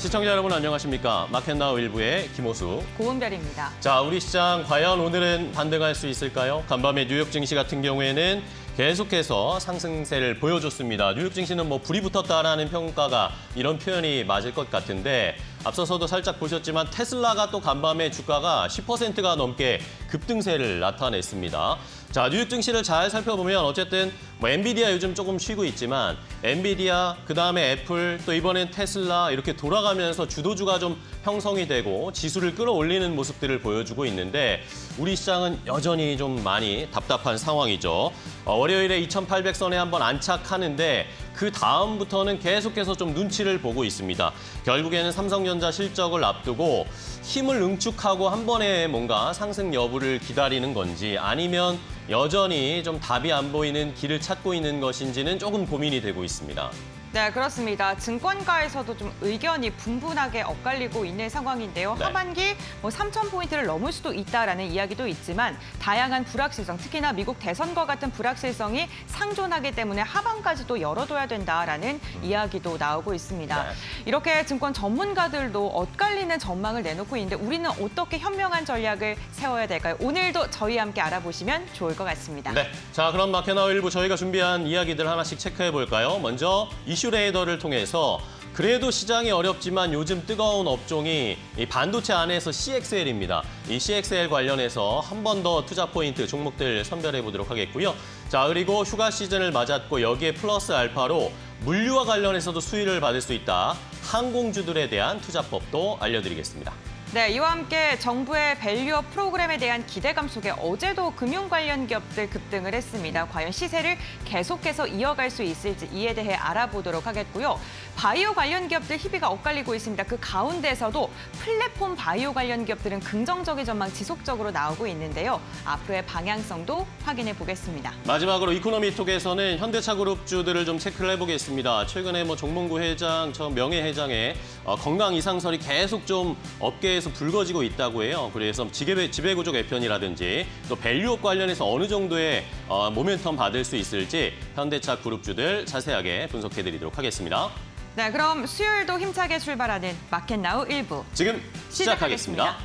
시청자 여러분 안녕하십니까? 마켓나우 일부의 김호수, 고은별입니다. 자, 우리 시장 과연 오늘은 반등할 수 있을까요? 간밤에 뉴욕 증시 같은 경우에는 계속해서 상승세를 보여줬습니다. 뉴욕 증시는 불이 붙었다라는 평가가 이런 표현이 맞을 것 같은데 앞서서도 살짝 보셨지만 테슬라가 또 간밤에 주가가 10%가 넘게 급등세를 나타냈습니다. 자, 뉴욕 증시를 잘 살펴보면 어쨌든 엔비디아 요즘 조금 쉬고 있지만 엔비디아, 그다음에 애플, 또 이번엔 테슬라 이렇게 돌아가면서 주도주가 좀 형성이 되고 지수를 끌어올리는 모습들을 보여주고 있는데 우리 시장은 여전히 좀 많이 답답한 상황이죠. 월요일에 2,800선에 한번 안착하는데 그 다음부터는 계속해서 좀 눈치를 보고 있습니다. 결국에는 삼성전자 실적을 앞두고 힘을 응축하고 한 번에 뭔가 상승 여부를 기다리는 건지 아니면 여전히 좀 답이 안 보이는 길을 찾고 있는 것인지는 조금 고민이 되고 있습니다. 네, 그렇습니다. 증권가에서도 좀 의견이 분분하게 엇갈리고 있는 상황인데요. 네. 하반기 3,000포인트를 넘을 수도 있다라는 이야기도 있지만 다양한 불확실성, 특히나 미국 대선과 같은 불확실성이 상존하기 때문에 하반까지도 열어둬야 된다라는 이야기도 나오고 있습니다. 네. 이렇게 증권 전문가들도 엇갈리는 전망을 내놓고 있는데 우리는 어떻게 현명한 전략을 세워야 될까요? 오늘도 저희와 함께 알아보시면 좋을 것 같습니다. 네, 자 그럼 마켓나우 일부 저희가 준비한 이야기들 하나씩 체크해 볼까요? 먼저 이슈레이더를 통해서 그래도 시장이 어렵지만 요즘 뜨거운 업종이 이 반도체 안에서 CXL입니다. 이 CXL 관련해서 한 번 더 투자 포인트 종목들 선별해 보도록 하겠고요. 자, 그리고 휴가 시즌을 맞았고 여기에 플러스 알파로 물류와 관련해서도 수혜를 받을 수 있다. 항공주들에 대한 투자법도 알려드리겠습니다. 네, 이와 함께 정부의 밸류업 프로그램에 대한 기대감 속에 어제도 금융 관련 기업들 급등을 했습니다. 과연 시세를 계속해서 이어갈 수 있을지 이에 대해 알아보도록 하겠고요. 바이오 관련 기업들 희비가 엇갈리고 있습니다. 그 가운데서도 플랫폼 바이오 관련 기업들은 긍정적인 전망 지속적으로 나오고 있는데요. 앞으로의 방향성도 확인해 보겠습니다. 마지막으로 이코노미톡에서는 현대차 그룹주들을 좀 체크를 해보겠습니다. 최근에 정몽구 회장, 저 명예 회장의 건강 이상설이 계속 좀 업계에서 불거지고 있다고 해요. 그래서 지배구조 개편이라든지 또 밸류업 관련해서 어느 정도의 모멘텀 받을 수 있을지 현대차 그룹주들 자세하게 분석해드리도록 하겠습니다. 네, 그럼 수요일도 힘차게 출발하는 마켓나우 1부 지금 시작하겠습니다.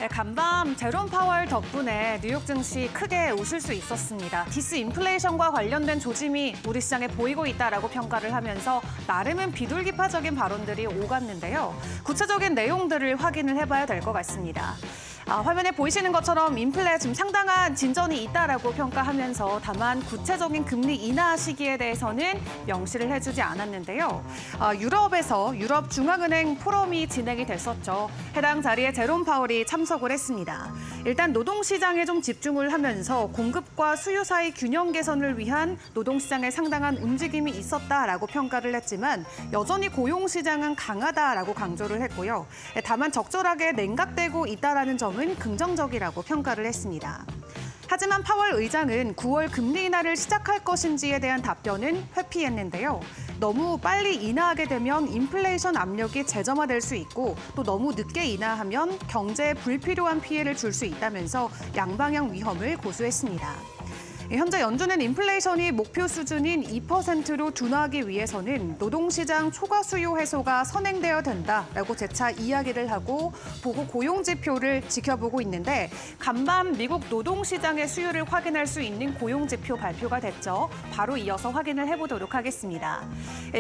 네, 간밤 제롬 파월 덕분에 뉴욕 증시 크게 웃을 수 있었습니다. 디스인플레이션과 관련된 조짐이 우리 시장에 보이고 있다라고 평가를 하면서 나름은 비둘기파적인 발언들이 오갔는데요. 구체적인 내용들을 확인을 해봐야 될 것 같습니다. 화면에 보이시는 것처럼 인플레 지금 상당한 진전이 있다라고 평가하면서 다만 구체적인 금리 인하 시기에 대해서는 명시를 해주지 않았는데요. 유럽에서 유럽 중앙은행 포럼이 진행이 됐었죠. 해당 자리에 제롬 파월이 참석을 했습니다. 일단 노동시장에 좀 집중을 하면서 공급과 수요 사이 균형 개선을 위한 노동시장에 상당한 움직임이 있었다라고 평가를 했지만 여전히 고용시장은 강하다라고 강조를 했고요. 다만 적절하게 냉각되고 있다라는 점은 긍정적이라고 평가를 했습니다. 하지만 파월 의장은 9월 금리 인하를 시작할 것인지에 대한 답변은 회피했는데요. 너무 빨리 인하하게 되면 인플레이션 압력이 재점화될 수 있고 또 너무 늦게 인하하면 경제에 불필요한 피해를 줄 수 있다면서 양방향 위험을 고수했습니다. 현재 연준은 인플레이션이 목표 수준인 2%로 둔화하기 위해서는 노동시장 초과 수요 해소가 선행되어야 된다라고 재차 이야기를 하고 보고 고용 지표를 지켜보고 있는데 간밤 미국 노동시장의 수요를 확인할 수 있는 고용 지표 발표가 됐죠. 바로 이어서 확인을 해보도록 하겠습니다.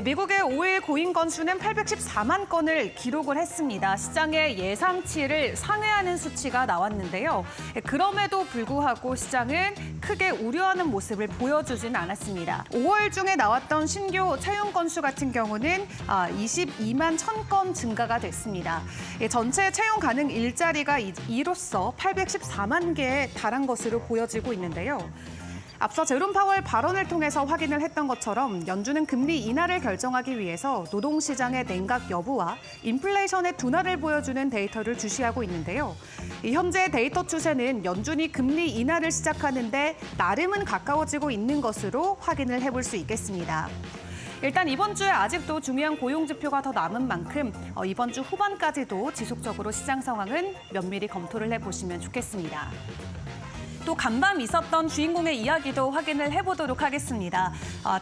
미국의 5일 고용 건수는 814만 건을 기록을 했습니다. 시장의 예상치를 상회하는 수치가 나왔는데요. 그럼에도 불구하고 시장은 크게 우려하는 모습을 보여주진 않았습니다. 5월 중에 나왔던 신규 채용 건수 같은 경우는 22만 1,000건 증가가 됐습니다. 전체 채용 가능 일자리가 이로써 814만 개에 달한 것으로 보여지고 있는데요. 앞서 제롬 파월 발언을 통해서 확인을 했던 것처럼 연준은 금리 인하를 결정하기 위해서 노동시장의 냉각 여부와 인플레이션의 둔화를 보여주는 데이터를 주시하고 있는데요. 현재 데이터 추세는 연준이 금리 인하를 시작하는데 나름은 가까워지고 있는 것으로 확인을 해볼 수 있겠습니다. 일단 이번 주에 아직도 중요한 고용 지표가 더 남은 만큼 이번 주 후반까지도 지속적으로 시장 상황은 면밀히 검토를 해보시면 좋겠습니다. 또 간밤 있었던 주인공의 이야기도 확인을 해보도록 하겠습니다.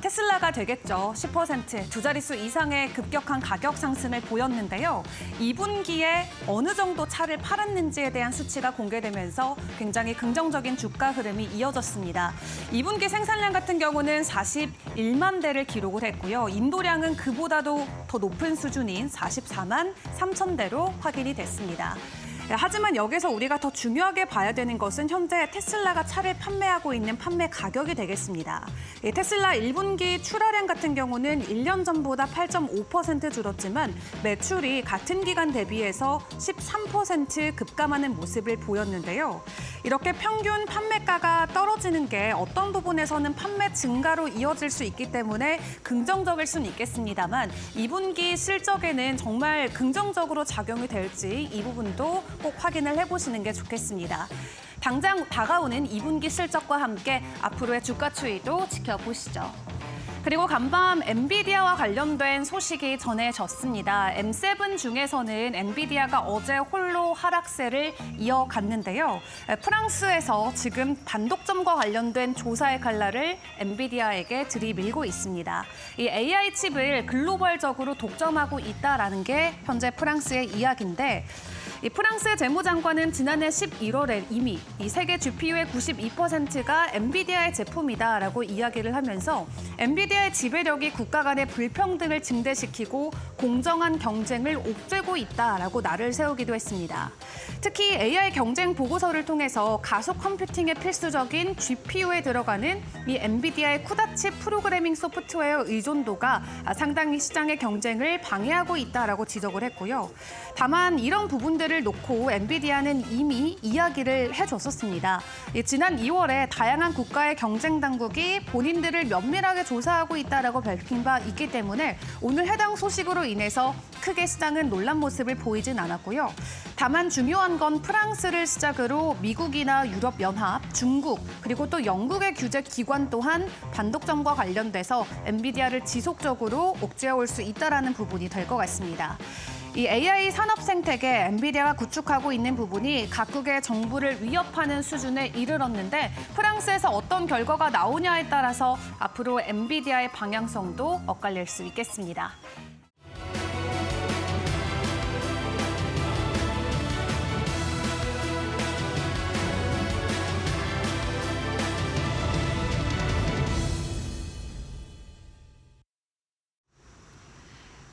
테슬라가 되겠죠. 10% 두 자릿수 이상의 급격한 가격 상승을 보였는데요. 2분기에 어느 정도 차를 팔았는지에 대한 수치가 공개되면서 굉장히 긍정적인 주가 흐름이 이어졌습니다. 2분기 생산량 같은 경우는 41만 대를 기록을 했고요. 인도량은 그보다도 더 높은 수준인 44만 3천 대로 확인이 됐습니다. 하지만 여기서 우리가 더 중요하게 봐야 되는 것은 현재 테슬라가 차를 판매하고 있는 판매 가격이 되겠습니다. 테슬라 1분기 출하량 같은 경우는 1년 전보다 8.5% 줄었지만 매출이 같은 기간 대비해서 13% 급감하는 모습을 보였는데요. 이렇게 평균 판매가가 떨어지는 게 어떤 부분에서는 판매 증가로 이어질 수 있기 때문에 긍정적일 수는 있겠습니다만 2분기 실적에는 정말 긍정적으로 작용이 될지 이 부분도 꼭 확인을 해보시는 게 좋겠습니다. 당장 다가오는 2분기 실적과 함께 앞으로의 주가 추이도 지켜보시죠. 그리고 간밤 엔비디아와 관련된 소식이 전해졌습니다. M7 중에서는 엔비디아가 어제 홀로 하락세를 이어갔는데요. 프랑스에서 지금 반독점과 관련된 조사의 칼날을 엔비디아에게 들이밀고 있습니다. 이 AI 칩을 글로벌적으로 독점하고 있다라는 게 현재 프랑스의 이야기인데 이 프랑스의 재무장관은 지난해 11월에 이미 이 세계 GPU의 92%가 엔비디아의 제품이다라고 이야기를 하면서 엔비디아의 지배력이 국가 간의 불평등을 증대시키고 공정한 경쟁을 옥죄고 있다라고 날을 세우기도 했습니다. 특히 AI 경쟁 보고서를 통해서 가속 컴퓨팅에 필수적인 GPU에 들어가는 이 엔비디아의 쿠다칩 프로그래밍 소프트웨어 의존도가 상당히 시장의 경쟁을 방해하고 있다라고 지적을 했고요. 다만 이런 부분들을 놓고 엔비디아는 이미 이야기를 해줬었습니다. 지난 2월에 다양한 국가의 경쟁 당국이 본인들을 면밀하게 조사하고 있다라고 밝힌 바 있기 때문에 오늘 해당 소식으로 인해서 크게 시장은 놀란 모습을 보이진 않았고요. 다만 중요한 건 프랑스를 시작으로 미국이나 유럽연합, 중국, 그리고 또 영국의 규제 기관 또한 반독점과 관련돼서 엔비디아를 지속적으로 옥죄어올 수 있다는 부분이 될 것 같습니다. 이 AI 산업 생태계 엔비디아가 구축하고 있는 부분이 각국의 정부를 위협하는 수준에 이르렀는데 프랑스에서 어떤 결과가 나오냐에 따라서 앞으로 엔비디아의 방향성도 엇갈릴 수 있겠습니다.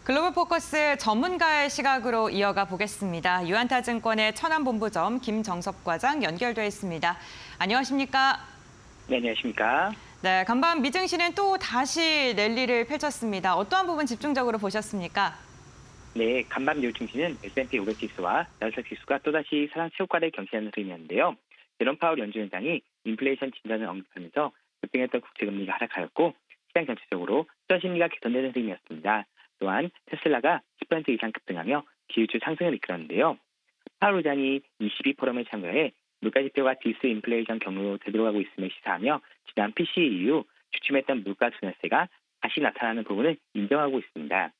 글로벌 포커스 전문가의 시각으로 이어가 보겠습니다. 유한타증권의 천안본부점 김정섭 과장 연결돼 있습니다. 안녕하십니까? 네, 안녕하십니까? 네, 간밤 미증시는 또 다시 랠리를 펼쳤습니다. 어떠한 부분 집중적으로 보셨습니까? 네, 간밤 미국 증시는 S&P 500 지수와 나스닥 지수가 또다시 사상 최고가를 경신하는 흐름이었는데요. 제롬 파월 연준위원장이 인플레이션 진단을 언급하면서 급등했던 국제금리가 하락하였고 시장 전체적으로 투자 심리가 개선되는 흐름이었습니다. 또한 테슬라가 10% 이상 급등하며 기술주 상승을 이끌었는데요. 파월 의장이 22포럼에 참여해 물가지표가 디스인플레이션 경로로 되돌아가고 있음을 시사하며 지난 PCE 이후 주춤했던 물가 증가세가 다시 나타나는 부분을 인정하고 있습니다.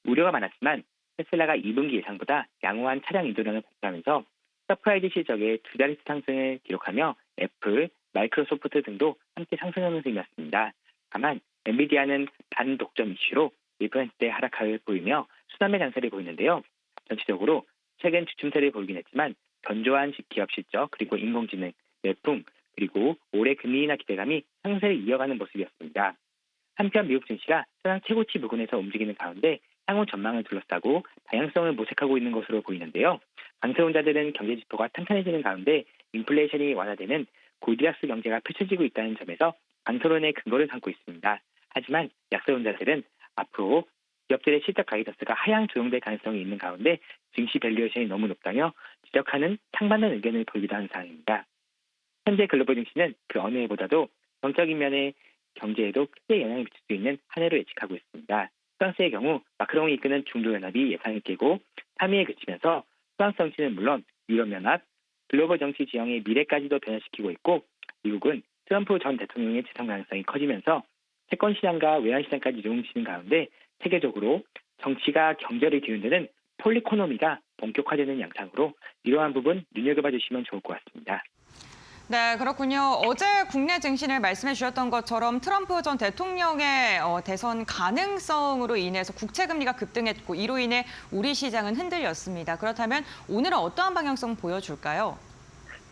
우려가 많았지만 테슬라가 2분기 예상보다 양호한 차량 인도량을 발표하면서 서프라이즈 실적의 두 자릿수 상승을 기록하며 애플, 마이크로소프트 등도 함께 상승하는 흐름이었습니다. 다만 엔비디아는 반독점 이슈로 1%대 하락을 보이며 수남의 장세를 보이는데요. 전체적으로 최근 주춤세를 보이긴 했지만 견조한 기업 실적 그리고 인공지능, 내품 그리고 올해 금리 인하 기대감이 상승세를 이어가는 모습이었습니다. 한편 미국 증시가 사상 최고치 부근에서 움직이는 가운데 향후 전망을 둘러싸고 다양성을 모색하고 있는 것으로 보이는데요. 강세론자들은 경제지표가 탄탄해지는 가운데 인플레이션이 완화되는 골디락스 경제가 펼쳐지고 있다는 점에서 강세론의 근거를 삼고 있습니다. 하지만 약세론자들은 앞으로 기업들의 실적 가이던스가 하향 조정될 가능성이 있는 가운데 증시 밸류에이션이 너무 높다며 지적하는 상반된 의견을 보이기도 하는 상황입니다. 현재 글로벌 증시는 그 어느 해보다도 정적인 면의 경제에도 크게 영향을 미칠 수 있는 한 해로 예측하고 있습니다. 프랑스의 경우 마크롱이 이끄는 중도연합이 예상을 깨고 3위에 그치면서 프랑스 정치는 물론 유럽연합, 글로벌 정치 지형의 미래까지도 변화시키고 있고 미국은 트럼프 전 대통령의 재선 가능성이 커지면서 채권 시장과 외환 시장까지 요동치는 가운데 세계적으로 정치가 경제를 뒤흔드는 폴리코노미가 본격화되는 양상으로 이러한 부분 눈여겨봐 주시면 좋을 것 같습니다. 네, 그렇군요. 어제 국내 증시를 말씀해 주셨던 것처럼 트럼프 전 대통령의 대선 가능성으로 인해서 국채 금리가 급등했고 이로 인해 우리 시장은 흔들렸습니다. 그렇다면 오늘은 어떠한 방향성 보여줄까요?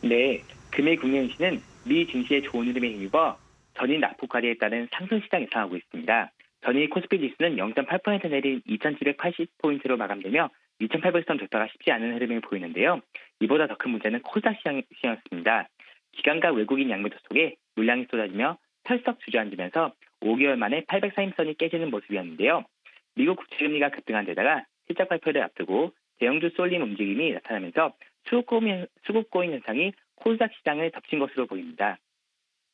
네, 금일 국내 증시는 미 증시의 좋은 흐름에 힘입어 전일 낙폭 과대에 따른 상승 시장 예상하고 있습니다. 전일 코스피 지수는 0.8% 내린 2,780포인트로 마감되며 2,800선 돌파가 쉽지 않은 흐름을 보이는데요. 이보다 더 큰 문제는 코스닥 시장이었습니다. 기관과 외국인 양매도 속에 물량이 쏟아지며 털썩 주저앉으면서 5개월 만에 840선이 깨지는 모습이었는데요. 미국 국채금리가 급등한 데다가 실적 발표를 앞두고 대형주 쏠림 움직임이 나타나면서 수급고인 현상이 코스닥 시장을 덮친 것으로 보입니다.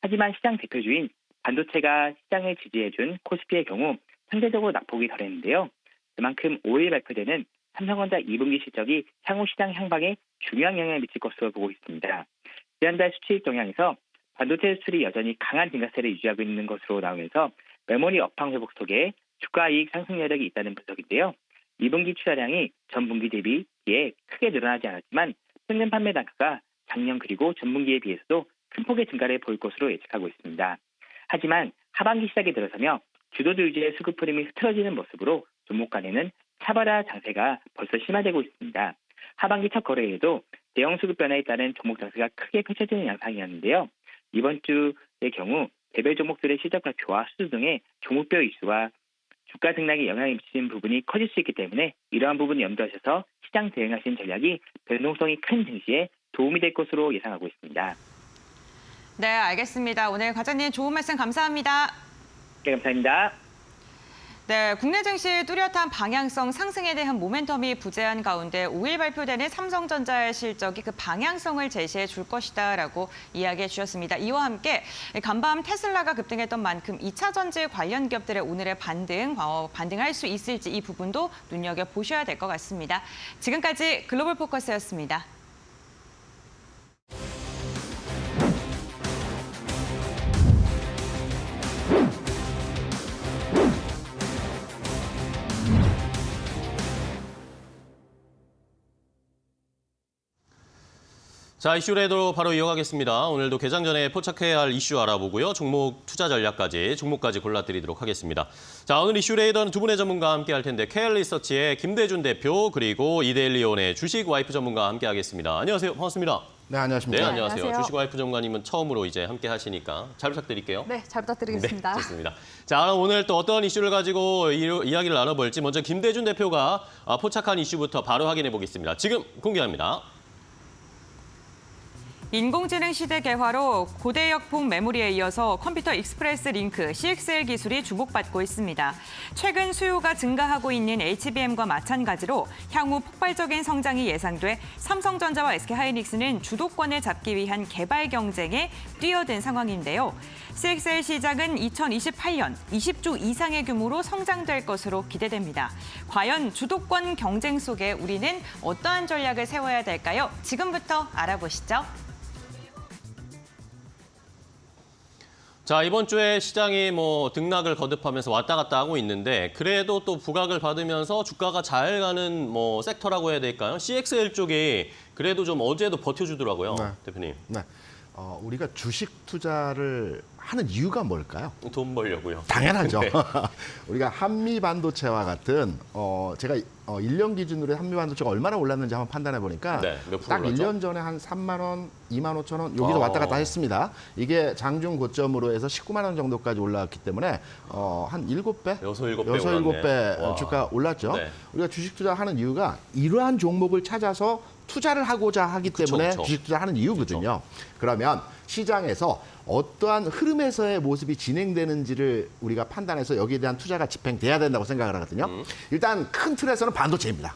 하지만 시장 대표주인 반도체가 시장을 지지해준 코스피의 경우 상대적으로 낙폭이 덜했는데요. 그만큼 5일 발표되는 삼성전자 2분기 실적이 향후 시장 향방에 중요한 영향을 미칠 것으로 보고 있습니다. 지난달 수치익 동향에서 반도체 수출이 여전히 강한 증가세를 유지하고 있는 것으로 나오면서 메모리 업황 회복 속에 주가 이익 상승 여력이 있다는 분석인데요. 2분기 출하량이 전분기 대비에 크게 늘어나지 않았지만 평균 판매 단가가 작년 그리고 전분기에 비해서도 큰 폭의 증가를 보일 것으로 예측하고 있습니다. 하지만 하반기 시작에 들어서며 주도주 위주의 수급 흐름이 흐트러지는 모습으로 종목 간에는 차별화 장세가 벌써 심화되고 있습니다. 하반기 첫 거래에도 대형 수급 변화에 따른 종목 장세가 크게 펼쳐지는 양상이었는데요. 이번 주의 경우 개별 종목들의 실적 발표와 수주 등의 종목별 이슈와 주가 등락에 영향을 미치는 부분이 커질 수 있기 때문에 이러한 부분을 염두하셔서 시장 대응하시는 전략이 변동성이 큰 증시에 도움이 될 것으로 예상하고 있습니다. 네, 알겠습니다. 오늘 과장님 좋은 말씀 감사합니다. 네, 감사합니다. 네, 국내 증시 뚜렷한 방향성 상승에 대한 모멘텀이 부재한 가운데 5일 발표되는 삼성전자의 실적이 그 방향성을 제시해 줄 것이다라고 이야기해 주셨습니다. 이와 함께 간밤 테슬라가 급등했던 만큼 2차 전지 관련 기업들의 오늘의 반등할 수 있을지 이 부분도 눈여겨보셔야 될 것 같습니다. 지금까지 글로벌 포커스였습니다. 자, 이슈레이더로 바로 이어가겠습니다. 오늘도 개장 전에 포착해야 할 이슈 알아보고요. 종목 투자 전략까지, 종목까지 골라드리도록 하겠습니다. 자, 오늘 이슈레이더는 두 분의 전문가와 함께 할 텐데 KL리서치의 김대준 대표 그리고 이데일리온의 주식 와이프 전문가와 함께 하겠습니다. 안녕하세요. 반갑습니다. 네, 안녕하십니까. 네, 안녕하세요. 안녕하세요. 주식 와이프 전문가님은 처음으로 이제 함께 하시니까 잘 부탁드릴게요. 네, 잘 부탁드리겠습니다. 네, 좋습니다. 자, 오늘 또 어떤 이슈를 가지고 이야기를 나눠볼지 먼저 김대준 대표가 포착한 이슈부터 바로 확인해 보겠습니다. 지금 공개합니다. 인공지능 시대 개화로 고대역폭 메모리에 이어서 컴퓨터 익스프레스 링크 CXL 기술이 주목받고 있습니다. 최근 수요가 증가하고 있는 HBM과 마찬가지로 향후 폭발적인 성장이 예상돼 삼성전자와 SK하이닉스는 주도권을 잡기 위한 개발 경쟁에 뛰어든 상황인데요. CXL 시장은 2028년 20조 이상의 규모로 성장될 것으로 기대됩니다. 과연 주도권 경쟁 속에 우리는 어떠한 전략을 세워야 될까요? 지금부터 알아보시죠. 자, 이번 주에 시장이 등락을 거듭하면서 왔다 갔다 하고 있는데 그래도 또 부각을 받으면서 주가가 잘 가는 섹터라고 해야 될까요? CXL 쪽이 그래도 좀 어제도 버텨주더라고요, 네. 대표님. 네, 우리가 주식 투자를 하는 이유가 뭘까요? 돈 벌려고요. 당연하죠. 네. 우리가 한미 반도체와 같은 제가 1년 기준으로 한미 반도체가 얼마나 올랐는지 한번 판단해 보니까 네, 몇 프로 딱 올랐죠? 1년 전에 한 3만 원, 2만 5천 원 여기서 왔다 갔다 했습니다. 이게 장중 고점으로 해서 19만 원 정도까지 올라왔기 때문에 한 7배? 6-7배 7배 올랐네. 주가 올랐죠. 네. 우리가 주식 투자하는 이유가 이러한 종목을 찾아서 투자를 하고자 하기 때문에 그쵸. 주식 투자하는 이유거든요. 그러면 시장에서 어떠한 흐름에서의 모습이 진행되는지를 우리가 판단해서 여기에 대한 투자가 집행돼야 된다고 생각을 하거든요. 일단 큰 틀에서는 반도체입니다.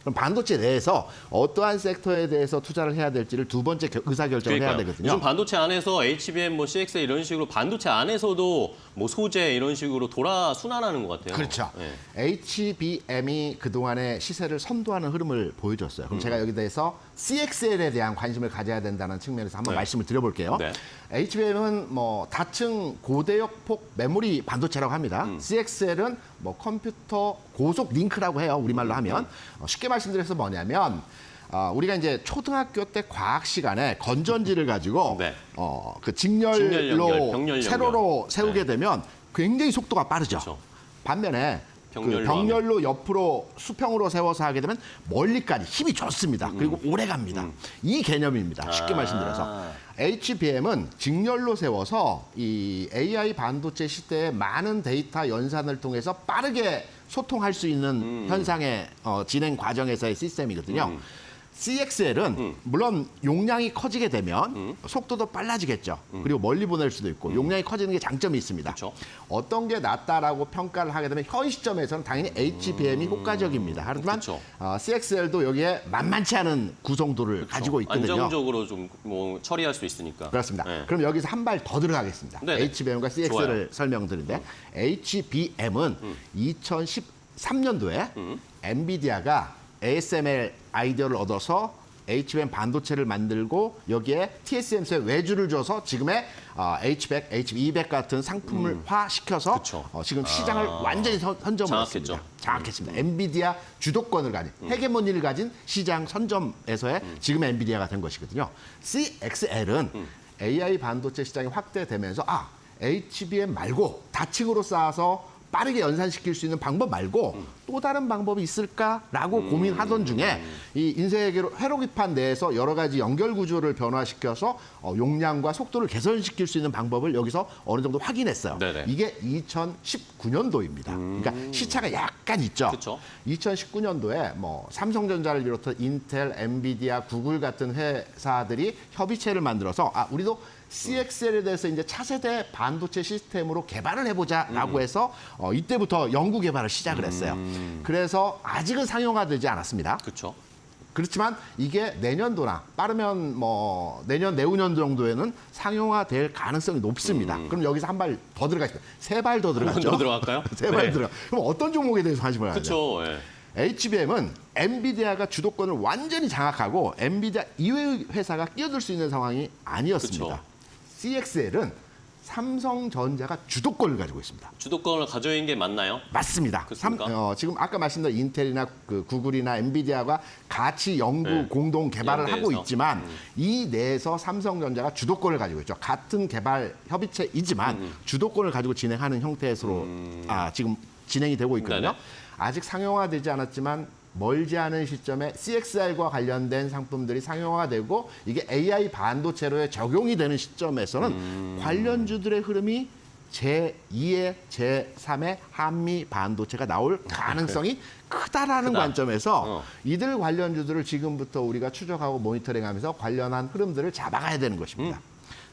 그럼 반도체 내에서 어떠한 섹터에 대해서 투자를 해야 될지를 두 번째 의사결정을 해야 되거든요. 요즘 반도체 안에서 HBM, 뭐 CXL 이런 식으로 반도체 안에서도 뭐 소재 이런 식으로 돌아 순환하는 것 같아요. 그렇죠. 네. HBM이 그동안의 시세를 선도하는 흐름을 보여줬어요. 그럼 제가 여기 대해서 CXL에 대한 관심을 가져야 된다는 측면에서 한번 네. 말씀을 드려볼게요. 네. HBM은 뭐 다층 고대역폭 메모리 반도체라고 합니다. CXL은 뭐 컴퓨터 고속 링크라고 해요. 우리말로 하면. 쉽게 말씀드려서 뭐냐면 우리가 이제 초등학교 때 과학 시간에 건전지를 가지고 네. 그 직렬 직렬로 연결, 병렬 연결. 세로로 세우게 네. 되면 굉장히 속도가 빠르죠. 그렇죠. 반면에 병렬로 그 병렬로 옆으로 수평으로 세워서 하게 되면 멀리까지 힘이 좋습니다. 그리고 오래 갑니다. 이 개념입니다. 쉽게 말씀드려서. HBM은 직렬로 세워서 이 AI 반도체 시대에 많은 데이터 연산을 통해서 빠르게 소통할 수 있는 현상의 진행 과정에서의 시스템이거든요. CXL은 물론 용량이 커지게 되면 속도도 빨라지겠죠. 그리고 멀리 보낼 수도 있고 용량이 커지는 게 장점이 있습니다. 그렇죠. 어떤 게 낫다라고 평가를 하게 되면 현 시점에서는 당연히 HBM이 효과적입니다. 하지만 그렇죠. CXL도 여기에 만만치 않은 구성도를 가지고 있거든요. 안정적으로 좀 뭐 처리할 수 있으니까. 그렇습니다. 네. 그럼 여기서 한 발 더 들어가겠습니다. 네네. HBM과 CXL을 좋아요. 설명드리는데 HBM은 2013년도에 엔비디아가 ASML 아이디어를 얻어서 HBM 반도체를 만들고 여기에 TSMC에 외주를 줘서 지금의 H100, H200 같은 상품을화 시켜서 그쵸. 지금 시장을 완전히 선점을 했습니다. 장악했죠. 장악했습니다. 엔비디아 주도권을 가진 헤게모니를 가진 시장 선점에서의 지금 엔비디아가 된 것이거든요. CXL은 AI 반도체 시장이 확대되면서 HBM 말고 다층으로 쌓아서 빠르게 연산시킬 수 있는 방법 말고 또 다른 방법이 있을까라고 고민하던 중에 이 인쇄 회로기판 내에서 여러 가지 연결 구조를 변화시켜서 용량과 속도를 개선시킬 수 있는 방법을 여기서 어느 정도 확인했어요. 네네. 이게 2019년도입니다. 그러니까 시차가 약간 있죠. 그쵸. 2019년도에 뭐 삼성전자를 비롯한 인텔, 엔비디아, 구글 같은 회사들이 협의체를 만들어서 우리도 CXL에 대해서 이제 차세대 반도체 시스템으로 개발을 해보자라고 해서 이때부터 연구 개발을 시작을 했어요. 그래서 아직은 상용화되지 않았습니다. 그렇죠. 그렇지만 이게 내년도나 빠르면 뭐 내년 내후년 정도에는 상용화될 가능성이 높습니다. 그럼 여기서 한 발 더 들어가겠습니다. 세 발 더 들어갔죠. 한 번 더 들어갈까요? 세 발 네. 들어. 그럼 어떤 종목에 대해서 관심을 가져요? 그렇죠. 예. HBM은 엔비디아가 주도권을 완전히 장악하고 엔비디아 이외의 회사가 끼어들 수 있는 상황이 아니었습니다. 그쵸. CXL은 삼성전자가 주도권을 가지고 있습니다. 주도권을 가져있는 게 맞나요? 맞습니다. 그렇습니까? 지금 아까 말씀드린 인텔이나 그 구글이나 엔비디아가 같이 연구 네. 공동 개발을 하고 연대해서. 있지만 이 내에서 삼성전자가 주도권을 가지고 있죠. 같은 개발 협의체이지만 주도권을 가지고 진행하는 형태로 지금 진행이 되고 있거든요. 네네. 아직 상용화되지 않았지만 멀지 않은 시점에 CXL과 관련된 상품들이 상용화되고 이게 AI 반도체로에 적용이 되는 시점에서는 관련주들의 흐름이 제2의 제3의 한미 반도체가 나올 가능성이 크다라는 크다. 관점에서 이들 관련주들을 지금부터 우리가 추적하고 모니터링하면서 관련한 흐름들을 잡아가야 되는 것입니다.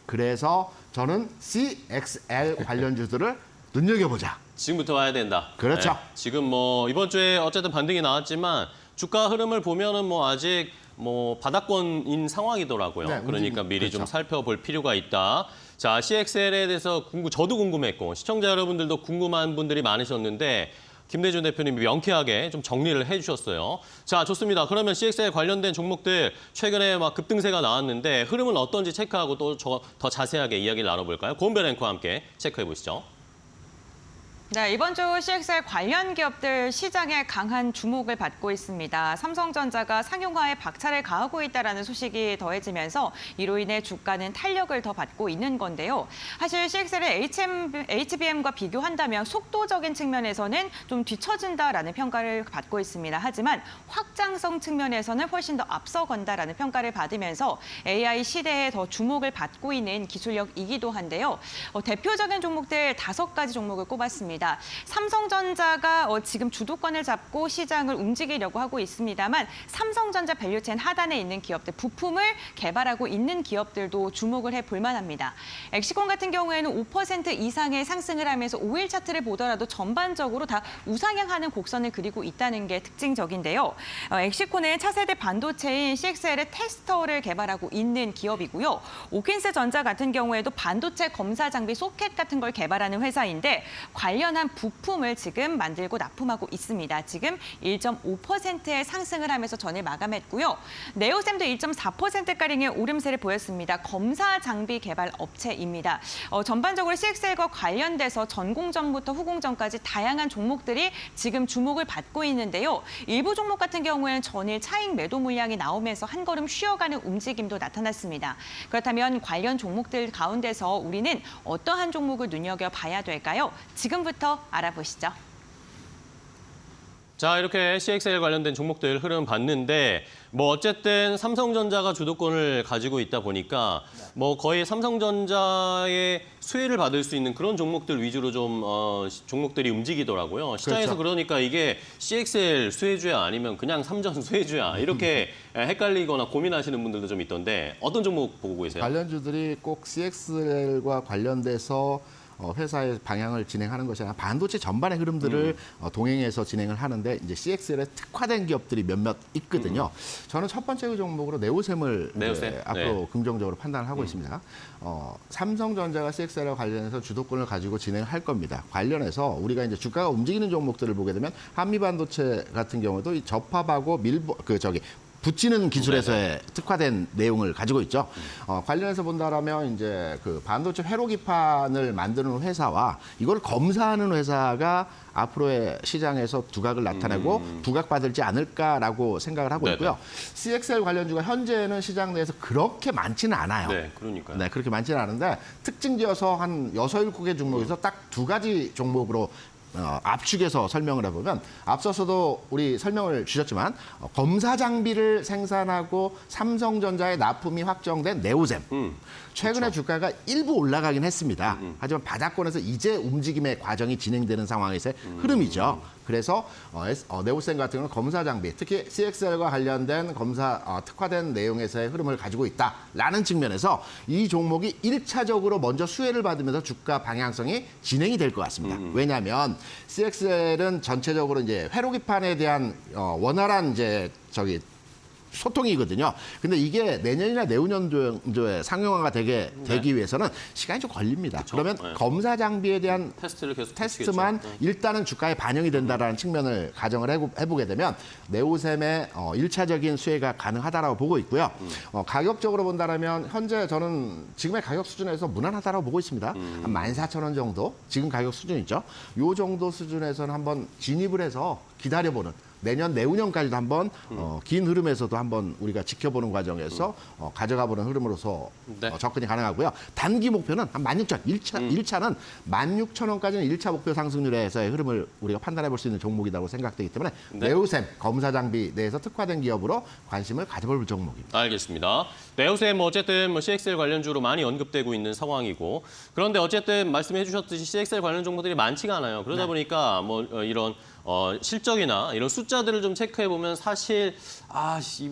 그래서 저는 CXL 관련주들을 눈여겨보자. 지금부터 와야 된다. 그렇죠. 네. 지금 뭐 이번 주에 어쨌든 반등이 나왔지만 주가 흐름을 보면은 뭐 아직 뭐 바닥권인 상황이더라고요. 네, 그러니까 미리 그렇죠. 좀 살펴볼 필요가 있다. 자, CXL에 대해서 저도 궁금했고 시청자 여러분들도 궁금한 분들이 많으셨는데 김대중 대표님이 명쾌하게 좀 정리를 해주셨어요. 자, 좋습니다. 그러면 CXL 관련된 종목들 최근에 막 급등세가 나왔는데 흐름은 어떤지 체크하고 또 더 자세하게 이야기를 나눠볼까요? 고은별 앵커와 함께 체크해 보시죠. 네, 이번 주 CXL 관련 기업들 시장에 강한 주목을 받고 있습니다. 삼성전자가 상용화에 박차를 가하고 있다는 소식이 더해지면서 이로 인해 주가는 탄력을 더 받고 있는 건데요. 사실 CXL의 HBM과 비교한다면 속도적인 측면에서는 좀 뒤처진다라는 평가를 받고 있습니다. 하지만 확장성 측면에서는 훨씬 더 앞서간다라는 평가를 받으면서 AI 시대에 더 주목을 받고 있는 기술력이기도 한데요. 대표적인 종목들 5가지 종목을 꼽았습니다. 있습니다. 삼성전자가 지금 주도권을 잡고 시장을 움직이려고 하고 있습니다만 삼성전자 밸류체인 하단에 있는 기업들, 부품을 개발하고 있는 기업들도 주목을 해볼 만합니다. 엑시콘 같은 경우에는 5% 이상의 상승을 하면서 5일 차트를 보더라도 전반적으로 다 우상향하는 곡선을 그리고 있다는 게 특징적인데요. 엑시콘은 차세대 반도체인 CXL의 테스터를 개발하고 있는 기업이고요. 오킨스 전자 같은 경우에도 반도체 검사 장비 소켓 같은 걸 개발하는 회사인데 관련한 부품을 지금 만들고 납품하고 있습니다. 지금 1.5%의 상승을 하면서 전일 마감했고요. 네오셈도 1.4%가량의 오름세를 보였습니다. 검사 장비 개발 업체입니다. 전반적으로 CXL과 관련돼서 전공정부터 후공정까지 다양한 종목들이 지금 주목을 받고 있는데요. 일부 종목 같은 경우에는 전일 차익 매도 물량이 나오면서 한 걸음 쉬어가는 움직임도 나타났습니다. 그렇다면 관련 종목들 가운데서 우리는 어떠한 종목을 눈여겨봐야 될까요? 지금부터 알아보시죠. 자, 이렇게 CXL 관련된 종목들 흐름 봤는데 뭐 어쨌든 삼성전자가 주도권을 가지고 있다 보니까 뭐 거의 삼성전자의 수혜를 받을 수 있는 그런 종목들 위주로 좀 종목들이 움직이더라고요. 시장에서 그렇죠. 그러니까 이게 CXL 수혜주야 아니면 그냥 삼전 수혜주야 이렇게 헷갈리거나 고민하시는 분들도 좀 있던데 어떤 종목 보고 계세요? 관련주들이 꼭 CXL과 관련돼서 회사의 방향을 진행하는 것이 아니라 반도체 전반의 흐름들을 동행해서 진행을 하는데 이제 CXL에 특화된 기업들이 몇몇 있거든요. 저는 첫 번째 종목으로 네오셈을 네오셈? 앞으로 네. 긍정적으로 판단을 하고 있습니다. 삼성전자가 CXL과 관련해서 주도권을 가지고 진행할 겁니다. 관련해서 우리가 이제 주가가 움직이는 종목들을 보게 되면 한미반도체 같은 경우도 이 접합하고 붙이는 기술에서의 특화된 내용을 가지고 있죠. 관련해서 본다라면 이제 그 반도체 회로기판을 만드는 회사와 이걸 검사하는 회사가 앞으로의 시장에서 두각을 나타내고 부각받을지 않을까라고 생각을 하고 있고요. CXL 관련주가 현재는 시장 내에서 그렇게 많지는 않아요. 네, 그러니까요. 네, 그렇게 많지는 않은데 특징지어서 한 6, 7개 종목에서 딱 2가지 종목으로 압축해서 설명을 해보면 앞서서도 우리 설명을 주셨지만 검사 장비를 생산하고 삼성전자의 납품이 확정된 네오셈. 최근에 그렇죠. 주가가 일부 올라가긴 했습니다. 하지만 바닥권에서 이제 움직임의 과정이 진행되는 상황에서의 흐름이죠. 그래서 네오셈 같은 경우는 검사 장비, 특히 CXL과 관련된 검사 특화된 내용에서의 흐름을 가지고 있다라는 측면에서 이 종목이 1차적으로 먼저 수혜를 받으면서 주가 방향성이 진행이 될 것 같습니다. 왜냐하면 CXL은 전체적으로 이제 회로기판에 대한 원활한 소통이거든요. 근데 이게 내년이나 내후년도에 상용화가 되기 위해서는 시간이 좀 걸립니다. 그쵸? 그러면 네. 검사 장비에 대한 테스트를 계속 테스트만 붙이겠죠. 일단은 주가에 반영이 된다라는 측면을 가정을 해보게 되면 네오셈의 1차적인 수혜가 가능하다라고 보고 있고요. 가격적으로 본다면 현재 저는 지금의 가격 수준에서 무난하다라고 보고 있습니다. 한 14,000원 정도 지금 가격 수준이죠. 이 정도 수준에서는 한번 진입을 해서 기다려보는 내년 내후년까지도 한번 긴 흐름에서도 한번 우리가 지켜보는 과정에서 가져가보는 흐름으로서 네. 접근이 가능하고요. 단기 목표는 한 16,000원, 1차는 16,000원까지는 1차 목표 상승률에서의 흐름을 우리가 판단해 볼 수 있는 종목이라고 생각되기 때문에 네. 네오셈 검사 장비 내에서 특화된 기업으로 관심을 가져볼 종목입니다. 알겠습니다. 네오셈 어쨌든 CXL 관련주로 많이 언급되고 있는 상황이고 그런데 어쨌든 말씀해 주셨듯이 CXL 관련 종목들이 많지가 않아요. 그러다 보니까 뭐 이런 실적이나 이런 숫자들을 좀 체크해 보면 사실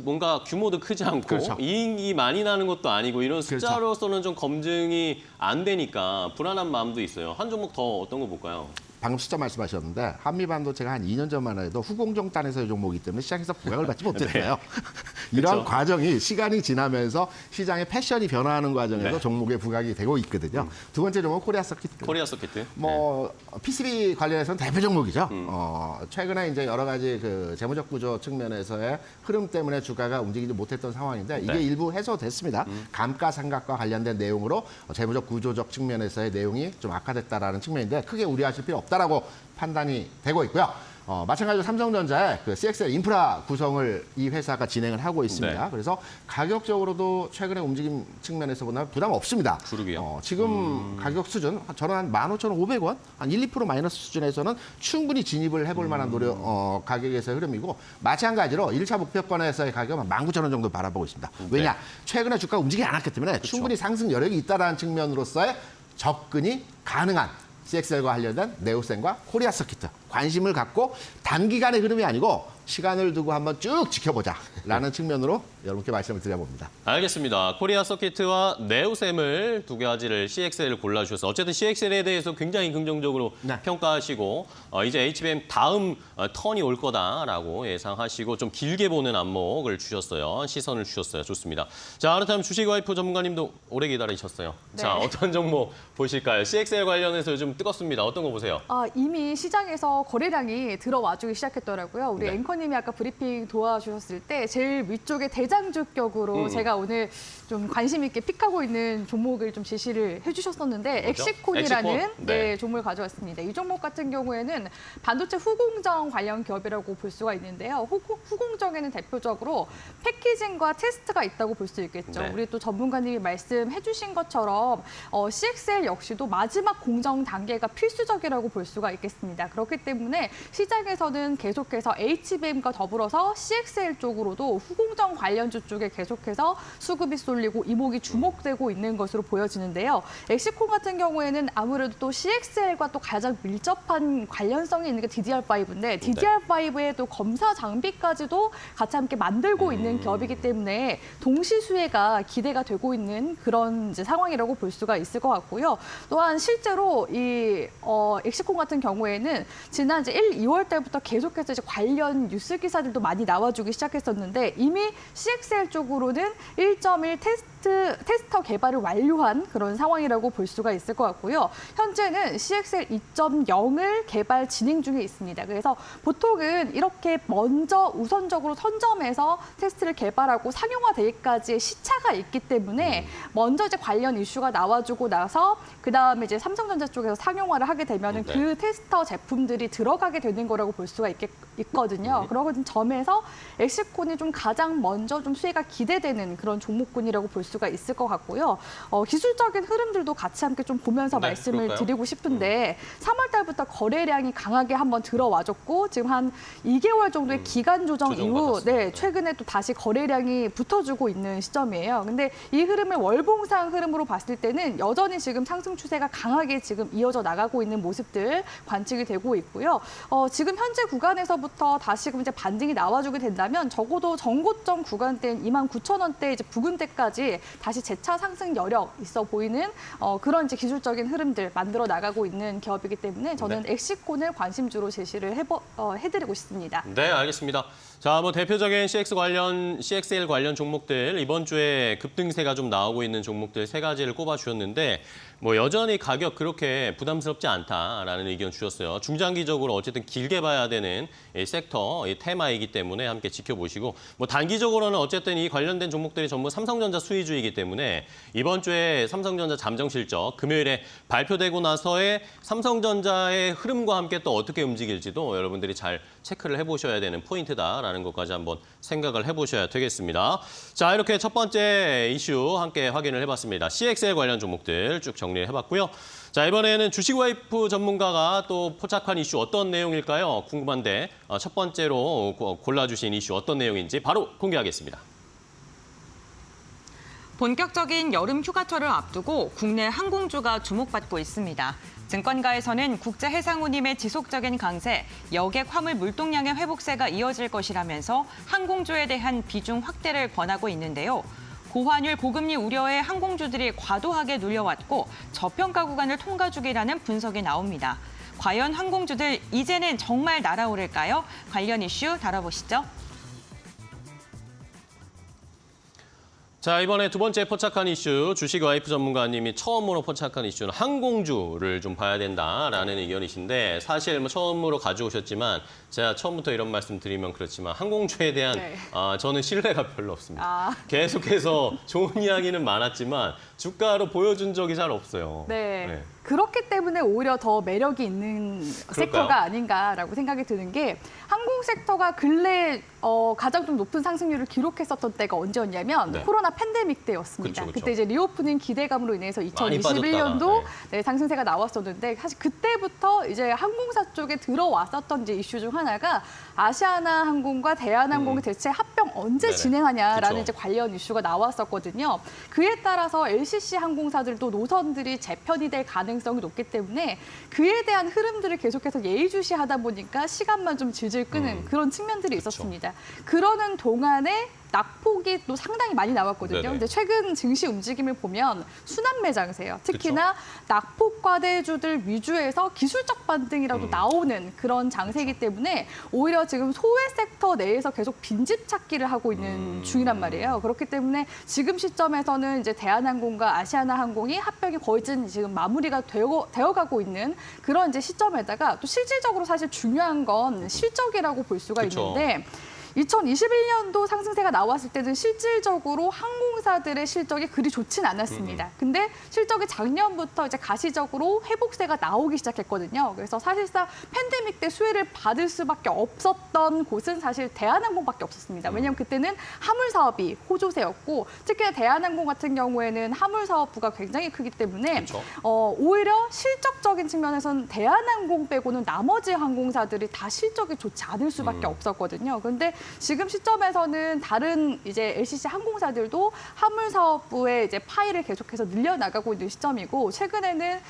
뭔가 규모도 크지 않고 그렇죠. 이익이 많이 나는 것도 아니고 이런 숫자로서는 좀 검증이 안 되니까 불안한 마음도 있어요. 한 종목 더 어떤 거 볼까요? 방금 숫자 말씀하셨는데 한미반도체가 한 2년 전만 해도 후공정 단에서의 종목이기 때문에 시장에서 부각을 받지 못했어요. 이러한 그쵸. 과정이 시간이 지나면서 시장의 패션이 변화하는 과정에서 종목의 부각이 되고 있거든요. 두 번째 종목은 코리아 서킷. 코리아 서킷. PCB 관련해서는 대표 종목이죠. 최근에 이제 여러 가지 그 재무적 구조 측면에서의 흐름 때문에 주가가 움직이지 못했던 상황인데 이게 일부 해소됐습니다. 감가상각과 관련된 내용으로 재무적 구조적 측면에서의 내용이 좀 악화됐다라는 측면인데 크게 우려하실 필요 없다라고 판단이 되고 있고요. 마찬가지로 삼성전자의 그 CXL 인프라 구성을 이 회사가 진행을 하고 있습니다. 네. 그래서 가격적으로도 최근의 움직임 측면에서 보면 부담 없습니다. 그러게요. 지금 가격 수준 저는 한 15,500원, 한 1~2% 마이너스 수준에서는 충분히 진입을 해볼 만한 가격에서의 흐름이고 마찬가지로 1차 목표권에서의 가격은 19,000원 정도 바라보고 있습니다. 왜냐? 최근에 주가가 움직이지 않았기 때문에 충분히 상승 여력이 있다는 측면으로서의 접근이 가능한 CXL과 관련된 네오센과 코리아 서키트 관심을 갖고 단기간의 흐름이 아니고 시간을 두고 한번 쭉 지켜보자라는 측면으로 여러분께 말씀을 드려봅니다. 알겠습니다. 코리아 서키트와 네오셈을 두 가지를 CXL을 골라주셔서 어쨌든 CXL에 대해서 굉장히 긍정적으로 네. 평가하시고 이제 HBM 다음 턴이 올 거다라고 예상하시고 좀 길게 보는 안목을 주셨어요. 시선을 주셨어요. 좋습니다. 자, 그렇다면 주식와이프 전문가님도 오래 기다리셨어요. 네. 자, 어떤 종목 보실까요? CXL 관련해서 요즘 뜨겁습니다. 어떤 거 보세요? 이미 시장에서 거래량이 들어와주기 시작했더라고요. 우리 네. 앵커님이 아까 브리핑 도와주셨을 때 제일 위쪽에 대장주격으로 제가 오늘 좀 관심 있게 픽하고 있는 종목을 좀 제시를 해주셨었는데 뭐죠? 엑시콘이라는 엑시콘? 네. 종목을 가져왔습니다. 이 종목 같은 경우에는 반도체 후공정 관련 기업이라고 볼 수가 있는데요. 후공정에는 대표적으로 패키징과 테스트가 있다고 볼 수 있겠죠. 네. 우리 또 전문가님이 말씀해 주신 것처럼 CXL 역시도 마지막 공정 단계가 필수적이라고 볼 수가 있겠습니다. 그렇기 때문에 시장에서는 계속해서 HBM과 더불어서 CXL 쪽으로도 후공정 관련주 쪽에 계속해서 수급이 쏠리고 이목이 주목되고 있는 것으로 보여지는데요. 엑시콘 같은 경우에는 아무래도 또 CXL과 또 가장 밀접한 관련성이 있는 게 DDR5인데 DDR5의 또 검사 장비까지도 같이 함께 만들고 있는 기업이기 때문에 동시 수혜가 기대가 되고 있는 그런 이제 상황이라고 볼 수가 있을 것 같고요. 또한 실제로 이 엑시콘 같은 경우에는 지난 이제 1, 2월 달부터 계속해서 이제 관련 뉴스 기사들도 많이 나와주기 시작했었는데 이미 CXL 쪽으로는 1.1 테스터 개발을 완료한 그런 상황이라고 볼 수가 있을 것 같고요. 현재는 CXL 2.0을 개발 진행 중에 있습니다. 그래서 보통은 이렇게 먼저 우선적으로 선점해서 테스트를 개발하고 상용화되기까지의 시차가 있기 때문에 먼저 이제 관련 이슈가 나와주고 나서 그 다음에 이제 삼성전자 쪽에서 상용화를 하게 되면은 네. 그 테스터 제품들이 들어가게 되는 거라고 볼 수가 있거든요. 그런 점에서 엑시콘이 좀 가장 먼저 좀 수혜가 기대되는 그런 종목군이라고 볼 수가 있을 것 같고요. 기술적인 흐름들도 같이 함께 좀 보면서 네, 말씀을 그럴까요? 드리고 싶은데 3월 달부터 거래량이 강하게 한번 들어와줬고 지금 한 2개월 정도의 기간 조정 조정 이후 받았습니다. 네, 최근에 또 다시 거래량이 붙어주고 있는 시점이에요. 근데 이 흐름을 월봉상 흐름으로 봤을 때는 여전히 지금 상승 추세가 강하게 지금 이어져 나가고 있는 모습들 관측이 되고 있고요. 지금 현재 구간에서부터 다시금 이제 반등이 나와주게 된다면 적어도 전고점 구간대인 29,000원대 이제 부근대까지 다시 재차 상승 여력 있어 보이는 그런 이제 기술적인 흐름들 만들어 나가고 있는 기업이기 때문에 저는 엑시콘을 관심주로 제시를 해드리고 싶습니다. 네, 알겠습니다. 자, 뭐 대표적인 CXL 관련 종목들 이번 주에 급등세가 좀 나오고 있는 종목들 세 가지를 꼽아주셨는데 뭐 여전히 가격 그렇게 부담스럽지 않다라는 의견 주셨어요. 중장기적으로 어쨌든 길게 봐야 되는 이 섹터, 이 테마이기 때문에 함께 지켜보시고 뭐 단기적으로는 어쨌든 이 관련된 종목들이 전부 삼성전자 수혜주이기 때문에 이번 주에 삼성전자 잠정 실적 금요일에 발표되고 나서의 삼성전자의 흐름과 함께 또 어떻게 움직일지도 여러분들이 잘 체크를 해보셔야 되는 포인트다라는 것까지 한번 생각을 해보셔야 되겠습니다. 자, 이렇게 첫 번째 이슈 함께 확인을 해봤습니다. CXL 관련 종목들 쭉 정리를 해봤고요. 자, 이번에는 주식와이프 전문가가 또 포착한 이슈 어떤 내용일까요? 궁금한데 첫 번째로 골라주신 이슈 어떤 내용인지 바로 공개하겠습니다. 본격적인 여름 휴가철을 앞두고 국내 항공주가 주목받고 있습니다. 증권가에서는 국제해상운임의 지속적인 강세, 여객 화물 물동량의 회복세가 이어질 것이라면서 항공주에 대한 비중 확대를 권하고 있는데요. 고환율, 고금리 우려에 항공주들이 과도하게 눌려왔고 저평가 구간을 통과 중이라는 분석이 나옵니다. 과연 항공주들 이제는 정말 날아오를까요? 관련 이슈 다뤄보시죠. 자, 이번에 두 번째 포착한 이슈, 주식와이프 전문가님이 처음으로 포착한 이슈는 항공주를 좀 봐야 된다라는 의견이신데 사실 뭐 처음으로 가져오셨지만 제가 처음부터 이런 말씀 드리면 그렇지만 항공주에 대한 네. 저는 신뢰가 별로 없습니다. 아. 계속해서 좋은 이야기는 많았지만 주가로 보여준 적이 잘 없어요. 네. 그렇기 때문에 오히려 더 매력이 있는 섹터가 아닌가라고 생각이 드는 게 항공 섹터가 근래 가장 좀 높은 상승률을 기록했었던 때가 언제였냐면 네. 코로나 팬데믹 때였습니다. 그쵸. 그때 이제 리오프닝 기대감으로 인해서 많이 2021년도 빠졌다가, 네, 상승세가 나왔었는데 사실 그때부터 이제 항공사 쪽에 들어왔었던 이제 이슈 중 하나가 아시아나 항공과 대한항공이 대체 합병 언제 네네. 진행하냐라는 그쵸. 이제 관련 이슈가 나왔었거든요. 그에 따라서 LCC 항공사들도 노선들이 재편이 될 가능성이 가능성이 높기 때문에 그에 대한 흐름들을 계속해서 예의주시하다 보니까 시간만 좀 질질 끄는 그런 측면들이 있었습니다. 그러는 동안에 낙폭이 또 상당히 많이 나왔거든요. 네네. 근데 최근 증시 움직임을 보면 순환 매장세예요. 특히나 낙폭 과대주들 위주에서 기술적 반등이라도 나오는 그런 장세이기 때문에 오히려 지금 소외 섹터 내에서 계속 빈집 찾기를 하고 있는 중이란 말이에요. 그렇기 때문에 지금 시점에서는 이제 대한항공과 아시아나항공이 합병이 거의 지금 마무리가 되어가고 있는 그런 이제 시점에다가 또 실질적으로 사실 중요한 건 실적이라고 볼 수가 그쵸. 있는데 2021년도 상승세가 나왔을 때는 실질적으로 항공사들의 실적이 그리 좋진 않았습니다. 근데 실적이 작년부터 이제 가시적으로 회복세가 나오기 시작했거든요. 그래서 사실상 팬데믹 때 수혜를 받을 수밖에 없었던 곳은 사실 대한항공밖에 없었습니다. 왜냐하면 그때는 화물 사업이 호조세였고 특히나 대한항공 같은 경우에는 화물 사업부가 굉장히 크기 때문에 그쵸. 오히려 실적적인 측면에서는 대한항공 빼고는 나머지 항공사들이 다 실적이 좋지 않을 수밖에 없었거든요. 그런데 지금 시점에서는 다른 이제 LCC 항공사들도 화물 사업부의 이제 파일을 계속해서 늘려나가고 있는 시점이고 최근에는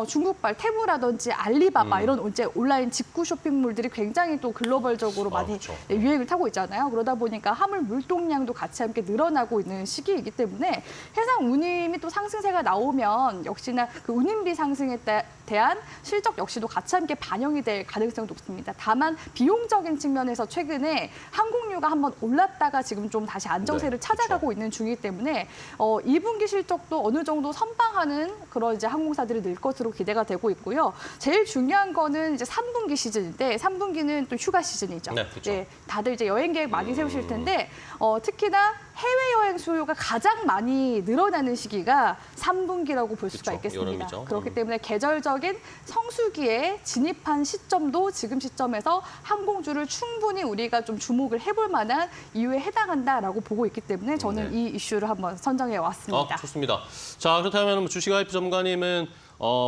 중국발 테무라든지 알리바바 이런 이제 온라인 직구 쇼핑몰들이 굉장히 또 글로벌적으로 많이 그쵸. 유행을 타고 있잖아요. 그러다 보니까 화물 물동량도 같이 함께 늘어나고 있는 시기이기 때문에 해상 운임이 또 상승세가 나오면 역시나 그 운임비 상승에 대한 실적 역시도 같이 함께 반영이 될 가능성이 높습니다. 다만 비용적인 측면에서 최근에 항공료가 한번 올랐다가 지금 좀 다시 안정세를 네, 찾아가고 있는 중이기 때문에 2분기 실적도 어느 정도 선방하는 그런 이제 항공사들이 늘 것으로 기대가 되고 있고요. 제일 중요한 거는 이제 3분기 시즌인데 3분기는 또 휴가 시즌이죠. 네, 그렇죠. 다들 이제 여행 계획 많이 세우실 텐데 특히나 해외여행 수요가 가장 많이 늘어나는 시기가 3분기라고 볼 수가 그쵸, 있겠습니다. 여름이죠. 그렇기 때문에 계절적인 성수기에 진입한 시점도 지금 시점에서 항공주를 충분히 우리가 좀 주목을 해볼 만한 이유에 해당한다라고 보고 있기 때문에 저는 네. 이 이슈를 한번 선정해 왔습니다. 좋습니다. 자, 그렇다면 주식IP 전문가님은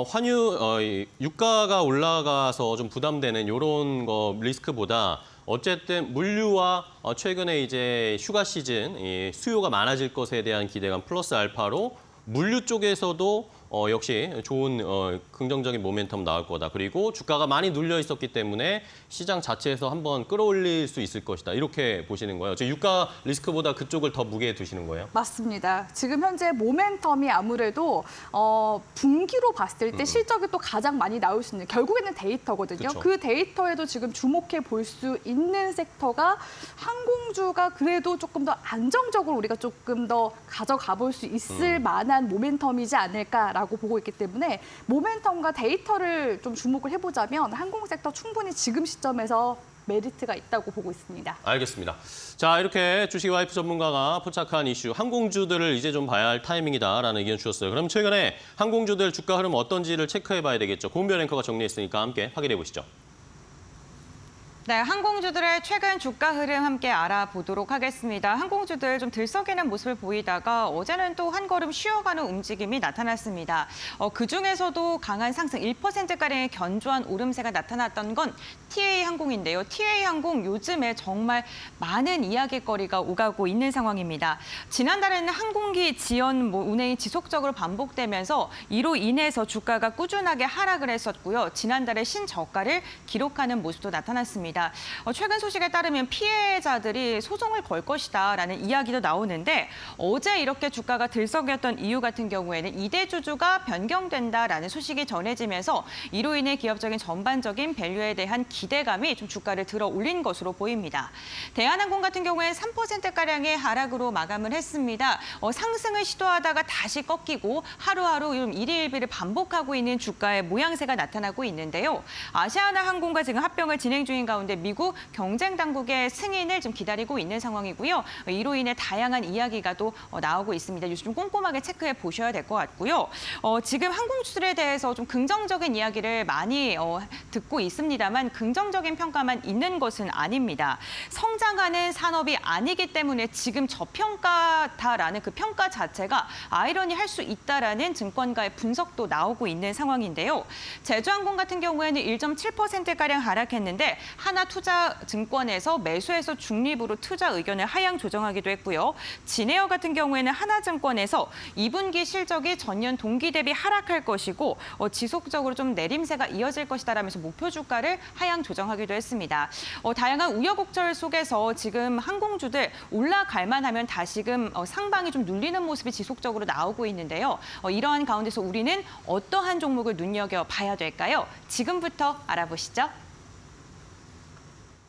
환유 유가가 올라가서 좀 부담되는 이런 거 리스크보다 어쨌든 물류와 최근에 이제 휴가 시즌 이 수요가 많아질 것에 대한 기대감 플러스 알파로 물류 쪽에서도 역시 좋은 긍정적인 모멘텀 나올 거다. 그리고 주가가 많이 눌려 있었기 때문에 시장 자체에서 한번 끌어올릴 수 있을 것이다. 이렇게 보시는 거예요. 유가 리스크보다 그쪽을 더 무게 두시는 거예요? 맞습니다. 지금 현재 모멘텀이 아무래도 분기로 봤을 때 실적이 또 가장 많이 나올 수 있는 결국에는 데이터거든요. 그쵸. 그 데이터에도 지금 주목해 볼 수 있는 섹터가 항공주가 그래도 조금 더 안정적으로 우리가 조금 더 가져가 볼 수 있을 만한 모멘텀이지 않을까라고 보고 있기 때문에 모멘텀과 데이터를 좀 주목을 해보자면 항공 섹터 충분히 지금 시점에서 메리트가 있다고 보고 있습니다. 알겠습니다. 자, 이렇게 주식와이프 전문가가 포착한 이슈 항공주들을 이제 좀 봐야 할 타이밍이다라는 의견 주셨어요. 그럼 최근에 항공주들 주가 흐름 어떤지를 체크해 봐야 되겠죠. 고은별 앵커가 정리했으니까 함께 확인해 보시죠. 네, 항공주들의 최근 주가 흐름 함께 알아보도록 하겠습니다. 항공주들 좀 들썩이는 모습을 보이다가 어제는 또 한 걸음 쉬어가는 움직임이 나타났습니다. 그중에서도 강한 상승 1%가량의 견조한 오름세가 나타났던 건 TA항공인데요. TA항공 요즘에 정말 많은 이야기거리가 오가고 있는 상황입니다. 지난달에는 항공기 지연 운행이 지속적으로 반복되면서 이로 인해서 주가가 꾸준하게 하락을 했었고요. 지난달에 신저가를 기록하는 모습도 나타났습니다. 최근 소식에 따르면 피해자들이 소송을 걸 것이다라는 이야기도 나오는데 어제 이렇게 주가가 들썩였던 이유 같은 경우에는 2대 주주가 변경된다라는 소식이 전해지면서 이로 인해 기업적인 전반적인 밸류에 대한 기대감이 좀 주가를 들어 올린 것으로 보입니다. 대한항공 같은 경우에는 3%가량의 하락으로 마감을 했습니다. 상승을 시도하다가 다시 꺾이고 하루하루 좀 일희일비를 반복하고 있는 주가의 모양새가 나타나고 있는데요. 아시아나항공과 지금 합병을 진행 중인 가운데 미국 경쟁 당국의 승인을 좀 기다리고 있는 상황이고요. 이로 인해 다양한 이야기가 또 나오고 있습니다. 요즘 좀 꼼꼼하게 체크해 보셔야 될 것 같고요. 지금 항공주들에 대해서 좀 긍정적인 이야기를 많이 듣고 있습니다만 긍정적인 평가만 있는 것은 아닙니다. 성장하는 산업이 아니기 때문에 지금 저평가다라는 그 평가 자체가 아이러니할 수 있다라는 증권가의 분석도 나오고 있는 상황인데요. 제주항공 같은 경우에는 1.7%가량 하락했는데 하나투자증권에서 매수해서 중립으로 투자 의견을 하향 조정하기도 했고요. 진에어 같은 경우에는 하나증권에서 2분기 실적이 전년 동기 대비 하락할 것이고 지속적으로 좀 내림세가 이어질 것이다라면서 목표 주가를 하향 조정하기도 했습니다. 다양한 우여곡절 속에서 지금 항공주들 올라갈 만하면 다시금 상방이 좀 눌리는 모습이 지속적으로 나오고 있는데요. 이러한 가운데서 우리는 어떠한 종목을 눈여겨봐야 될까요? 지금부터 알아보시죠.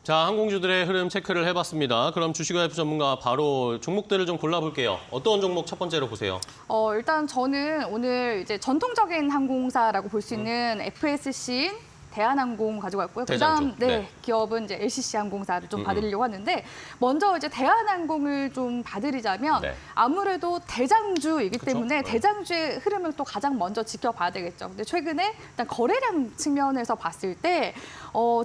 자, 항공주들의 흐름 체크를 해봤습니다. 그럼 주식와이프 전문가 바로 종목들을 좀 골라볼게요. 어떤 종목 첫 번째로 보세요? 일단 저는 오늘 이제 전통적인 항공사라고 볼 수 있는 FSC인 대한항공 가지고 왔고요. 그다음 네. 기업은 이제 LCC 항공사를 좀 봐드리려고 하는데 먼저 이제 대한항공을 좀 봐드리자면 네. 아무래도 대장주이기 때문에 그렇죠. 대장주의 흐름을 또 가장 먼저 지켜봐야 되겠죠. 근데 최근에 일단 거래량 측면에서 봤을 때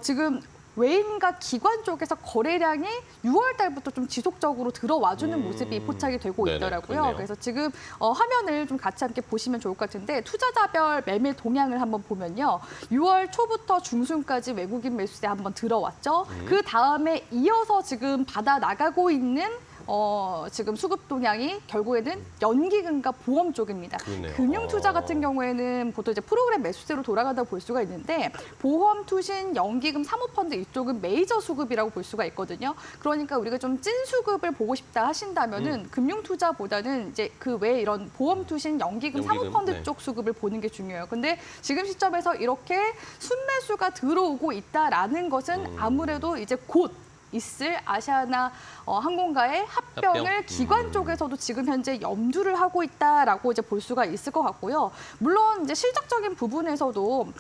지금 외인과 기관 쪽에서 거래량이 6월 달부터 좀 지속적으로 들어와주는 모습이 포착이 되고 네네, 있더라고요. 그렇네요. 그래서 지금 화면을 좀 같이 함께 보시면 좋을 것 같은데 투자자별 매매 동향을 한번 보면요. 6월 초부터 중순까지 외국인 매수세 한번 들어왔죠. 그 다음에 이어서 지금 받아 나가고 있는 지금 수급 동향이 결국에는 연기금과 보험 쪽입니다. 그러네요. 금융투자 같은 경우에는 보통 이제 프로그램 매수세로 돌아간다고 볼 수가 있는데 보험, 투신, 연기금, 사모펀드 이쪽은 메이저 수급이라고 볼 수가 있거든요. 그러니까 우리가 좀 찐 수급을 보고 싶다 하신다면은 금융투자보다는 이제 그 외에 이런 보험, 투신, 연기금, 사모펀드 네. 쪽 수급을 보는 게 중요해요. 근데 지금 시점에서 이렇게 순매수가 들어오고 있다라는 것은 아무래도 이제 곧 있을 아시아나 항공과의 합병을 합병? 기관 쪽에서도 지금 현재 염두를 하고 있다라고 이제 볼 수가 있을 것 같고요. 물론 이제 실적적인 부분에서도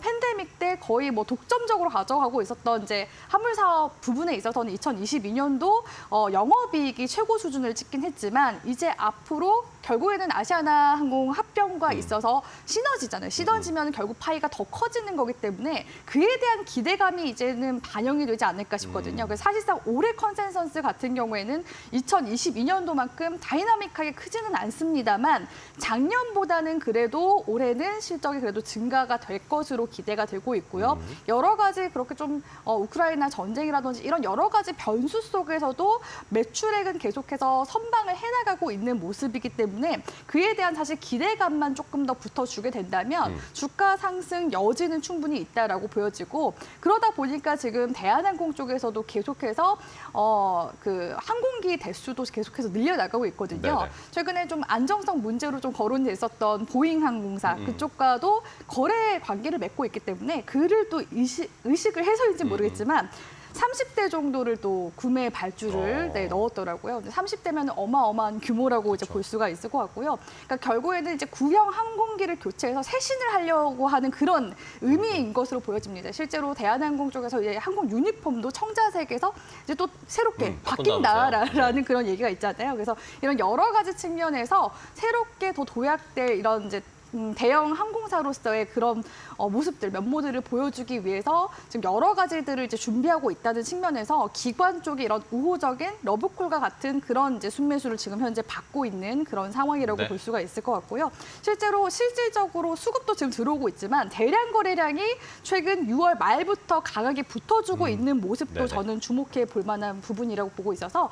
팬데믹 때 거의 뭐 독점적으로 가져가고 있었던 이제 화물 사업 부분에 있어서는 2022년도 영업이익이 최고 수준을 찍긴 했지만 이제 앞으로 결국에는 아시아나 항공 합병과 있어서 시너지잖아요. 시너지면 결국 파이가 더 커지는 거기 때문에 그에 대한 기대감이 이제는 반영이 되지 않을까 싶거든요. 그래서 사실상 올해 컨센서스 같은 경우에는 2022년도만큼 다이나믹하게 크지는 않습니다만 작년보다는 그래도 올해는 실적이 그래도 증가가 될 것으로 기대가 되고 있고요. 여러 가지 그렇게 좀 우크라이나 전쟁이라든지 이런 여러 가지 변수 속에서도 매출액은 계속해서 선방을 해나가고 있는 모습이기 때문에 그에 대한 사실 기대감만 조금 더 붙어주게 된다면 주가 상승 여지는 충분히 있다라고 보여지고 그러다 보니까 지금 대한항공 쪽에서도 계속해서 그 항공기 대수도 계속해서 늘려나가고 있거든요. 네네. 최근에 좀 안정성 문제로 좀 거론돼 있었던 보잉 항공사 그쪽과도 거래 관계를 맺고 있기 때문에 그를 또 의식을 해서인지 모르겠지만 30대 정도를 또 구매 발주를 넣었더라고요. 30대면 어마어마한 규모라고 이제 볼 수가 있을 것 같고요. 그러니까 결국에는 이제 구형 항공기를 교체해서 새신을 하려고 하는 그런 의미인 것으로 보여집니다. 실제로 대한항공 쪽에서 이제 항공 유니폼도 청자색에서 이제 또 새롭게 바뀐다라는 그런 얘기가 있잖아요. 그래서 이런 여러 가지 측면에서 새롭게 더 도약될 이런 이제 대형 항공사로서의 그런 모습들, 면모들을 보여주기 위해서 지금 여러 가지들을 이제 준비하고 있다는 측면에서 기관 쪽이 이런 우호적인 러브콜과 같은 그런 이제 순매수를 지금 현재 받고 있는 그런 상황이라고 네. 볼 수가 있을 것 같고요. 실질적으로 수급도 지금 들어오고 있지만 대량 거래량이 최근 6월 말부터 강하게 붙어주고 있는 모습도 네네. 저는 주목해 볼 만한 부분이라고 보고 있어서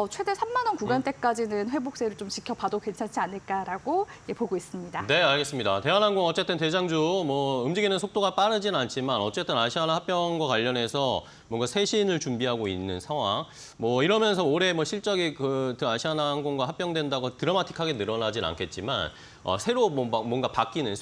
최대 3만 원 구간대까지는 회복세를 좀 지켜봐도 괜찮지 않을까라고 보고 있습니다. 네, 알겠습니다. 대한항공 어쨌든 대장주 움직이는 속도가 빠르진 않지만 어쨌든 아시아나 합병과 관련해서 뭔가 쇄신을 준비하고 있는 상황. 이러면서 올해 실적이 그 아시아나 항공과 합병된다고 드라마틱하게 늘어나진 않겠지만 새로 뭔가 바뀌는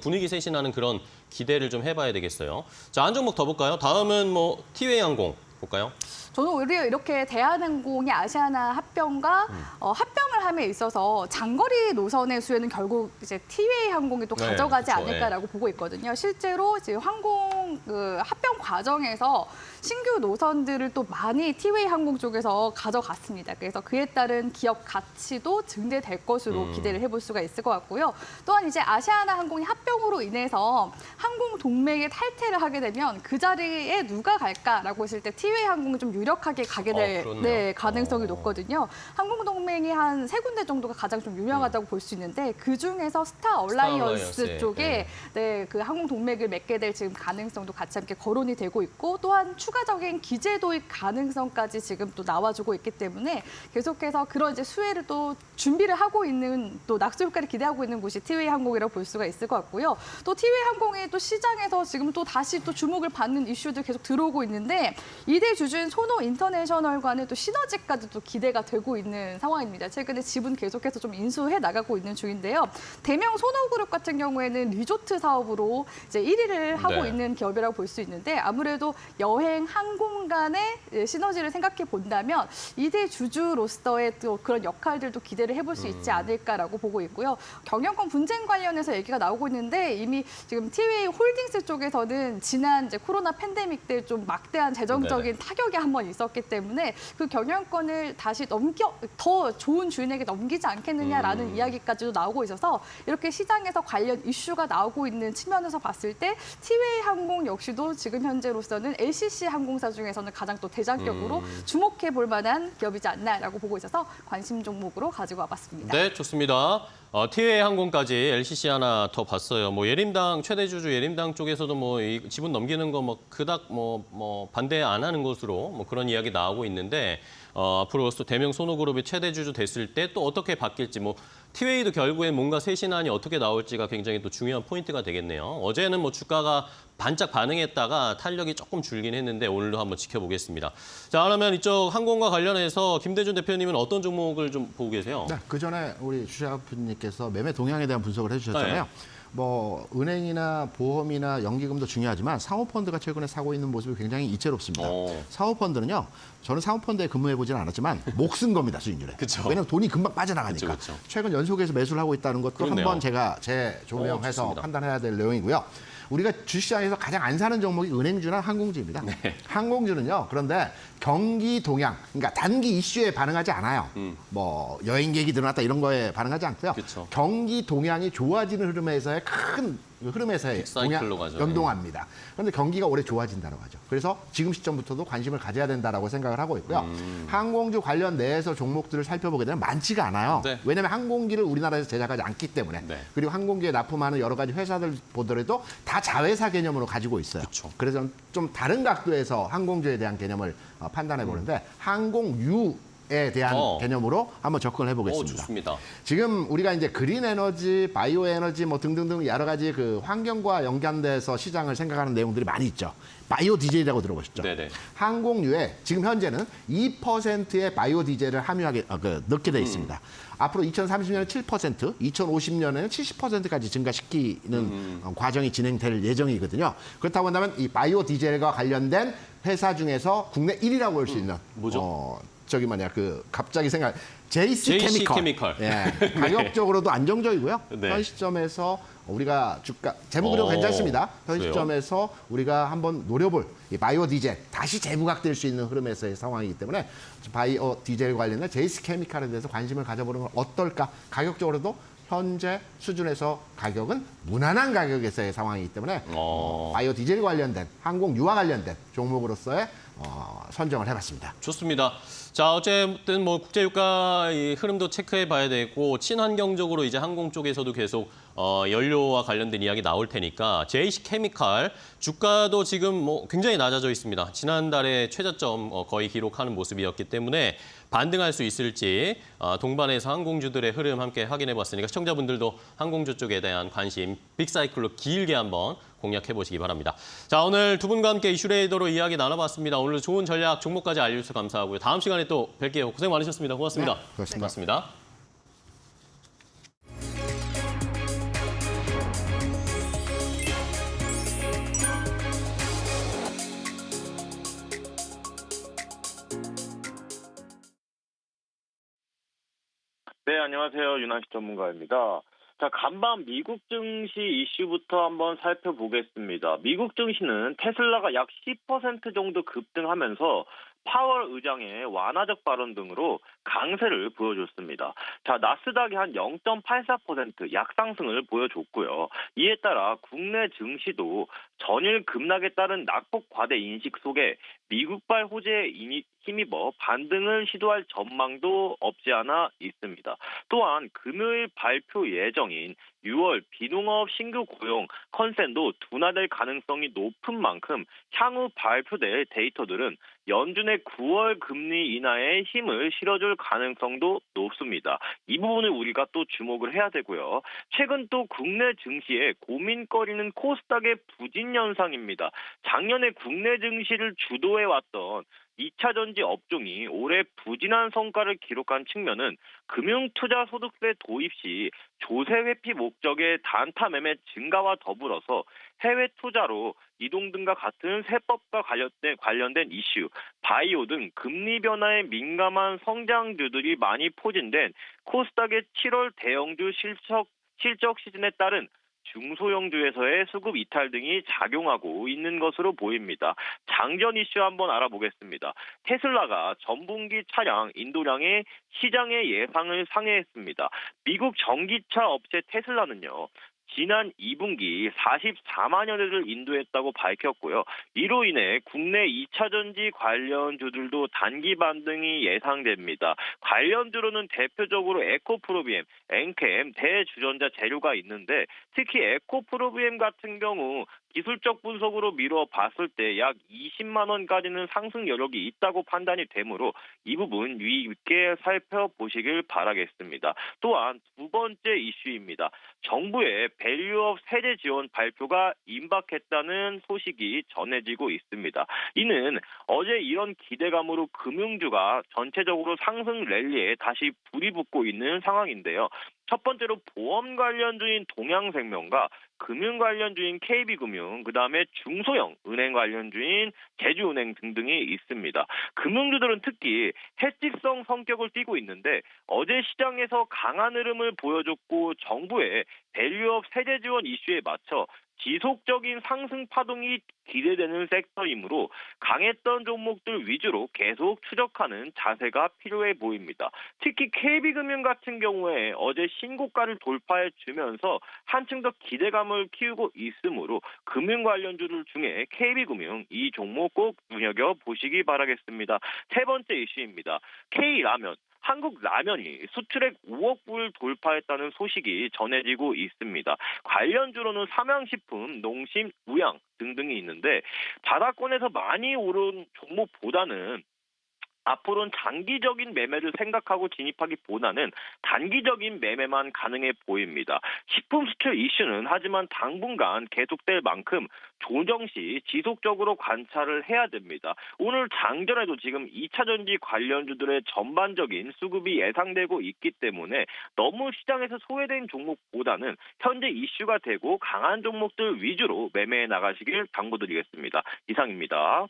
분위기 쇄신하는 그런 기대를 좀 해봐야 되겠어요. 자, 한 종목 더 볼까요? 다음은 티웨이 항공 볼까요? 저는 오히려 이렇게 대한항공이 아시아나 합병과 합병을 함에 있어서 장거리 노선의 수혜는 결국 이제 티웨이 항공이 또 네, 가져가지 그렇죠. 않을까라고 보고 있거든요. 실제로 지금 항공 합병 과정에서 신규 노선들을 또 많이 티웨이 항공 쪽에서 가져갔습니다. 그래서 그에 따른 기업 가치도 증대될 것으로 기대를 해볼 수가 있을 것 같고요. 또한 이제 아시아나 항공이 합병으로 인해서 항공 동맹의 탈퇴를 하게 되면 그 자리에 누가 갈까라고 했을 때 티웨이 항공이 좀 유력하게 가게 될 그렇네요. 가능성이 높거든요. 항공 동맹이 한 3군데 정도가 가장 좀 유명하다고 볼 수 있는데 그 중에서 스타 얼라이언스 얼라이언스, 쪽에 그 항공 동맹을 맺게 될 지금 가능성이 가능성도 같이 함께 거론이 되고 있고 또한 추가적인 기재 도입 가능성까지 지금 또 나와주고 있기 때문에 계속해서 그런 이제 수혜를 또 준비를 하고 있는 또 낙수 효과를 기대하고 있는 곳이 티웨이 항공이라고 볼 수가 있을 것 같고요. 또 티웨이 항공이 또 시장에서 지금 또 다시 또 주목을 받는 이슈들 계속 들어오고 있는데 이대 주주인 소노 인터내셔널과는 또 시너지까지 또 기대가 되고 있는 상황입니다. 최근에 지분 계속해서 좀 인수해 나가고 있는 중인데요. 대명 소노그룹 같은 경우에는 리조트 사업으로 이제 1위를 하고 네. 있는 기업이라고 볼 수 있는데 아무래도 여행, 항공 간의 시너지를 생각해 본다면 이대 주주로서의 또 그런 역할들도 기대를 해볼 수 있지 않을까라고 보고 있고요. 경영권 분쟁 관련해서 얘기가 나오고 있는데 이미 지금 티웨이 홀딩스 쪽에서는 지난 이제 코로나 팬데믹 때 좀 막대한 재정적인 타격이 한번 있었기 때문에 그 경영권을 다시 더 좋은 주인에게 넘기지 않겠느냐라는 이야기까지도 나오고 있어서 이렇게 시장에서 관련 이슈가 나오고 있는 측면에서 봤을 때 티웨이 항공 역시도 지금 현재로서는 LCC 항공사 중에서는 가장 또 대장격으로 주목해 볼 만한 기업이지 않나라고 보고 있어서 관심 종목으로 가지고 와봤습니다. 네, 좋습니다. 티웨이 항공까지 LCC 하나 더 봤어요. 뭐 예림당 최대 주주 예림당 쪽에서도 뭐 이 지분 넘기는 거 뭐 그닥 뭐 반대 안 하는 것으로 뭐 그런 이야기 나오고 있는데 앞으로 또 대명 소노그룹이 최대 주주 됐을 때 또 어떻게 바뀔지 뭐 티웨이도 결국엔 뭔가 새 신안이 어떻게 나올지가 굉장히 또 중요한 포인트가 되겠네요. 어제는 뭐 주가가 반짝 반응했다가 탄력이 조금 줄긴 했는데 오늘도 한번 지켜보겠습니다. 자, 그러면 이쪽 항공과 관련해서 김대준 대표님은 어떤 종목을 좀 보고 계세요? 네, 그 전에 우리 주시아프님께서 매매 동향에 대한 분석을 해주셨잖아요. 네. 뭐 은행이나 보험이나 연기금도 중요하지만 사모펀드가 최근에 사고 있는 모습이 굉장히 이채롭습니다. 사모펀드는요, 저는 사모펀드에 근무해 보진 않았지만 목 쓴 겁니다, 수익률에. 그쵸. 왜냐하면 돈이 금방 빠져나가니까. 그쵸. 최근 연속해서 매수를 하고 있다는 것도 그렇네요. 한번 제가 재조명해서 좋습니다. 판단해야 될 내용이고요. 우리가 주식시장에서 가장 안 사는 종목이 은행주나 항공주입니다. 항공주는요. 그런데 경기 동향, 그러니까 단기 이슈에 반응하지 않아요. 뭐 여행객이 늘어났다 이런 거에 반응하지 않고요. 그쵸. 경기 동향이 좋아지는 흐름에서의 큰 흐름에서의 빅사이클로 가죠. 연동합니다. 그런데 경기가 올해 좋아진다고 하죠. 그래서 지금 시점부터도 관심을 가져야 된다라고 생각을 하고 있고요. 항공주 관련 내에서 종목들을 살펴보게 되면 많지가 않아요. 네. 왜냐하면 항공기를 우리나라에서 제작하지 않기 때문에. 네. 그리고 항공기에 납품하는 여러 가지 회사들 보더라도 다 자회사 개념으로 가지고 있어요. 그쵸. 그래서 좀 다른 각도에서 항공주에 대한 개념을 판단해 보는데 항공유에 대한 개념으로 한번 접근을 해보겠습니다. 좋습니다. 지금 우리가 이제 그린 에너지, 바이오 에너지 뭐 등등등 여러 가지 그 환경과 연관돼서 시장을 생각하는 내용들이 많이 있죠. 바이오 디젤이라고 들어보셨죠? 네네. 항공유에 지금 현재는 2%의 바이오 디젤을 함유하게 넣게 돼 있습니다. 앞으로 2030년에 7%, 2050년에는 70%까지 증가시키는 과정이 진행될 예정이거든요. 그렇다고 한다면 이 바이오 디젤과 관련된 회사 중에서 국내 1위라고 볼 수 있는 뭐죠? 저기 뭐냐 그 갑자기 생각 JC JC 케미컬. 케미컬. 예, 가격적으로도 안정적이고요. 네. 현 시점에서 우리가 주가 재무 그래도 괜찮습니다. 현 그래요? 시점에서 우리가 한번 노려볼 이 바이오 디젤 다시 재부각될 수 있는 흐름에서의 상황이기 때문에 바이오 디젤 관련된 JC 케미컬에 대해서 관심을 가져보는 건 어떨까? 가격적으로도 현재 수준에서 가격은 무난한 가격에서의 상황이기 때문에 바이오 디젤 관련된 항공유와 관련된 종목으로서의 선정을 해봤습니다. 좋습니다. 자, 어쨌든 뭐 국제유가 이 흐름도 체크해 봐야 되고 친환경적으로 이제 항공 쪽에서도 계속 연료와 관련된 이야기 나올 테니까 JC 케미칼 주가도 지금 뭐 굉장히 낮아져 있습니다. 지난달에 최저점 거의 기록하는 모습이었기 때문에 반등할 수 있을지 동반해서 항공주들의 흐름 함께 확인해 봤으니까 시청자분들도 항공주 쪽에 대한 관심 빅사이클로 길게 한번 공략해 보시기 바랍니다. 자, 오늘 두 분과 함께 이슈레이더로 이야기 나눠봤습니다. 오늘 좋은 전략 종목까지 알려주셔서 감사하고요. 다음 시간에 또 뵐게요. 고생 많으셨습니다. 고맙습니다. 네, 고맙습니다. 고맙습니다. 네, 안녕하세요. 윤한식 전문가입니다. 자, 간밤 미국 증시 이슈부터 한번 살펴보겠습니다. 미국 증시는 테슬라가 약 10% 정도 급등하면서 파월 의장의 완화적 발언 등으로 강세를 보여줬습니다. 자, 나스닥이 한 0.84% 약상승을 보여줬고요. 이에 따라 국내 증시도 전일 급락에 따른 낙폭 과대 인식 속에 미국발 호재에 힘입어 반등을 시도할 전망도 없지 않아 있습니다. 또한 금요일 발표 예정인 6월 비농업 신규 고용 컨센도 둔화될 가능성이 높은 만큼 향후 발표될 데이터들은 연준의 9월 금리 인하에 힘을 실어줄 가능성도 높습니다. 이 부분을 우리가 또 주목을 해야 되고요. 최근 또 국내 증시에 고민거리는 코스닥의 부진 현상입니다. 작년에 국내 증시를 주도해왔던 2차 전지 업종이 올해 부진한 성과를 기록한 측면은 금융투자소득세 도입 시 조세 회피 목적의 단타 매매 증가와 더불어서 해외 투자로 이동 등과 같은 세법과 관련된 이슈, 바이오 등 금리 변화에 민감한 성장주들이 많이 포진된 코스닥의 7월 대형주 실적 시즌에 따른 중소형주에서의 수급 이탈 등이 작용하고 있는 것으로 보입니다. 장전 이슈 한번 알아보겠습니다. 테슬라가 전분기 차량 인도량의 시장의 예상을 상회했습니다. 미국 전기차 업체 테슬라는요. 지난 2분기 44만여 대를 인도했다고 밝혔고요. 이로 인해 국내 2차 전지 관련주들도 단기 반등이 예상됩니다. 관련주로는 대표적으로 에코프로비엠, 엔캠, 대주전자 재료가 있는데 특히 에코프로비엠 같은 경우 기술적 분석으로 미뤄 봤을 때 약 20만 원까지는 상승 여력이 있다고 판단이 되므로 이 부분 유의 있게 살펴보시길 바라겠습니다. 또한 두 번째 이슈입니다. 정부의 밸류업 세제 지원 발표가 임박했다는 소식이 전해지고 있습니다. 이는 어제 이런 기대감으로 금융주가 전체적으로 상승 랠리에 다시 불이 붙고 있는 상황인데요. 첫 번째로 보험 관련주인 동양생명과 금융 관련주인 KB금융, 그다음에 중소형 은행 관련주인 제주은행 등등이 있습니다. 금융주들은 특히 해지성 성격을 띠고 있는데 어제 시장에서 강한 흐름을 보여줬고 정부의 밸류업 세제 지원 이슈에 맞춰 지속적인 상승 파동이 기대되는 섹터이므로 강했던 종목들 위주로 계속 추적하는 자세가 필요해 보입니다. 특히 KB금융 같은 경우에 어제 신고가를 돌파해 주면서 한층 더 기대감을 키우고 있으므로 금융 관련주들 중에 KB금융 이 종목 꼭 눈여겨보시기 바라겠습니다. 세 번째 이슈입니다. K라면. 한국 라면이 수출액 5억 불 돌파했다는 소식이 전해지고 있습니다. 관련주로는 삼양식품, 농심, 우양 등등이 있는데 바닥권에서 많이 오른 종목보다는 앞으로는 장기적인 매매를 생각하고 진입하기보다는 단기적인 매매만 가능해 보입니다. 식품 수출 이슈는 하지만 당분간 계속될 만큼 조정 시 지속적으로 관찰을 해야 됩니다. 오늘 장전에도 지금 2차 전지 관련주들의 전반적인 수급이 예상되고 있기 때문에 너무 시장에서 소외된 종목보다는 현재 이슈가 되고 강한 종목들 위주로 매매해 나가시길 당부드리겠습니다. 이상입니다.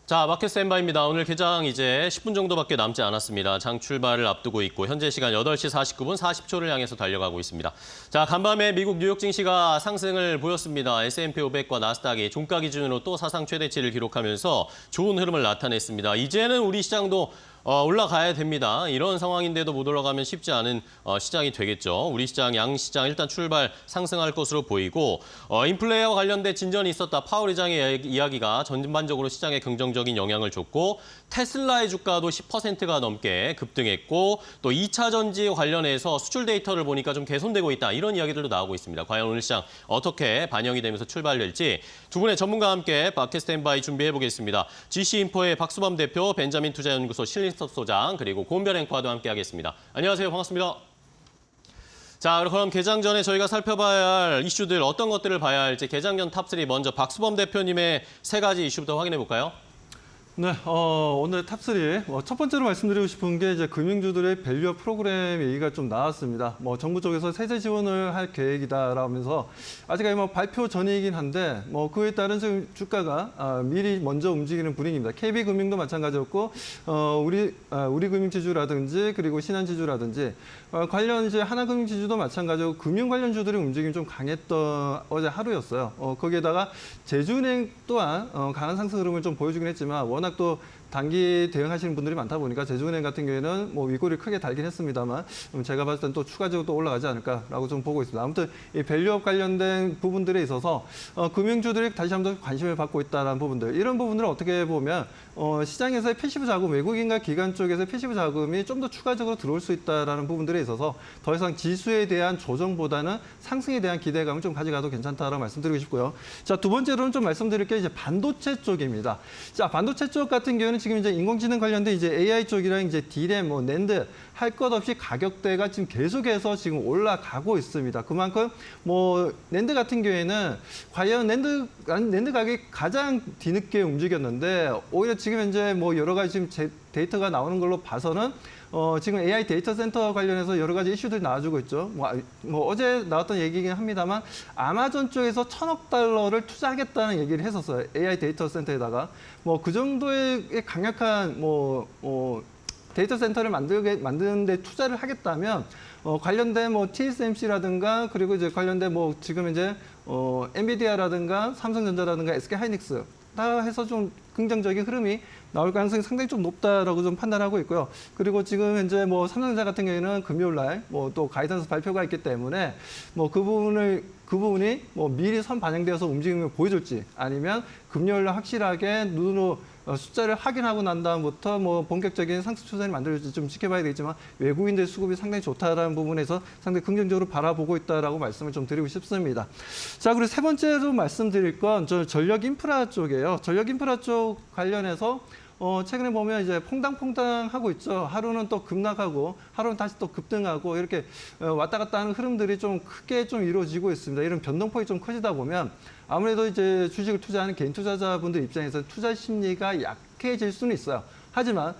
자, 마켓 스탠바이입니다. 오늘 개장 이제 10분 정도밖에 남지 않았습니다. 장 출발을 앞두고 있고 현재 시간 8시 49분 40초를 향해서 달려가고 있습니다. 자, 간밤에 미국 뉴욕 증시가 상승을 보였습니다. S&P 500과 나스닥이 종가 기준으로 또 사상 최대치를 기록하면서 좋은 흐름을 나타냈습니다. 이제는 우리 시장도 올라가야 됩니다. 이런 상황인데도 못 올라가면 쉽지 않은 시장이 되겠죠. 우리 시장, 양시장 일단 출발 상승할 것으로 보이고 인플레이와 관련된 진전이 있었다. 파월 의장의 이야기가 전반적으로 시장에 긍정적인 영향을 줬고 테슬라의 주가도 10%가 넘게 급등했고 또 2차 전지 관련해서 수출 데이터를 보니까 좀 개선되고 있다. 이런 이야기들도 나오고 있습니다. 과연 오늘 시장 어떻게 반영이 되면서 출발될지 두 분의 전문가와 함께 마켓 스탠바이 준비해보겠습니다. GC인포의 박수범 대표, 벤자민 투자연구소 신린섭 소장, 그리고 고은별 앵커와도 함께하겠습니다. 안녕하세요. 반갑습니다. 자, 그럼 개장 전에 저희가 살펴봐야 할 이슈들 어떤 것들을 봐야 할지 개장 전 탑3 먼저 박수범 대표님의 세 가지 이슈부터 확인해 볼까요? 네, 오늘 탑3 첫 번째로 말씀드리고 싶은 게 이제 금융주들의 밸류업 프로그램 얘기가 좀 나왔습니다. 정부 쪽에서 세제 지원을 할 계획이다라면서 아직 발표 전이긴 한데 그에 따른 지금 주가가 미리 먼저 움직이는 분위기입니다. KB금융도 마찬가지였고 우리금융지주라든지 그리고 신한지주라든지 관련 이제 하나금융지주도 마찬가지고 금융 관련주들의 움직임이 좀 강했던 어제 하루였어요. 거기에다가 제주은행 또한 강한 상승 흐름을 좀 보여주긴 했지만 워낙 또 단기 대응하시는 분들이 많다 보니까 제주은행 같은 경우에는 윗골을 크게 달긴 했습니다만 제가 봤을 땐 또 추가적으로 또 올라가지 않을까라고 좀 보고 있습니다. 아무튼 이 밸류업 관련된 부분들에 있어서 금융주들이 다시 한번 관심을 받고 있다는 부분들 이런 부분들을 어떻게 보면 시장에서의 패시브 자금 외국인과 기관 쪽에서의 패시브 자금이 좀 더 추가적으로 들어올 수 있다는 부분들에 있어서 더 이상 지수에 대한 조정보다는 상승에 대한 기대감을 좀 가져가도 괜찮다라고 말씀드리고 싶고요. 자, 두 번째로는 좀 말씀드릴 게 이제 반도체 쪽입니다. 자, 반도체 쪽 같은 경우는 지금 이제 인공지능 관련된 이제 AI 쪽이랑 이제 D램, 낸드 할 것 없이 가격대가 지금 계속해서 지금 올라가고 있습니다. 그만큼 낸드 같은 경우에는 과연 낸드 가격이 가장 뒤늦게 움직였는데 오히려 지금 현재 여러 가지 지금 데이터가 나오는 걸로 봐서는 지금 AI 데이터 센터 관련해서 여러 가지 이슈들이 나와주고 있죠. 어제 나왔던 얘기긴 합니다만 아마존 쪽에서 $1,000억 투자하겠다는 얘기를 했었어요. AI 데이터 센터에다가 그 정도의 강력한 데이터 센터를 만드는 데 투자를 하겠다면 관련된 TSMC라든가 그리고 이제 관련된 지금 이제 엔비디아라든가 삼성전자라든가 SK하이닉스 다 해서 좀 긍정적인 흐름이 나올 가능성이 상당히 좀 높다라고 좀 판단하고 있고요. 그리고 지금 현재 삼성전자 같은 경우에는 금요일 날 또 가이던스 발표가 있기 때문에 그 부분이 미리 선 반영되어서 움직임을 보여줄지 아니면 금요일 날 확실하게 눈으로 숫자를 확인하고 난 다음부터 본격적인 상승 추세를 만들어줄지 좀 지켜봐야 되겠지만 외국인들 수급이 상당히 좋다라는 부분에서 상당히 긍정적으로 바라보고 있다라고 말씀을 좀 드리고 싶습니다. 자, 그리고 세 번째로 말씀드릴 건 전력 인프라 쪽이에요. 전력 인프라 쪽 관련해서 최근에 보면 이제 퐁당퐁당 하고 있죠. 하루는 또 급락하고 하루는 다시 또 급등하고 이렇게 왔다 갔다 하는 흐름들이 좀 크게 좀 이루어지고 있습니다. 이런 변동폭이 좀 커지다 보면 아무래도 이제 주식을 투자하는 개인 투자자분들 입장에서 투자 심리가 약해질 수는 있어요. 하지만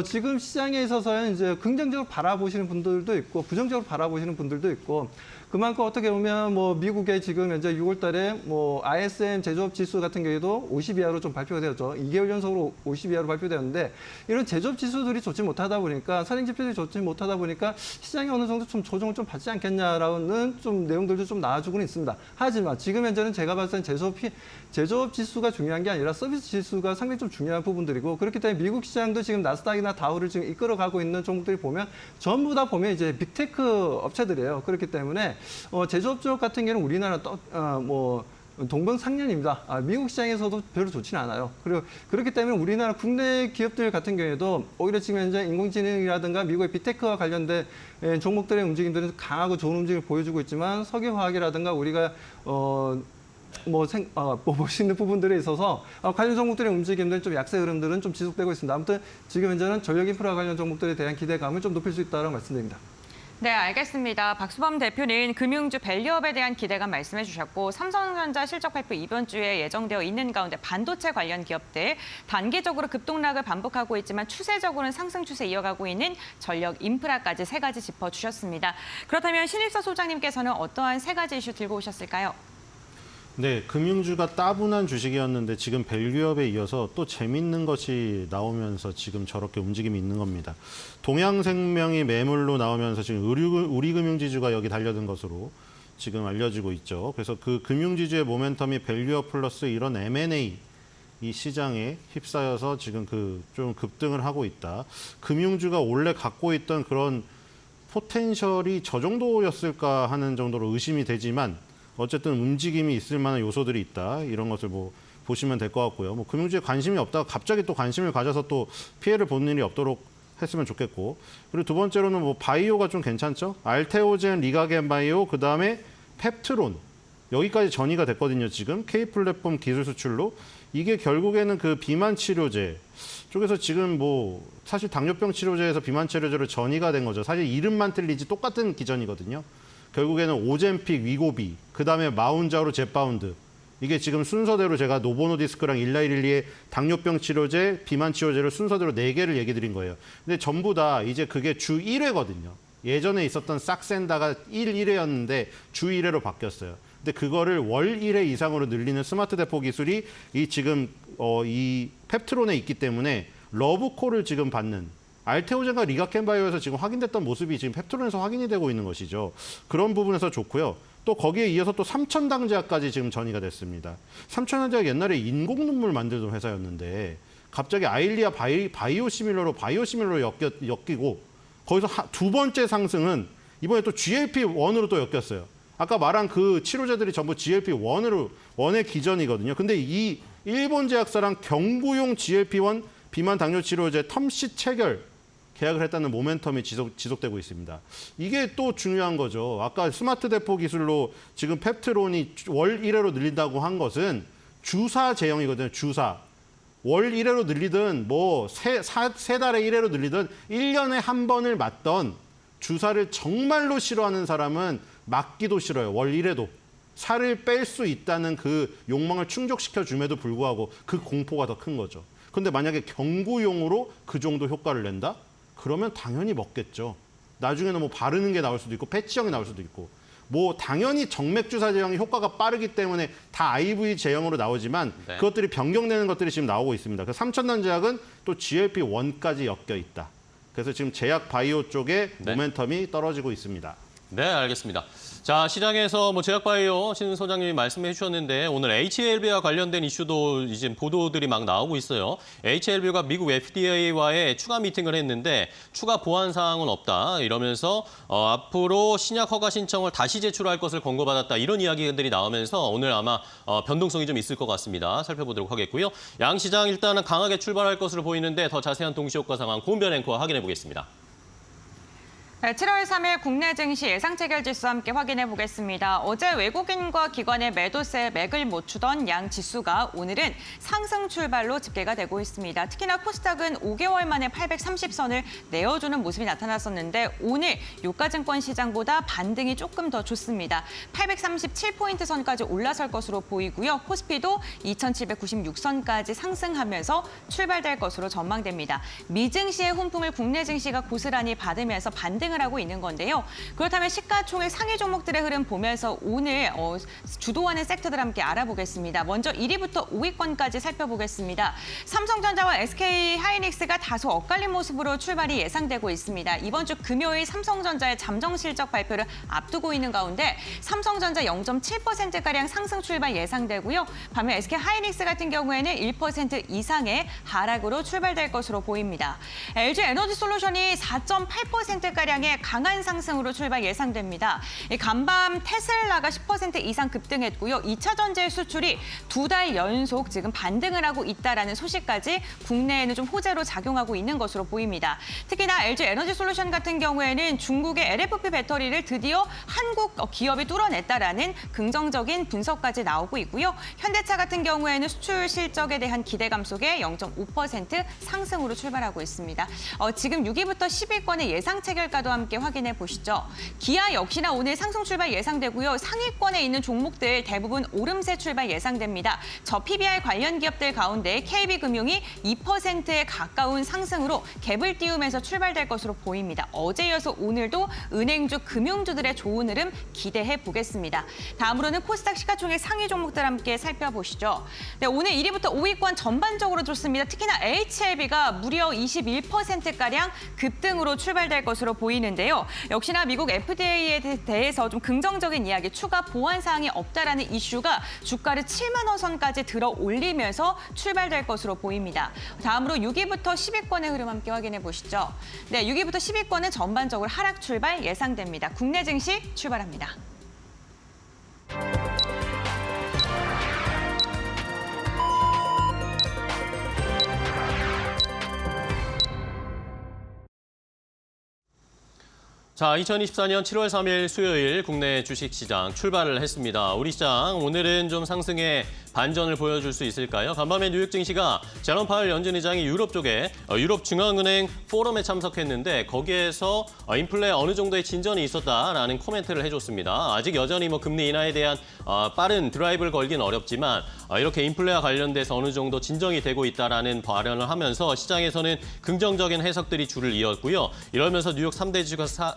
지금 시장에 있어서는 이제 긍정적으로 바라보시는 분들도 있고 부정적으로 바라보시는 분들도 있고 그만큼 어떻게 보면 미국의 지금 현재 6월 달에 ISM 제조업 지수 같은 경우에도 50 이하로 좀 발표가 되었죠. 2개월 연속으로 50 이하로 발표되었는데 이런 제조업 지수들이 좋지 못하다 보니까 선행 지표들이 좋지 못하다 보니까 시장이 어느 정도 좀 조정을 좀 받지 않겠냐라는 좀 내용들도 좀 나와주고는 있습니다. 하지만 지금 현재는 제가 봤을 땐 제조업 지수가 중요한 게 아니라 서비스 지수가 상당히 좀 중요한 부분들이고 그렇기 때문에 미국 시장도 지금 나스닥이나 다우를 지금 이끌어가고 있는 종목들이 보면 전부 다 보면 이제 빅테크 업체들이에요. 그렇기 때문에 제조업 쪽 같은 경우는 우리나라 동병상련입니다. 미국 시장에서도 별로 좋지는 않아요. 그리고 그렇기 때문에 우리나라 국내 기업들 같은 경우에도 오히려 지금 현재 인공지능이라든가 미국의 빅테크와 관련된 종목들의 움직임들은 강하고 좋은 움직임을 보여주고 있지만 석유화학이라든가 우리가 볼 수 있는 부분들에 있어서 관련 종목들의 움직임들은 좀 약세 흐름들은 좀 지속되고 있습니다. 아무튼 지금 현재는 전력 인프라 관련 종목들에 대한 기대감을 좀 높일 수 있다고 말씀드립니다. 네, 알겠습니다. 박수범 대표는 금융주 밸류업에 대한 기대감 말씀해 주셨고 삼성전자 실적 발표 이번 주에 예정되어 있는 가운데 반도체 관련 기업들 단기적으로 급등락을 반복하고 있지만 추세적으로는 상승 추세 이어가고 있는 전력 인프라까지 세 가지 짚어주셨습니다. 그렇다면 신일서 소장님께서는 어떠한 세 가지 이슈 들고 오셨을까요? 네, 금융주가 따분한 주식이었는데 지금 밸류업에 이어서 또 재밌는 것이 나오면서 지금 저렇게 움직임이 있는 겁니다. 동양생명이 매물로 나오면서 지금 우리금융지주가 여기 달려든 것으로 지금 알려지고 있죠. 그래서 그 금융지주의 모멘텀이 밸류업 플러스 이런 M&A 이 시장에 휩싸여서 지금 좀 급등을 하고 있다. 금융주가 원래 갖고 있던 그런 포텐셜이 저 정도였을까 하는 정도로 의심이 되지만 어쨌든 움직임이 있을 만한 요소들이 있다. 이런 것을 보시면 될 것 같고요. 금융주에 관심이 없다가 갑자기 또 관심을 가져서 또 피해를 보는 일이 없도록 했으면 좋겠고. 그리고 두 번째로는 바이오가 좀 괜찮죠. 알테오젠, 리가겐 바이오, 그다음에 펩트론. 여기까지 전이가 됐거든요. 지금 K플랫폼 기술 수출로. 이게 결국에는 그 비만 치료제 쪽에서 지금 사실 당뇨병 치료제에서 비만 치료제로 전이가 된 거죠. 사실 이름만 틀리지 똑같은 기전이거든요. 결국에는 오젬픽, 위고비, 그다음에 마운자로 제파운드 이게 지금 순서대로 제가 노보노디스크랑 일라이릴리의 당뇨병 치료제, 비만 치료제를 순서대로 4개를 얘기 드린 거예요. 근데 전부 다 이제 그게 주 1회거든요. 예전에 있었던 싹센다가 1회였는데 주 1회로 바뀌었어요. 근데 그거를 월 1회 이상으로 늘리는 스마트 대포 기술이 이 지금 이 펩트론에 있기 때문에 러브콜을 지금 받는 알테오젠과 리가켄바이오에서 지금 확인됐던 모습이 지금 펩트론에서 확인이 되고 있는 것이죠. 그런 부분에서 좋고요. 또 거기에 이어서 또 삼천당제약까지 지금 전이가 됐습니다. 삼천당제약 옛날에 인공 눈물 만들던 회사였는데 갑자기 아일리아 바이오시밀러로 엮이고 거기서 두 번째 상승은 이번에 또 GLP-1으로 또 엮였어요. 아까 말한 그 치료제들이 전부 GLP-1의 기전이거든요. 근데 이 일본 제약사랑 경구용 GLP-1 비만 당뇨 치료제 텀시 체결 계약을 했다는 모멘텀이 지속되고 있습니다. 이게 또 중요한 거죠. 아까 스마트 대포 기술로 지금 펩트론이 월 1회로 늘린다고 한 것은 주사 제형이거든요. 주사. 월 1회로 늘리든 뭐 세 달에 1회로 늘리든 1년에 한 번을 맞던 주사를 정말로 싫어하는 사람은 맞기도 싫어요. 월 1회도. 살을 뺄 수 있다는 그 욕망을 충족시켜 줌에도 불구하고 그 공포가 더 큰 거죠. 근데 만약에 경구용으로 그 정도 효과를 낸다? 그러면 당연히 먹겠죠. 나중에는 뭐 바르는 게 나올 수도 있고 패치형이 나올 수도 있고 뭐 당연히 정맥주사 제형이 효과가 빠르기 때문에 다 IV 제형으로 나오지만 네. 그것들이 변경되는 것들이 지금 나오고 있습니다. 그래서 삼천단 제약은 또 GLP-1까지 엮여 있다. 그래서 지금 제약 바이오 쪽에 네. 모멘텀이 떨어지고 있습니다. 네, 알겠습니다. 자, 시장에서 뭐 제약바이오 신 소장님이 말씀해 주셨는데 오늘 HLB와 관련된 이슈도 이제 보도들이 막 나오고 있어요. HLB가 미국 FDA와의 추가 미팅을 했는데 추가 보완 사항은 없다 이러면서 앞으로 신약 허가 신청을 다시 제출할 것을 권고받았다 이런 이야기들이 나오면서 오늘 아마 변동성이 좀 있을 것 같습니다. 살펴보도록 하겠고요. 양 시장 일단은 강하게 출발할 것으로 보이는데 더 자세한 동시효과 상황 고은변 앵커와 확인해 보겠습니다. 네, 7월 3일 국내 증시 예상 체결 지수 함께 확인해 보겠습니다. 어제 외국인과 기관의 매도세에 맥을 못 추던 양 지수가 오늘은 상승 출발로 집계가 되고 있습니다. 특히나 코스닥은 5개월 만에 830선을 내어주는 모습이 나타났었는데 오늘 유가증권 시장보다 반등이 조금 더 좋습니다. 837포인트 선까지 올라설 것으로 보이고요. 코스피도 2796선까지 상승하면서 출발될 것으로 전망됩니다. 미증시의 훈풍을 국내 증시가 고스란히 받으면서 반등을 하고 있는 건데요. 그렇다면 시가총액 상위 종목들의 흐름 보면서 오늘 주도하는 섹터들 함께 알아보겠습니다. 먼저 1위부터 5위권까지 살펴보겠습니다. 삼성전자와 SK하이닉스가 다소 엇갈린 모습으로 출발이 예상되고 있습니다. 이번 주 금요일 삼성전자의 잠정 실적 발표를 앞두고 있는 가운데 삼성전자 0.7%가량 상승 출발 예상되고요. 반면 SK하이닉스 같은 경우에는 1% 이상의 하락으로 출발될 것으로 보입니다. LG에너지솔루션이 4.8%가량 강한 상승으로 출발 예상됩니다. 간밤 테슬라가 10% 이상 급등했고요. 2차 전지 수출이 2달 연속 지금 반등을 하고 있다라는 소식까지 국내에는 좀 호재로 작용하고 있는 것으로 보입니다. 특히나 LG에너지솔루션 같은 경우에는 중국의 LFP 배터리를 드디어 한국 기업이 뚫어냈다라는 긍정적인 분석까지 나오고 있고요. 현대차 같은 경우에는 수출 실적에 대한 기대감 속에 0.5% 상승으로 출발하고 있습니다. 지금 6위부터 10위권의 예상 체결가도 함께 확인해 보시죠. 기아 역시나 오늘 상승 출발 예상되고요. 상위권에 있는 종목들 대부분 오름세 출발 예상됩니다. 저 PBR 관련 기업들 가운데 KB금융이 2%에 가까운 상승으로 갭을 띄우면서 출발될 것으로 보입니다. 어제 이어서 오늘도 은행주, 금융주들의 좋은 흐름 기대해 보겠습니다. 다음으로는 코스닥 시가총액 상위 종목들 함께 살펴보시죠. 네, 오늘 1위부터 5위권 전반적으로 좋습니다. 특히나 HLB가 무려 21%가량 급등으로 출발될 것으로 보이는데요. 역시나 미국 FDA에 대해서 좀 긍정적인 이야기, 추가 보완 사항이 없다라는 이슈가 주가를 7만 원 선까지 들어 올리면서 출발될 것으로 보입니다. 다음으로 6위부터 10위권의 흐름 함께 확인해 보시죠. 네, 6위부터 10위권은 전반적으로 하락 출발 예상됩니다. 국내 증시 출발합니다. 자, 2024년 7월 3일 수요일 국내 주식시장 출발을 했습니다. 우리 시장 오늘은 좀 상승의 반전을 보여줄 수 있을까요? 간밤에 뉴욕 증시가 제롬 파월 연준 의장이 유럽 쪽에 유럽 중앙은행 포럼에 참석했는데 거기에서 인플레 어느 정도의 진전이 있었다라는 코멘트를 해줬습니다. 아직 여전히 금리 인하에 대한 빠른 드라이브를 걸긴 어렵지만 이렇게 인플레와 관련돼서 어느 정도 진정이 되고 있다라는 발언을 하면서 시장에서는 긍정적인 해석들이 줄을 이었고요. 이러면서 뉴욕 3대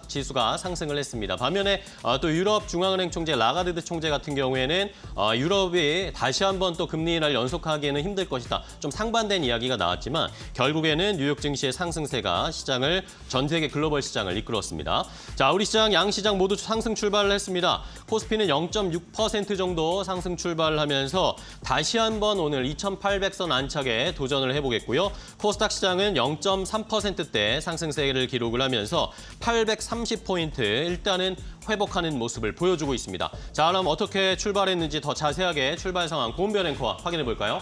지수가 상승을 했습니다. 반면에 또 유럽 중앙은행 총재 라가르드 총재 같은 경우에는 유럽이 다시 한번 또 금리 인하를 연속하기에는 힘들 것이다. 좀 상반된 이야기가 나왔지만 결국에는 뉴욕 증시의 상승세가 시장을 전 세계 글로벌 시장을 이끌었습니다. 자, 우리 시장 양시장 모두 상승 출발을 했습니다. 코스피는 0.6% 정도 상승 출발을 하면서 다시 한번 오늘 2,800선 안착에 도전을 해보겠고요. 코스닥 시장은 0.3%대 상승세를 기록을 하면서 830포인트 일단은 회복하는 모습을 보여주고 있습니다. 자, 그럼 어떻게 출발했는지 더 자세하게 출발 상황 고은별 앵커와 확인해 볼까요?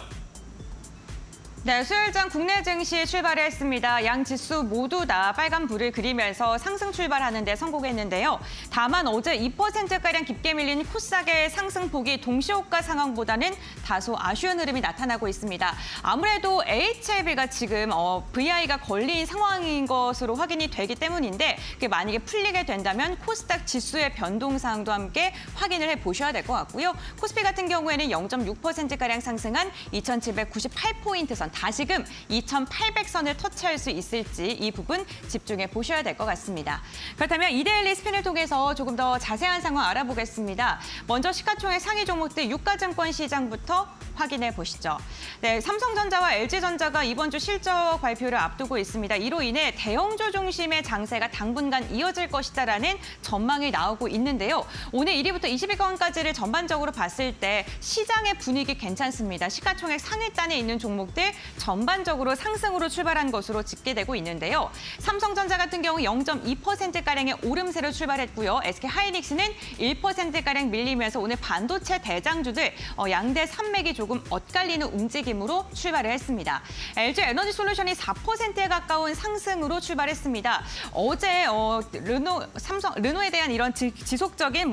네, 수요일장 국내 증시 출발했습니다. 양 지수 모두 다 빨간 불을 그리면서 상승 출발하는 데 성공했는데요. 다만 어제 2%가량 깊게 밀린 코스닥의 상승폭이 동시호가 상황보다는 다소 아쉬운 흐름이 나타나고 있습니다. 아무래도 HLB가 지금 VI가 걸린 상황인 것으로 확인이 되기 때문인데 그게 만약에 풀리게 된다면 코스닥 지수의 변동 사항도 함께 확인을 해보셔야 될 것 같고요. 코스피 같은 경우에는 0.6%가량 상승한 2,798포인트 선 다시금 2,800선을 터치할 수 있을지 이 부분 집중해 보셔야 될 것 같습니다. 그렇다면 이데일리 스핀을 통해서 조금 더 자세한 상황 알아보겠습니다. 먼저 시가총액 상위 종목들 유가증권 시장부터 확인해 보시죠. 네, 삼성전자와 LG전자가 이번 주 실적 발표를 앞두고 있습니다. 이로 인해 대형주 중심의 장세가 당분간 이어질 것이다라는 전망이 나오고 있는데요. 오늘 1위부터 20위권까지를 전반적으로 봤을 때 시장의 분위기 괜찮습니다. 시가총액 상위단에 있는 종목들 전반적으로 상승으로 출발한 것으로 집계되고 있는데요. 삼성전자 같은 경우 0.2%가량의 오름세로 출발했고요. SK하이닉스는 1%가량 밀리면서 오늘 반도체 대장주들 양대 산맥이 조금 엇갈리는 움직임으로 출발을 했습니다. LG에너지솔루션이 4%에 가까운 상승으로 출발했습니다. 어제 르노에 대한 이런 지속적인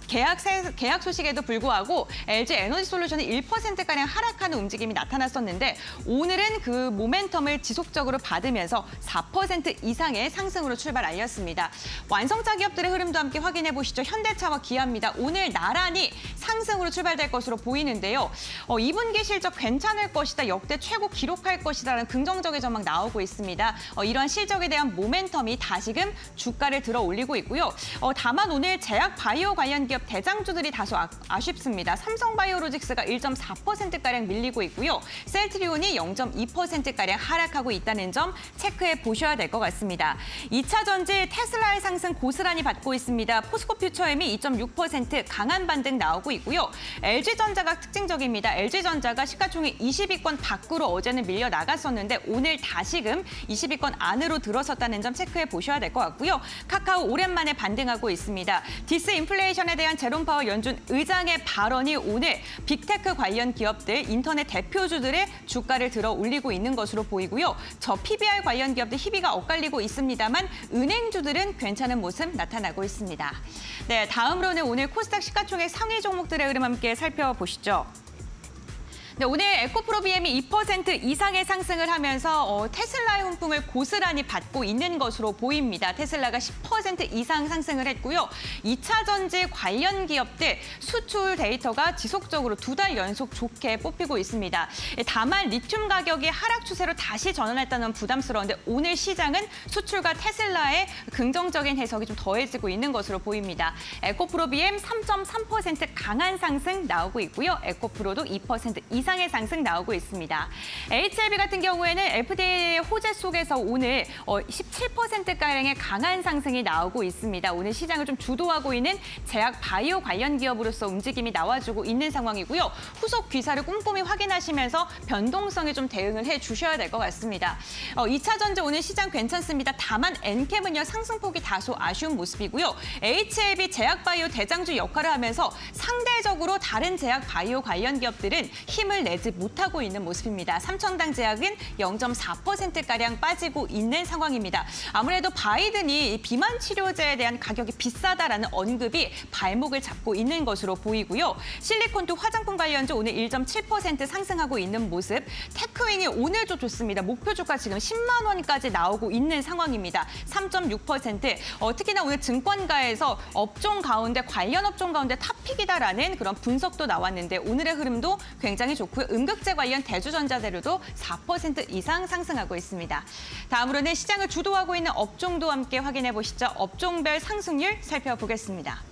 계약 소식에도 불구하고 LG에너지솔루션이 1%가량 하락하는 움직임이 나타났었는데 오늘은 그 모멘텀을 지속적으로 받으면서 4% 이상의 상승으로 출발 알렸습니다. 완성차 기업들의 흐름도 함께 확인해 보시죠. 현대차와 기아입니다. 오늘 나란히 상승으로 출발될 것으로 보이는데요. 2분기 실적 괜찮을 것이다. 역대 최고 기록할 것이다라는 긍정적인 전망 나오고 있습니다. 이러한 실적에 대한 모멘텀이 다시금 주가를 들어 올리고 있고요. 다만 오늘 제약 바이오 관련 기업 대장주들이 다소 아쉽습니다. 삼성바이오로직스가 1.4%가량 밀리고 있고요. 셀트리온이 0.2%가량 하락하고 있다는 점 체크해 보셔야 될 것 같습니다. 2차 전지 테슬라의 상승 고스란히 받고 있습니다. 포스코퓨처엠이 2.6% 강한 반등 나오고 있고요. LG전자가 특징적입니다. LG전자가 시가총액 20위권 밖으로 어제는 밀려 나갔었는데 오늘 다시금 20위권 안으로 들어섰다는 점 체크해 보셔야 될 것 같고요. 카카오 오랜만에 반등하고 있습니다. 디스인플레이션에 대한 제롬 파월 연준 의장의 발언이 오늘 빅테크 관련 기업들, 인터넷 대표주들의 주가를 들어 올리고 있는 것으로 보이고요. 저 PBR 관련 기업들 희비가 엇갈리고 있습니다만 은행주들은 괜찮은 모습 나타나고 있습니다. 네, 다음으로는 오늘 코스닥 시가총액 상위 종목들의 흐름 함께 살펴보시죠. 네, 오늘 에코프로비엠이 2% 이상의 상승을 하면서 테슬라의 훈풍을 고스란히 받고 있는 것으로 보입니다. 테슬라가 10% 이상 상승을 했고요. 2차 전지 관련 기업들 수출 데이터가 지속적으로 2달 연속 좋게 뽑히고 있습니다. 다만 리튬 가격이 하락 추세로 다시 전환했다는 부담스러운데 오늘 시장은 수출과 테슬라의 긍정적인 해석이 좀 더해지고 있는 것으로 보입니다. 에코프로비엠 3.3% 강한 상승 나오고 있고요. 에코프로도 2% 이상의 상승 나오고 있습니다. HLB 같은 경우에는 FDA 호재 속에서 오늘 17%가량의 강한 상승이 나오고 있습니다. 오늘 시장을 좀 주도하고 있는 제약 바이오 관련 기업으로서 움직임이 나와주고 있는 상황이고요. 후속 귀사를 꼼꼼히 확인하시면서 변동성에 좀 대응을 해주셔야 될 것 같습니다. 2차 전지 오늘 시장 괜찮습니다. 다만 엔캠은요 상승폭이 다소 아쉬운 모습이고요. HLB 제약 바이오 대장주 역할을 하면서 상대적으로 다른 제약 바이오 관련 기업들은 힘을 힘을 내지 못하고 있는 모습입니다. 삼천당 제약은 0.4%가량 빠지고 있는 상황입니다. 아무래도 바이든이 비만 치료제에 대한 가격이 비싸다라는 언급이 발목을 잡고 있는 것으로 보이고요. 실리콘투 화장품 관련주 오늘 1.7% 상승하고 있는 모습. 테크윙이 오늘도 좋습니다. 목표 주가 지금 10만 원까지 나오고 있는 상황입니다. 3.6%. 특히나 오늘 증권가에서 업종 가운데 관련 업종 가운데 탑픽이다라는 그런 분석도 나왔는데 오늘의 흐름도 굉장히 좋고요. 음극재 관련 대주전자재료도 4% 이상 상승하고 있습니다. 다음으로는 시장을 주도하고 있는 업종도 함께 확인해 보시죠. 업종별 상승률 살펴보겠습니다.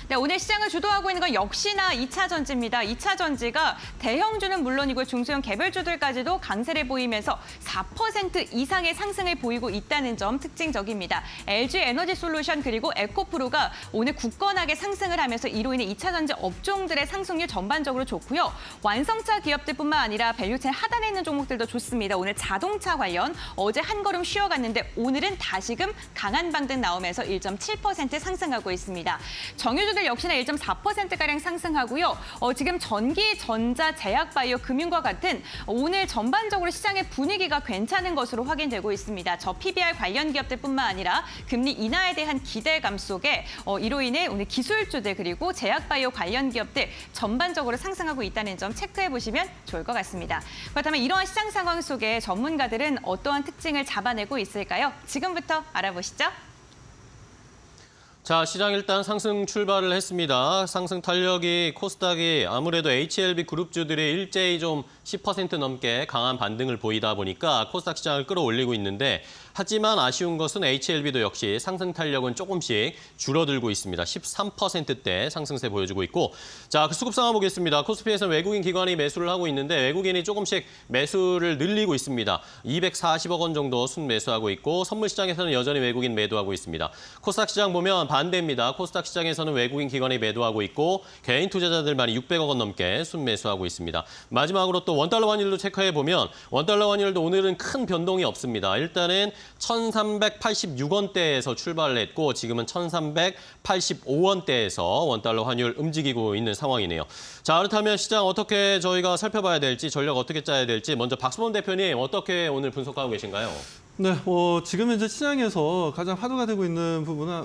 네, 오늘 시장을 주도하고 있는 건 역시나 2차 전지입니다. 2차 전지가 대형주는 물론이고 중소형 개별주들까지도 강세를 보이면서 4% 이상의 상승을 보이고 있다는 점 특징적입니다. LG 에너지 솔루션 그리고 에코프로가 오늘 굳건하게 상승을 하면서 이로 인해 2차 전지 업종들의 상승률 전반적으로 좋고요. 완성차 기업들뿐만 아니라 밸류체인 하단에 있는 종목들도 좋습니다. 오늘 자동차 관련 어제 한 걸음 쉬어갔는데 오늘은 다시금 강한 방등 나오면서 1.7% 상승하고 있습니다. 정유주 역시나 1.4%가량 상승하고요. 지금 전기, 전자, 제약, 바이오, 금융과 같은 오늘 전반적으로 시장의 분위기가 괜찮은 것으로 확인되고 있습니다. 저 PBR 관련 기업들뿐만 아니라 금리 인하에 대한 기대감 속에 이로 인해 오늘 기술주들 그리고 제약, 바이오 관련 기업들 전반적으로 상승하고 있다는 점 체크해 보시면 좋을 것 같습니다. 그렇다면 이러한 시장 상황 속에 전문가들은 어떠한 특징을 잡아내고 있을까요? 지금부터 알아보시죠. 자, 시장 일단 상승 출발을 했습니다. 상승 탄력이 코스닥이 아무래도 HLB 그룹주들이 일제히 좀 10% 넘게 강한 반등을 보이다 보니까 코스닥 시장을 끌어올리고 있는데 하지만 아쉬운 것은 HLB도 역시 상승 탄력은 조금씩 줄어들고 있습니다. 13%대 상승세 보여주고 있고 자, 그 수급 상황 보겠습니다. 코스피에서는 외국인 기관이 매수를 하고 있는데 외국인이 조금씩 매수를 늘리고 있습니다. 240억 원 정도 순매수하고 있고 선물 시장에서는 여전히 외국인 매도하고 있습니다. 코스닥 시장 보면 반대입니다. 코스닥 시장에서는 외국인 기관이 매도하고 있고 개인 투자자들만이 600억 원 넘게 순매수하고 있습니다. 마지막으로 또 원달러 환율도 체크해 보면 원달러 환율도 오늘은 큰 변동이 없습니다. 일단은 1,386원대에서 출발을 했고 지금은 1,385원대에서 원달러 환율 움직이고 있는 상황이네요. 자, 그렇다면 시장 어떻게 저희가 살펴봐야 될지 전략 어떻게 짜야 될지 먼저 박수범 대표님 어떻게 오늘 분석하고 계신가요? 네, 지금 현재 시장에서 가장 화두가 되고 있는 부분은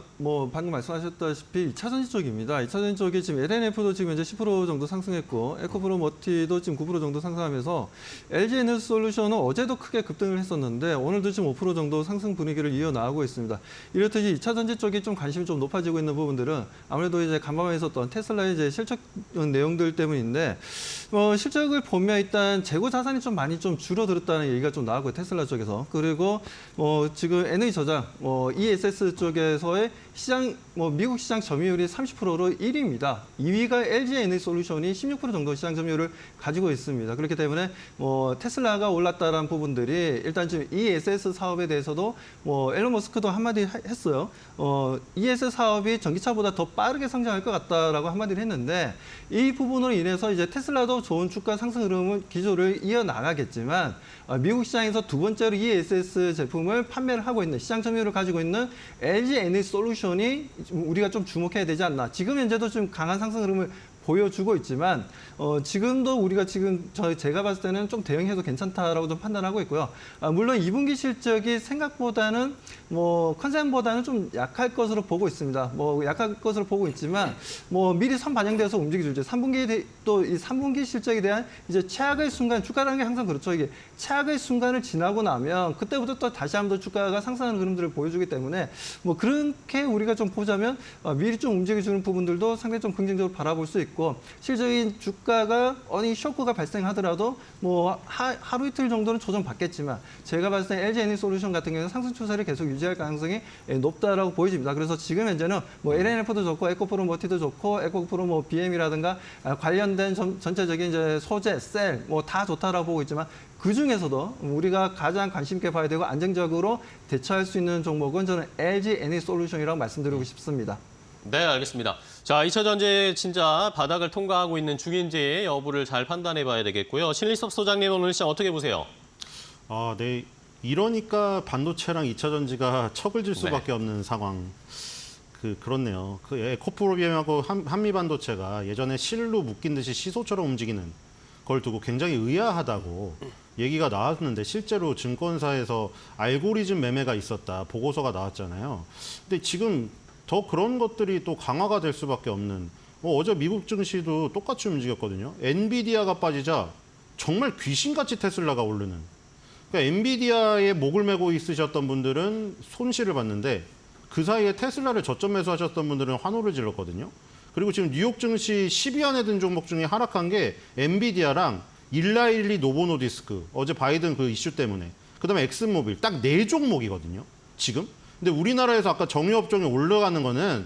방금 말씀하셨다시피 2차 전지 쪽입니다. 2차 전지 쪽이 지금 LNF도 지금 현재 10% 정도 상승했고 에코프로 머티도 지금 9% 정도 상승하면서 LG 에너지 솔루션은 어제도 크게 급등을 했었는데 오늘도 지금 5% 정도 상승 분위기를 이어나가고 있습니다. 이렇듯이 2차 전지 쪽이 좀 관심이 좀 높아지고 있는 부분들은 아무래도 이제 간밤에 있었던 테슬라의 이제 실적 내용들 때문인데 실적을 보면 일단 재고 자산이 좀 많이 좀 줄어들었다는 얘기가 좀 나오고 테슬라 쪽에서 그리고 지금 에너지 저장, ESS 쪽에서의 시장, 미국 시장 점유율이 30%로 1위입니다. 2위가 LG 에너지 솔루션이 16% 정도 시장 점유율을 가지고 있습니다. 그렇기 때문에 테슬라가 올랐다는 부분들이 일단 지금 ESS 사업에 대해서도 앨런 머스크도 한마디 했어요. ESS 사업이 전기차보다 더 빠르게 성장할 것 같다라고 한마디를 했는데 이 부분으로 인해서 이제 테슬라도 좋은 주가 상승 흐름을 기조를 이어나가겠지만 미국 시장에서 두 번째로 ESS 제품을 판매를 하고 있는 시장 점유율을 가지고 있는 LG 에너지 솔루션이 우리가 좀 주목해야 되지 않나. 지금 현재도 좀 강한 상승 흐름을 보여주고 있지만 지금도 우리가 지금 제가 봤을 때는 좀 대응해도 괜찮다라고 좀 판단하고 있고요. 물론 2분기 실적이 생각보다는 컨센보다는 좀 약할 것으로 보고 있습니다. 약할 것으로 보고 있지만 미리 선반영돼서 움직여줄지 3분기 또 이 3분기 실적에 대한 이제 최악의 순간 주가라는 게 항상 그렇죠. 이게 최악의 순간을 지나고 나면 그때부터 또 다시 한번 주가가 상승하는 흐름들을 보여주기 때문에 그렇게 우리가 좀 보자면 미리 좀 움직여주는 부분들도 상당히 좀 긍정적으로 바라볼 수 있고 실적인 주가가 어느 쇼크가 발생하더라도 하루 이틀 정도는 조정받겠지만 제가 봤을 때 LG 에너지 솔루션 같은 경우는 상승 추세를 계속 유지할 가능성이 높다라고 보여집니다. 그래서 지금 현재는 LNF도 좋고 에코프로 머티도 좋고 에코프로 BM이라든가 관련된 전체적인 이제 소재, 셀 다 좋다라고 보고 있지만 그 중에서도 우리가 가장 관심 있게 봐야 되고 안정적으로 대처할 수 있는 종목은 저는 LG 에너지 솔루션이라고 말씀드리고 싶습니다. 네, 알겠습니다. 자, 2차 전지 진짜 바닥을 통과하고 있는 중인지 여부를 잘 판단해 봐야 되겠고요. 신리섭 소장님 오늘 시장 어떻게 보세요? 네. 이러니까 반도체랑 2차 전지가 척을 질 수밖에 없는 상황. 그렇네요. 에코프로비엠하고 한미 반도체가 예전에 실로 묶인 듯이 시소처럼 움직이는 그걸 두고 굉장히 의아하다고 얘기가 나왔는데 실제로 증권사에서 알고리즘 매매가 있었다 보고서가 나왔잖아요. 근데 지금 더 그런 것들이 또 강화가 될 수밖에 없는 어제 미국 증시도 똑같이 움직였거든요. 엔비디아가 빠지자 정말 귀신같이 테슬라가 오르는. 그러니까 엔비디아에 목을 메고 있으셨던 분들은 손실을 봤는데 그 사이에 테슬라를 저점 매수하셨던 분들은 환호를 질렀거든요. 그리고 지금 뉴욕 증시 10위 안에 든 종목 중에 하락한 게 엔비디아랑 일라일리 노보노디스크 어제 바이든 그 이슈 때문에 그다음에 엑슨모빌 딱 4종목이거든요. 지금. 근데 우리나라에서 아까 정유업종에 올라가는 거는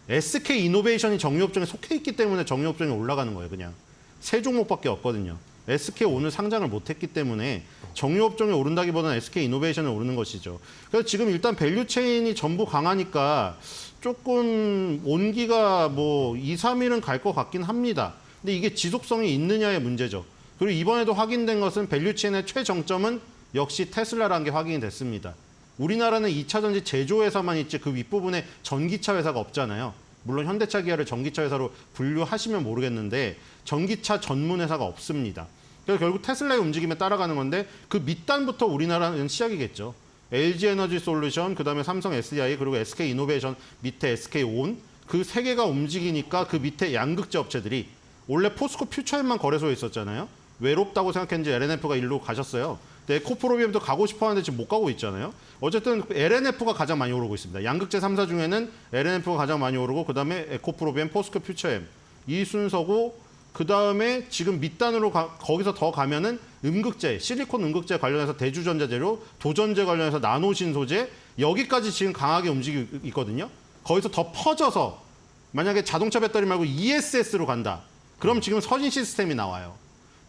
SK 이노베이션이 정유업종에 속해 있기 때문에 정유업종에 올라가는 거예요. 그냥 3종목밖에 없거든요. SK 오늘 상장을 못했기 때문에 정유업종에 오른다기보다는 SK 이노베이션에 오르는 것이죠. 그래서 지금 일단 밸류 체인이 전부 강하니까 조금 온기가 뭐 2, 3일은 갈 것 같긴 합니다. 근데 이게 지속성이 있느냐의 문제죠. 그리고 이번에도 확인된 것은 밸류 체인의 최정점은 역시 테슬라라는 게 확인이 됐습니다. 우리나라는 2차 전지 제조회사만 있지 그 윗부분에 전기차 회사가 없잖아요. 물론 현대차 기아를 전기차 회사로 분류하시면 모르겠는데 전기차 전문 회사가 없습니다. 그래서 결국 테슬라의 움직임에 따라가는 건데 그 밑단부터 우리나라는 시작이겠죠. LG 에너지 솔루션, 그다음에 삼성 SDI, 그리고 SK 이노베이션 밑에 SK 온 그 3개가 움직이니까 그 밑에 양극재 업체들이 원래 포스코 퓨처엠만 거래소에 있었잖아요. 외롭다고 생각했는지 LNF가 일로 가셨어요. 근데 에코프로비엠도 가고 싶어 하는데 지금 못 가고 있잖아요. 어쨌든 LNF가 가장 많이 오르고 있습니다. 양극재 3사 중에는 LNF가 가장 많이 오르고 그다음에 에코프로비엠, 포스코 퓨처엠 이 순서고 그다음에 지금 밑단으로 거기서 더 가면은 음극재, 실리콘 음극재 관련해서 대주전자재료, 도전재 관련해서 나노신 소재 여기까지 지금 강하게 움직이고 있거든요. 거기서 더 퍼져서 만약에 자동차 배터리 말고 ESS로 간다. 그럼 지금 서진 시스템이 나와요.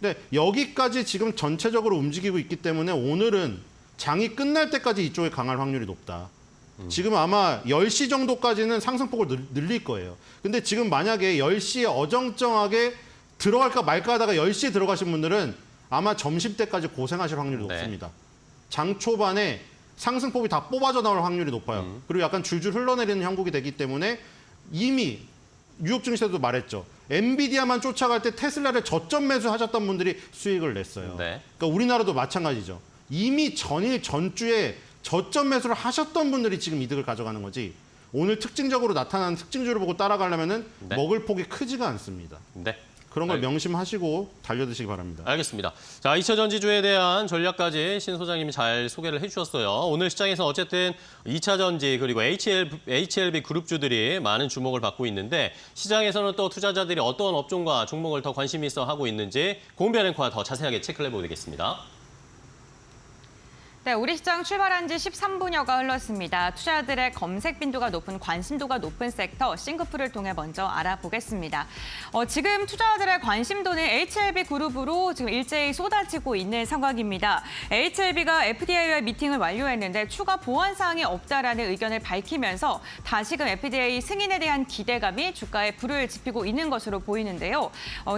근데 여기까지 지금 전체적으로 움직이고 있기 때문에 오늘은 장이 끝날 때까지 이쪽에 강할 확률이 높다. 지금 아마 10시 정도까지는 상승폭을 늘릴 거예요. 근데 지금 만약에 10시에 어정쩡하게 들어갈까 말까 하다가 10시에 들어가신 분들은 아마 점심때까지 고생하실 확률이 높습니다. 장 초반에 상승폭이 다 뽑아져 나올 확률이 높아요. 그리고 약간 줄줄 흘러내리는 형국이 되기 때문에 이미 뉴욕 증시에도 말했죠. 엔비디아만 쫓아갈 때 테슬라를 저점 매수하셨던 분들이 수익을 냈어요. 네. 그러니까 우리나라도 마찬가지죠. 이미 전일 전주에 저점 매수를 하셨던 분들이 지금 이득을 가져가는 거지. 오늘 특징적으로 나타나는 특징주를 보고 따라가려면은 네. 먹을 폭이 크지가 않습니다. 네. 그런 걸 명심하시고 달려드시기 바랍니다. 알겠습니다. 자, 2차 전지주에 대한 전략까지 신 소장님이 잘 소개를 해주셨어요. 오늘 시장에서 어쨌든 2차 전지 그리고 HLB 그룹주들이 많은 주목을 받고 있는데 시장에서는 또 투자자들이 어떤 업종과 종목을 더 관심 있어 하고 있는지 고은별 앵커와 더 자세하게 체크를 해보겠습니다. 네, 우리 시장 출발한 지 13분여가 흘렀습니다. 투자자들의 검색 빈도가 높은 관심도가 높은 섹터 싱크풀을 통해 먼저 알아보겠습니다. 지금 투자자들의 관심도는 HLB 그룹으로 지금 일제히 쏟아지고 있는 상황입니다. HLB가 FDA와 미팅을 완료했는데 추가 보완 사항이 없다라는 의견을 밝히면서 다시금 FDA 승인에 대한 기대감이 주가에 불을 지피고 있는 것으로 보이는데요.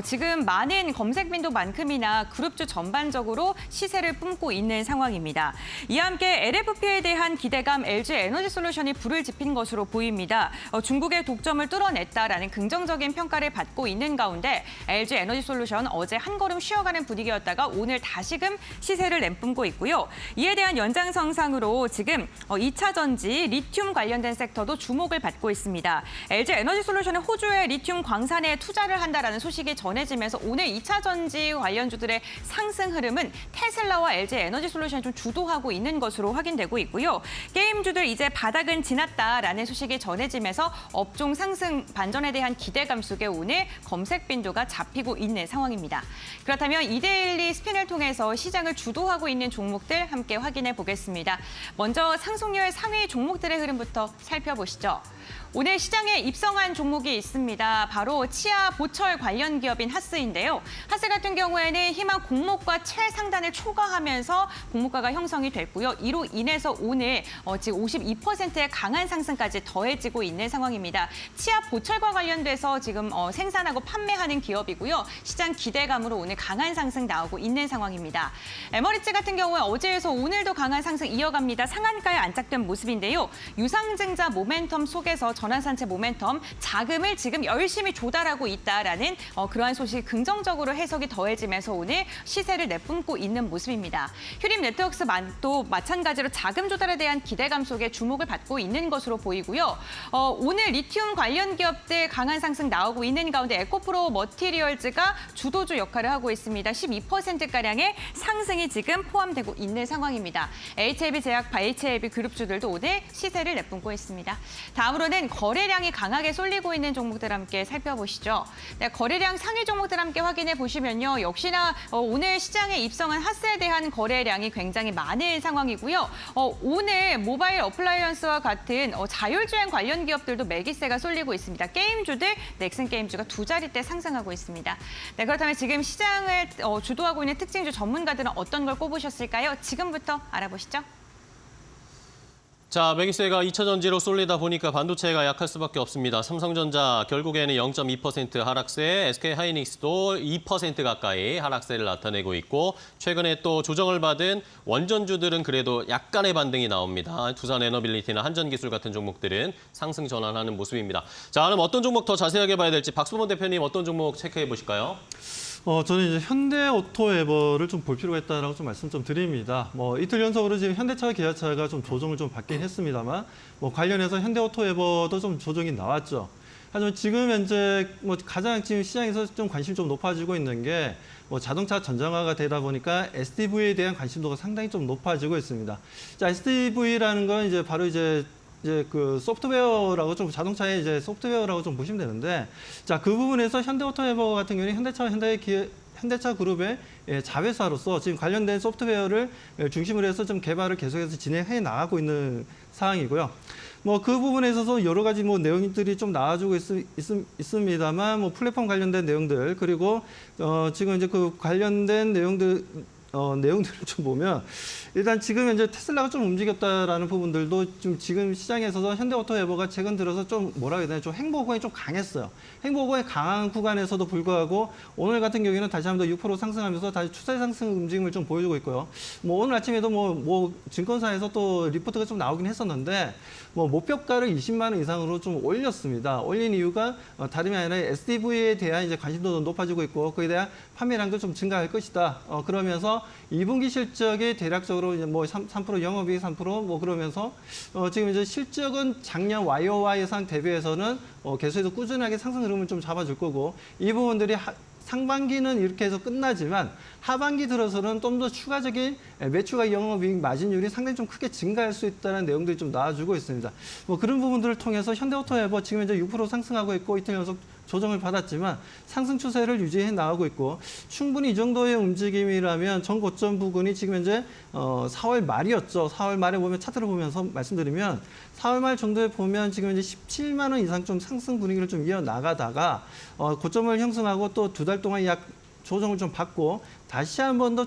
지금 많은 검색 빈도만큼이나 그룹주 전반적으로 시세를 뿜고 있는 상황입니다. 이와 함께 LFP에 대한 기대감 LG 에너지 솔루션이 불을 지핀 것으로 보입니다. 중국의 독점을 뚫어냈다라는 긍정적인 평가를 받고 있는 가운데 LG 에너지 솔루션 어제 한 걸음 쉬어가는 분위기였다가 오늘 다시금 시세를 내뿜고 있고요. 이에 대한 연장선상으로 지금 2차 전지 리튬 관련된 섹터도 주목을 받고 있습니다. LG 에너지 솔루션은 호주의 리튬 광산에 투자를 한다라는 소식이 전해지면서 오늘 2차 전지 관련주들의 상승 흐름은 테슬라와 LG 에너지 솔루션이 좀 주도하고 있는 것으로 확인되고 있고요. 게임주들 이제 바닥은 지났다라는 소식이 전해지면서 업종 상승 반전에 대한 기대감 속에 오늘 검색 빈도가 잡히고 있는 상황입니다. 그렇다면 이데일리 스핀을 통해서 시장을 주도하고 있는 종목들 함께 확인해 보겠습니다. 먼저 상승률 상위 종목들의 흐름부터 살펴보시죠. 오늘 시장에 입성한 종목이 있습니다. 바로 치아 보철 관련 기업인 하스인데요. 하스 같은 경우에는 희망 공모가 최상단을 초과하면서 공모가가 형성이 됐고요. 이로 인해서 오늘 지금 52%의 강한 상승까지 더해지고 있는 상황입니다. 치아 보철과 관련돼서 지금 생산하고 판매하는 기업이고요. 시장 기대감으로 오늘 강한 상승 나오고 있는 상황입니다. 에머리츠 같은 경우에 어제에서 오늘도 강한 상승 이어갑니다. 상한가에 안착된 모습인데요. 유상증자 모멘텀 속에서 전환산체 모멘텀, 자금을 지금 열심히 조달하고 있다라는 그러한 소식이 긍정적으로 해석이 더해지면서 오늘 시세를 내뿜고 있는 모습입니다. 휴림 네트워크스도 마찬가지로 자금 조달에 대한 기대감 속에 주목을 받고 있는 것으로 보이고요. 오늘 리튬 관련 기업들 강한 상승 나오고 있는 가운데 에코프로 머티리얼즈가 주도주 역할을 하고 있습니다. 12%가량의 상승이 지금 포함되고 있는 상황입니다. HLB제약바, HLB그룹주들도 오늘 시세를 내뿜고 있습니다. 다음으로는 거래량이 강하게 쏠리고 있는 종목들 함께 살펴보시죠. 네, 거래량 상위 종목들 함께 확인해 보시면요. 역시나 오늘 시장에 입성한 하스에 대한 거래량이 굉장히 많은 상황이고요. 오늘 모바일 어플라이언스와 같은 자율주행 관련 기업들도 매기세가 쏠리고 있습니다. 게임주들, 넥슨 게임주가 두 자릿대 상승하고 있습니다. 네, 그렇다면 지금 시장을 주도하고 있는 특징주 전문가들은 어떤 걸 꼽으셨을까요? 지금부터 알아보시죠. 자, 매기세가 2차 전지로 쏠리다 보니까 반도체가 약할 수밖에 없습니다. 삼성전자 결국에는 0.2% 하락세, SK하이닉스도 2% 가까이 하락세를 나타내고 있고 최근에 또 조정을 받은 원전주들은 그래도 약간의 반등이 나옵니다. 두산에너빌리티나 한전기술 같은 종목들은 상승 전환하는 모습입니다. 자, 그럼 어떤 종목 더 자세하게 봐야 될지 박수범 대표님 어떤 종목 체크해 보실까요? 저는 이제 현대오토에버를 좀 볼 필요가 있다라고 좀 말씀 좀 드립니다. 이틀 연속으로 지금 현대차와 기아차가 좀 조정을 좀 받긴 했습니다만, 관련해서 현대오토에버도 좀 조정이 나왔죠. 하지만 지금 현재 가장 지금 시장에서 좀 관심이 좀 높아지고 있는 게 자동차 전장화가 되다 보니까 SDV에 대한 관심도가 상당히 좀 높아지고 있습니다. 자, SDV라는 건 이제 바로 이제 그 소프트웨어라고 좀 자동차의 이제 소프트웨어라고 좀 보시면 되는데, 자, 그 부분에서 현대오토에버 같은 경우는 현대차 그룹의 자회사로서 지금 관련된 소프트웨어를 중심으로 해서 좀 개발을 계속해서 진행해 나가고 있는 상황이고요. 그 부분에 있어서 여러 가지 내용들이 좀 나와주고 있습니다만, 플랫폼 관련된 내용들, 그리고 지금 이제 그 관련된 내용들을 좀 보면 일단 지금 현재 테슬라가 좀 움직였다라는 부분들도 좀 지금 시장에서도 현대오토에버가 최근 들어서 좀 뭐라 해야 되나 좀 행보구간이 좀 강했어요. 행보구간이 강한 구간에서도 불구하고 오늘 같은 경우에는 다시 한번 더 6% 상승하면서 다시 추세 상승 움직임을 좀 보여주고 있고요. 오늘 아침에도 증권사에서 또 리포트가 좀 나오긴 했었는데 목표가를 20만 원 이상으로 좀 올렸습니다. 올린 이유가 다름이 아니라 SDV에 대한 이제 관심도도 높아지고 있고 그에 대한 판매량도 좀 증가할 것이다. 그러면서 2분기 실적이 대략적으로 이제 3% 영업이익 3% 그러면서 지금 이제 실적은 작년 YOY 예상 대비해서는 계속해서 꾸준하게 상승 흐름을 좀 잡아줄 거고 이 부분들이 상반기는 이렇게 해서 끝나지만 하반기 들어서는 좀 더 추가적인 매출과 영업이익 마진율이 상당히 좀 크게 증가할 수 있다는 내용들이 좀 나와주고 있습니다. 그런 부분들을 통해서 현대오토에버 지금 현재 6% 상승하고 있고 이틀 연속 조정을 받았지만 상승 추세를 유지해 나가고 있고 충분히 이 정도의 움직임이라면 전 고점 부근이 지금 현재 4월 말이었죠. 4월 말에 보면 차트를 보면서 말씀드리면 4월 말 정도에 보면 지금 이제 17만 원 이상 좀 상승 분위기를 좀 이어나가다가 고점을 형성하고 또 두 달 동안 약 조정을 좀 받고 다시 한 번 더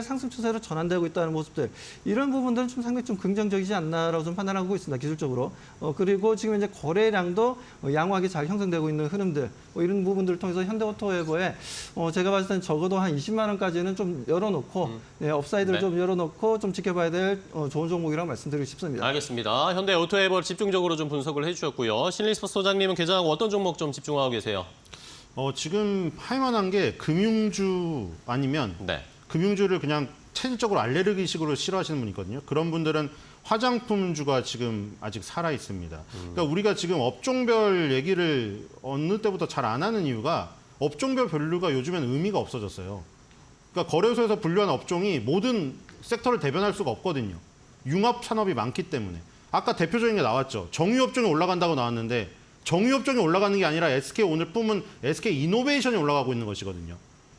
상승 추세로 전환되고 있다는 모습들 이런 부분들은 좀 상당히 좀 긍정적이지 않나라고 좀 판단하고 있습니다. 기술적으로. 그리고 지금 이제 거래량도 양호하게 잘 형성되고 있는 흐름들 이런 부분들을 통해서 현대오토에버에 제가 봤을 때는 적어도 한 20만 원까지는 좀 열어놓고 업사이드를 좀 열어놓고 좀 지켜봐야 될 좋은 종목이라고 말씀드리고 싶습니다. 알겠습니다. 현대오토에버를 집중적으로 좀 분석을 해주셨고요. 신리스포츠 소장님은 계좌하고 어떤 종목 좀 집중하고 계세요? 지금 할만한 게 금융주 아니면 금융주를 그냥 체질적으로 알레르기식으로 싫어하시는 분이 있거든요. 그런 분들은 화장품주가 지금 아직 살아 있습니다. 그러니까 우리가 지금 업종별 얘기를 어느 때부터 잘 안 하는 이유가 업종별 분류가 요즘엔 의미가 없어졌어요. 그러니까 거래소에서 분류한 업종이 모든 섹터를 대변할 수가 없거든요. 융합 산업이 많기 때문에. 아까 대표적인 게 나왔죠. 정유업종이 올라간다고 나왔는데 정유업종이 올라가는 게 아니라 SK 오늘뿐은 SK 이노베이션이 올라가고 있는 것이거든요.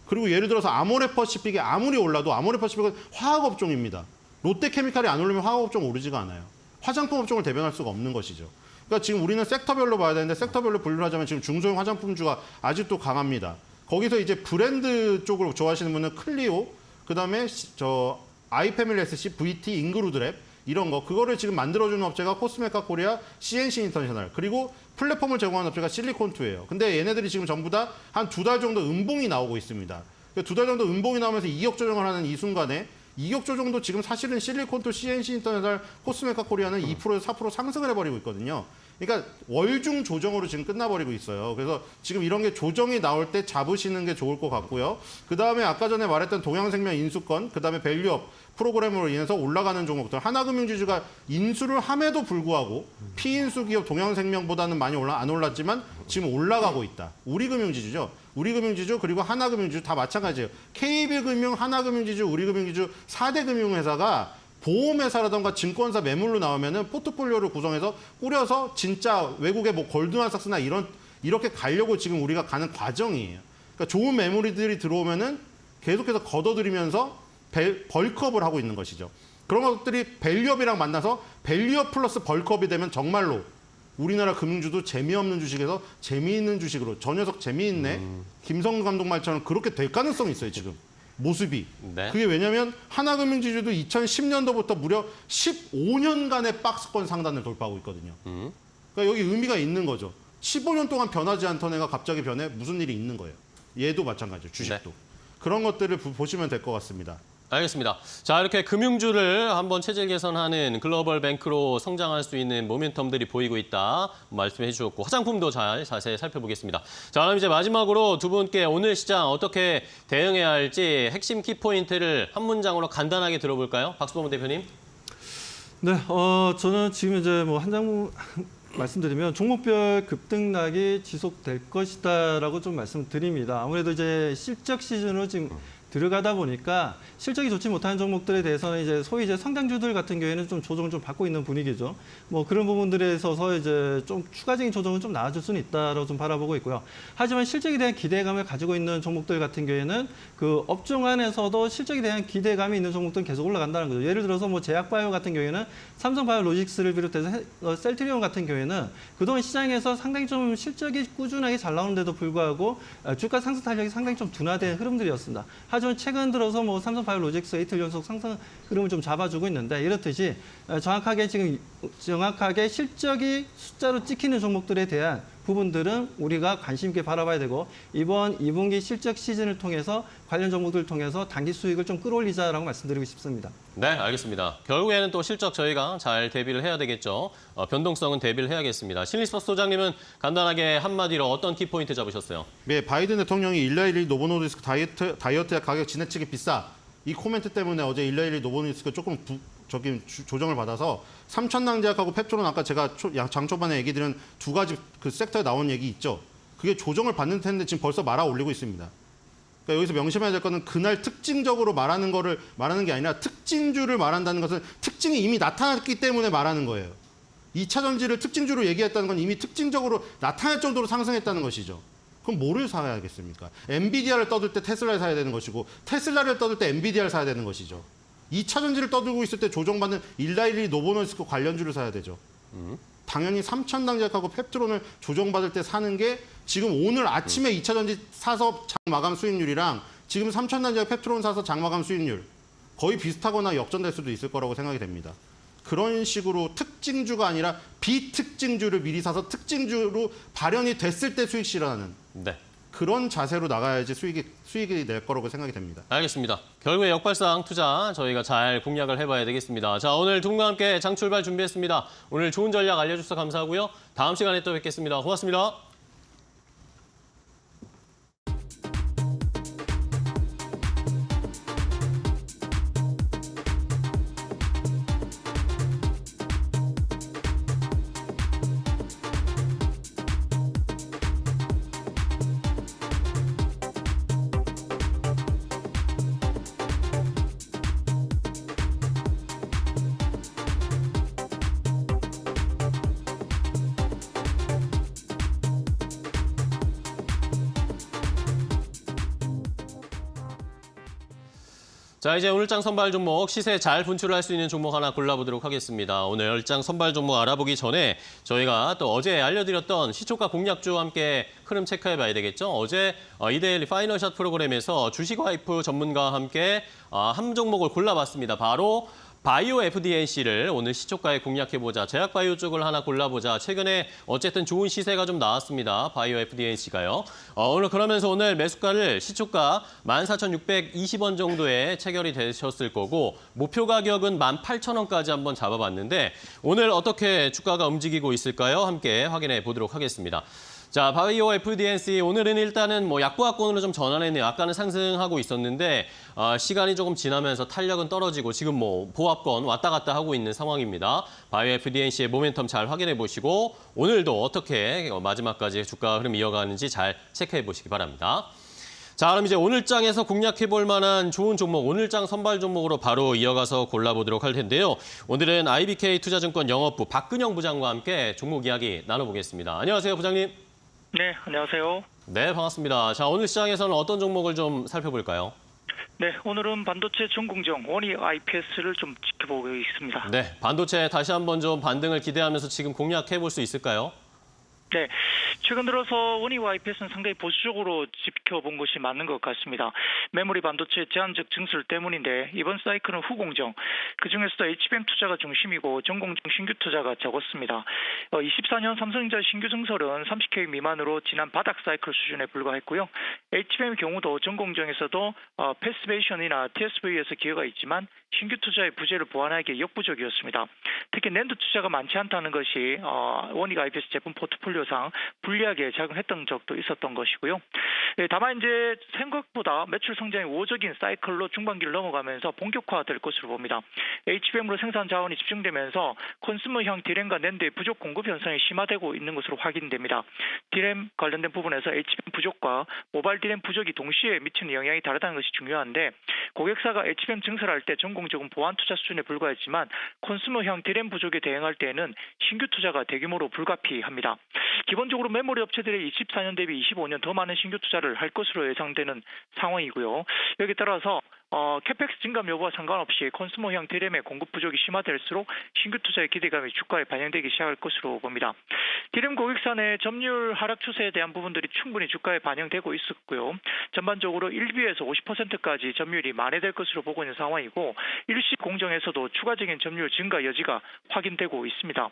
그리고 예를 들어서 아모레퍼시픽이 아무리 올라도 아모레퍼시픽은 화학업종입니다. 롯데케미칼이 안 오르면 화학업종 오르지가 않아요. 화장품 업종을 대변할 수가 없는 것이죠. 그러니까 지금 우리는 섹터별로 봐야 되는데 섹터별로 분류를 하자면 지금 중소형 화장품주가 아직도 강합니다. 거기서 이제 브랜드 쪽으로 좋아하시는 분은 클리오, 그다음에 아이패밀리 SC, VT, 잉그루드랩 이런 거 그거를 지금 만들어주는 업체가 코스메카 코리아, CNC 인터내셔널 그리고 플랫폼을 제공하는 업체가 실리콘2예요. 근데 얘네들이 지금 전부 다 한 2달 정도 음봉이 나오고 있습니다. 2달 정도 음봉이 나오면서 이격 조정을 하는 이 순간에 이격 조정도 지금 사실은 실리콘2, CNC 인터내셔널, 코스메카 코리아는 2%에서 4% 상승을 해버리고 있거든요. 그러니까 월중 조정으로 지금 끝나버리고 있어요. 그래서 지금 이런 게 조정이 나올 때 잡으시는 게 좋을 것 같고요. 그다음에 아까 전에 말했던 동양생명 인수권, 그다음에 밸류업 프로그램으로 인해서 올라가는 종목들. 하나금융지주가 인수를 함에도 불구하고 피인수 기업 동양생명보다는 많이 안 올랐지만 지금 올라가고 있다. 우리금융지주죠. 우리금융지주 그리고 하나금융지주 다 마찬가지예요. KB금융, 하나금융지주, 우리금융지주 4대 금융회사가 보험회사라던가 증권사 매물로 나오면은 포트폴리오를 구성해서 꾸려서 진짜 외국의 뭐 골드만삭스나 이렇게 가려고 지금 우리가 가는 과정이에요. 그러니까 좋은 매물들이 들어오면은 계속해서 걷어들이면서 벌크업을 하고 있는 것이죠. 그런 것들이 밸류업이랑 만나서 밸류업 플러스 벌크업이 되면 정말로 우리나라 금융주도 재미없는 주식에서 재미있는 주식으로 저 녀석 재미있네. 김성근 감독 말처럼 그렇게 될 가능성이 있어요, 지금. 모습이. 네. 그게 왜냐하면 하나금융지주도 2010년도부터 무려 15년간의 박스권 상단을 돌파하고 있거든요. 그러니까 여기 의미가 있는 거죠. 15년 동안 변하지 않던 애가 갑자기 변해 무슨 일이 있는 거예요. 얘도 마찬가지죠. 주식도. 네. 그런 것들을 보시면 될 것 같습니다. 알겠습니다. 자, 이렇게 금융주를 한번 체질 개선하는 글로벌 뱅크로 성장할 수 있는 모멘텀들이 보이고 있다 말씀해 주셨고 화장품도 자세히 살펴보겠습니다. 자, 그럼 이제 마지막으로 두 분께 오늘 시장 어떻게 대응해야 할지 핵심 키포인트를 한 문장으로 간단하게 들어볼까요? 박수범 대표님. 네, 저는 지금 이제 뭐 한 장 말씀드리면 종목별 급등락이 지속될 것이다라고 좀 말씀드립니다. 아무래도 이제 실적 시즌으로 지금 들어가다 보니까 실적이 좋지 못한 종목들에 대해서는 이제 소위 이제 성장주들 같은 경우에는 좀 조정을 좀 받고 있는 분위기죠. 뭐 그런 부분들에 있어서 이제 좀 추가적인 조정은 좀 나아질 수는 있다라고 좀 바라보고 있고요. 하지만 실적에 대한 기대감을 가지고 있는 종목들 같은 경우에는 그 업종 안에서도 실적에 대한 기대감이 있는 종목들은 계속 올라간다는 거죠. 예를 들어서 뭐 제약바이오 같은 경우에는 삼성바이오로직스를 비롯해서 셀트리온 같은 경우에는 그동안 시장에서 상당히 좀 실적이 꾸준하게 잘 나오는데도 불구하고 주가 상승 탄력이 상당히 좀 둔화된 흐름들이었습니다. 하지만 최근 들어서 뭐 삼성바이오로직스 이틀 연속 상승 흐름을 좀 잡아주고 있는데 이렇듯이 정확하게 실적이 숫자로 찍히는 종목들에 대한 부분들은 우리가 관심 있게 바라봐야 되고 이번 2분기 실적 시즌을 통해서 관련 종목들을 통해서 단기 수익을 좀 끌어올리자라고 말씀드리고 싶습니다. 네, 알겠습니다. 결국에는 또 실적 저희가 잘 대비를 해야 되겠죠. 변동성은 대비를 해야겠습니다. 신리스포츠 소장님은 간단하게 한마디로 어떤 키포인트 잡으셨어요? 네, 바이든 대통령이 111 노보노디스크 다이어트 약 가격 지나치게 비싸. 이 코멘트 때문에 어제 111 노보노디스크가 조금 조정을 받아서 삼천낭제약하고 펩토론 아까 제가 장 초반에 얘기 드린 두 가지 그 섹터에 나온 얘기 있죠. 그게 조정을 받는 텐데 지금 벌써 말아 올리고 있습니다. 그러니까 여기서 명심해야 될 거는 그날 특징적으로 말하는 게 아니라 특징주를 말한다는 것은 특징이 이미 나타났기 때문에 말하는 거예요. 2차 전지를 특징주로 얘기했다는 건 이미 특징적으로 나타날 정도로 상승했다는 것이죠. 그럼 뭐를 사야겠습니까? 엔비디아를 떠들 때 테슬라를 사야 되는 것이고 테슬라를 떠들 때 엔비디아를 사야 되는 것이죠. 2차 전지를 떠들고 있을 때 조정받는 111 노보노디스크 관련주를 사야 되죠. 당연히 삼천당제약하고 펩트론을 조정받을 때 사는 게 지금 오늘 아침에 2차 전지 사서 장 마감 수익률이랑 지금 삼천당제약 펩트론 사서 장 마감 수익률 거의 비슷하거나 역전될 수도 있을 거라고 생각이 됩니다. 그런 식으로 특징주가 아니라 비특징주를 미리 사서 특징주로 발현이 됐을 때 수익 실현하는 네. 그런 자세로 나가야지 수익이 낼 거라고 생각이 됩니다. 알겠습니다. 결국에 역발상 투자 저희가 잘 공략을 해봐야 되겠습니다. 자, 오늘 두 분과 함께 장 출발 준비했습니다. 오늘 좋은 전략 알려주셔서 감사하고요. 다음 시간에 또 뵙겠습니다. 고맙습니다. 자, 이제 오늘 장 선발 종목 시세 잘 분출할 수 있는 종목 하나 골라보도록 하겠습니다. 오늘 10장 선발 종목 알아보기 전에 저희가 또 어제 알려드렸던 시초가 공략주와 함께 흐름 체크해봐야 되겠죠. 어제 이데일리 파이널샷 프로그램에서 주식 와이프 전문가와 함께 한 종목을 골라봤습니다. 바로 바이오 FDNC를 오늘 시초가에 공략해보자. 제약바이오 쪽을 하나 골라보자. 최근에 어쨌든 좋은 시세가 좀 나왔습니다. 바이오 FDNC가요. 오늘 그러면서 오늘 매수가를 시초가 14,620원 정도에 체결이 되셨을 거고 목표 가격은 18,000원까지 한번 잡아봤는데 오늘 어떻게 주가가 움직이고 있을까요? 함께 확인해 보도록 하겠습니다. 자, 바이오 FDNC 오늘은 일단은 약보합권으로 좀 전환했네요. 아까는 상승하고 있었는데 시간이 조금 지나면서 탄력은 떨어지고 지금 보합권 왔다 갔다 하고 있는 상황입니다. 바이오 FDNC의 모멘텀 잘 확인해 보시고 오늘도 어떻게 마지막까지 주가 흐름 이어가는지 잘 체크해 보시기 바랍니다. 자, 그럼 이제 오늘장에서 공략해 볼 만한 좋은 종목, 오늘장 선발 종목으로 바로 이어가서 골라보도록 할 텐데요. 오늘은 IBK 투자증권 영업부 박근영 부장과 함께 종목 이야기 나눠보겠습니다. 안녕하세요, 부장님. 네, 안녕하세요. 네, 반갑습니다. 자, 오늘 시장에서는 어떤 종목을 좀 살펴볼까요? 네, 오늘은 반도체 전공정 원익 IPS를 좀 지켜보고 있습니다. 네, 반도체 다시 한번 좀 반등을 기대하면서 지금 공략해 볼 수 있을까요? 네, 최근 들어서 원익 IPS는 상당히 보수적으로 지켜본 것이 맞는 것 같습니다. 메모리 반도체 제한적 증설 때문인데 이번 사이클은 후공정, 그중에서도 HBM 투자가 중심이고 전공정 신규 투자가 적었습니다. 24년 삼성전자 신규 증설은 30K 미만으로 지난 바닥 사이클 수준에 불과했고요. HBM의 경우도 전공정에서도 패스베이션이나 TSV에서 기여가 있지만 신규 투자의 부재를 보완하기에 역부족이었습니다. 특히 낸드 투자가 많지 않다는 것이 원익 IPS 제품 포트폴리오상 불리하게 작용했던 적도 있었던 것이고요. 다만 이제 생각보다 매출 성장이 우호적인 사이클로 중반기를 넘어가면서 본격화될 것으로 봅니다. HBM으로 생산 자원이 집중되면서 컨슈머형 디램과 낸드의 부족 공급 현상이 심화되고 있는 것으로 확인됩니다. 디램 관련된 부분에서 HBM 부족과 모바일 디램 부족이 동시에 미치는 영향이 다르다는 것이 중요한데 고객사가 HBM 증설할 때 전공적인 보완 투자 수준에 불과했지만 컨슈머형 디램 부족에 대응할 때에는 신규 투자가 대규모로 불가피합니다. 기본적으로 메모리 업체들이 24년 대비 25년 더 많은 신규 투자를 할 것으로 예상되는 상황이고요. 여기에 따라서 캐펙스 증감 여부와 상관없이 컨슈머형 디램의 공급 부족이 심화될수록 신규 투자의 기대감이 주가에 반영되기 시작할 것으로 봅니다. 디램 고객사 내 점유율 하락 추세에 대한 부분들이 충분히 주가에 반영되고 있었고요. 전반적으로 1비에서 50%까지 점유율이 만회될 것으로 보고 있는 상황이고 일시 공정에서도 추가적인 점유율 증가 여지가 확인되고 있습니다.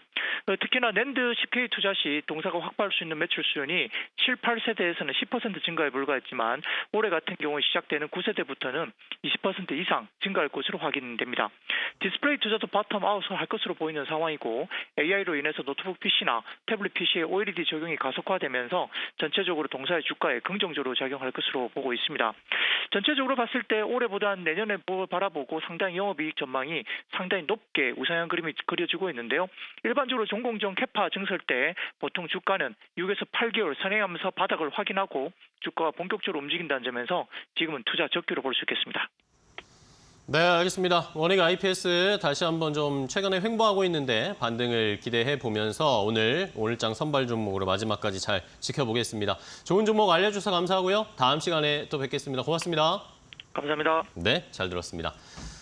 특히나 낸드 10K 투자 시 동사가 확보할 수 있는 매출 수준이 7, 8세대에서는 10% 증가에 불과했지만 올해 같은 경우 시작되는 9세대부터는 20% 이상 증가할 것으로 확인됩니다. 디스플레이 투자도 바텀 아웃을 할 것으로 보이는 상황이고 AI로 인해서 노트북 PC나 태블릿 PC의 OLED 적용이 가속화되면서 전체적으로 동사의 주가에 긍정적으로 작용할 것으로 보고 있습니다. 전체적으로 봤을 때 올해보다는 내년에 바라보고 상당히 영업이익 전망이 상당히 높게 우상향 그림이 그려지고 있는데요. 일반적으로 전공정 캐파 증설 때 보통 주가는 6에서 8개월 선행하면서 바닥을 확인하고 주가가 본격적으로 움직인다는 점에서 지금은 투자 적기로 볼 수 있겠습니다. 네, 알겠습니다. 원익 IPS 다시 한번 좀 최근에 횡보하고 있는데 반등을 기대해 보면서 오늘장 선발 종목으로 마지막까지 잘 지켜보겠습니다. 좋은 종목 알려주셔서 감사하고요. 다음 시간에 또 뵙겠습니다. 고맙습니다. 감사합니다. 네, 잘 들었습니다.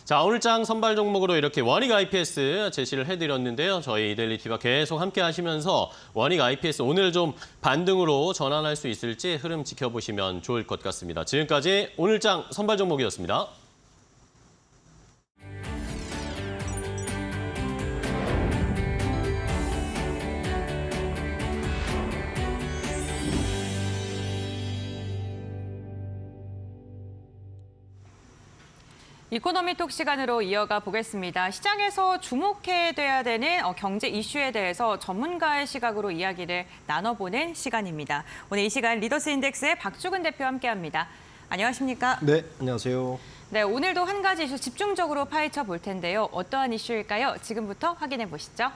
자, 오늘장 선발 종목으로 이렇게 원익 IPS 제시를 해드렸는데요. 저희 이데일리 TV와 계속 함께 하시면서 원익 IPS 오늘 좀 반등으로 전환할 수 있을지 흐름 지켜보시면 좋을 것 같습니다. 지금까지 오늘장 선발 종목이었습니다. 이코노미톡 시간으로 이어가 보겠습니다. 시장에서 주목해둬야 되는 경제 이슈에 대해서 전문가의 시각으로 이야기를 나눠보는 시간입니다. 오늘 이 시간 리더스 인덱스의 박주근 대표와 함께합니다. 안녕하십니까? 네, 안녕하세요. 네, 오늘도 한 가지 이슈 집중적으로 파헤쳐 볼 텐데요. 어떠한 이슈일까요? 지금부터 확인해 보시죠.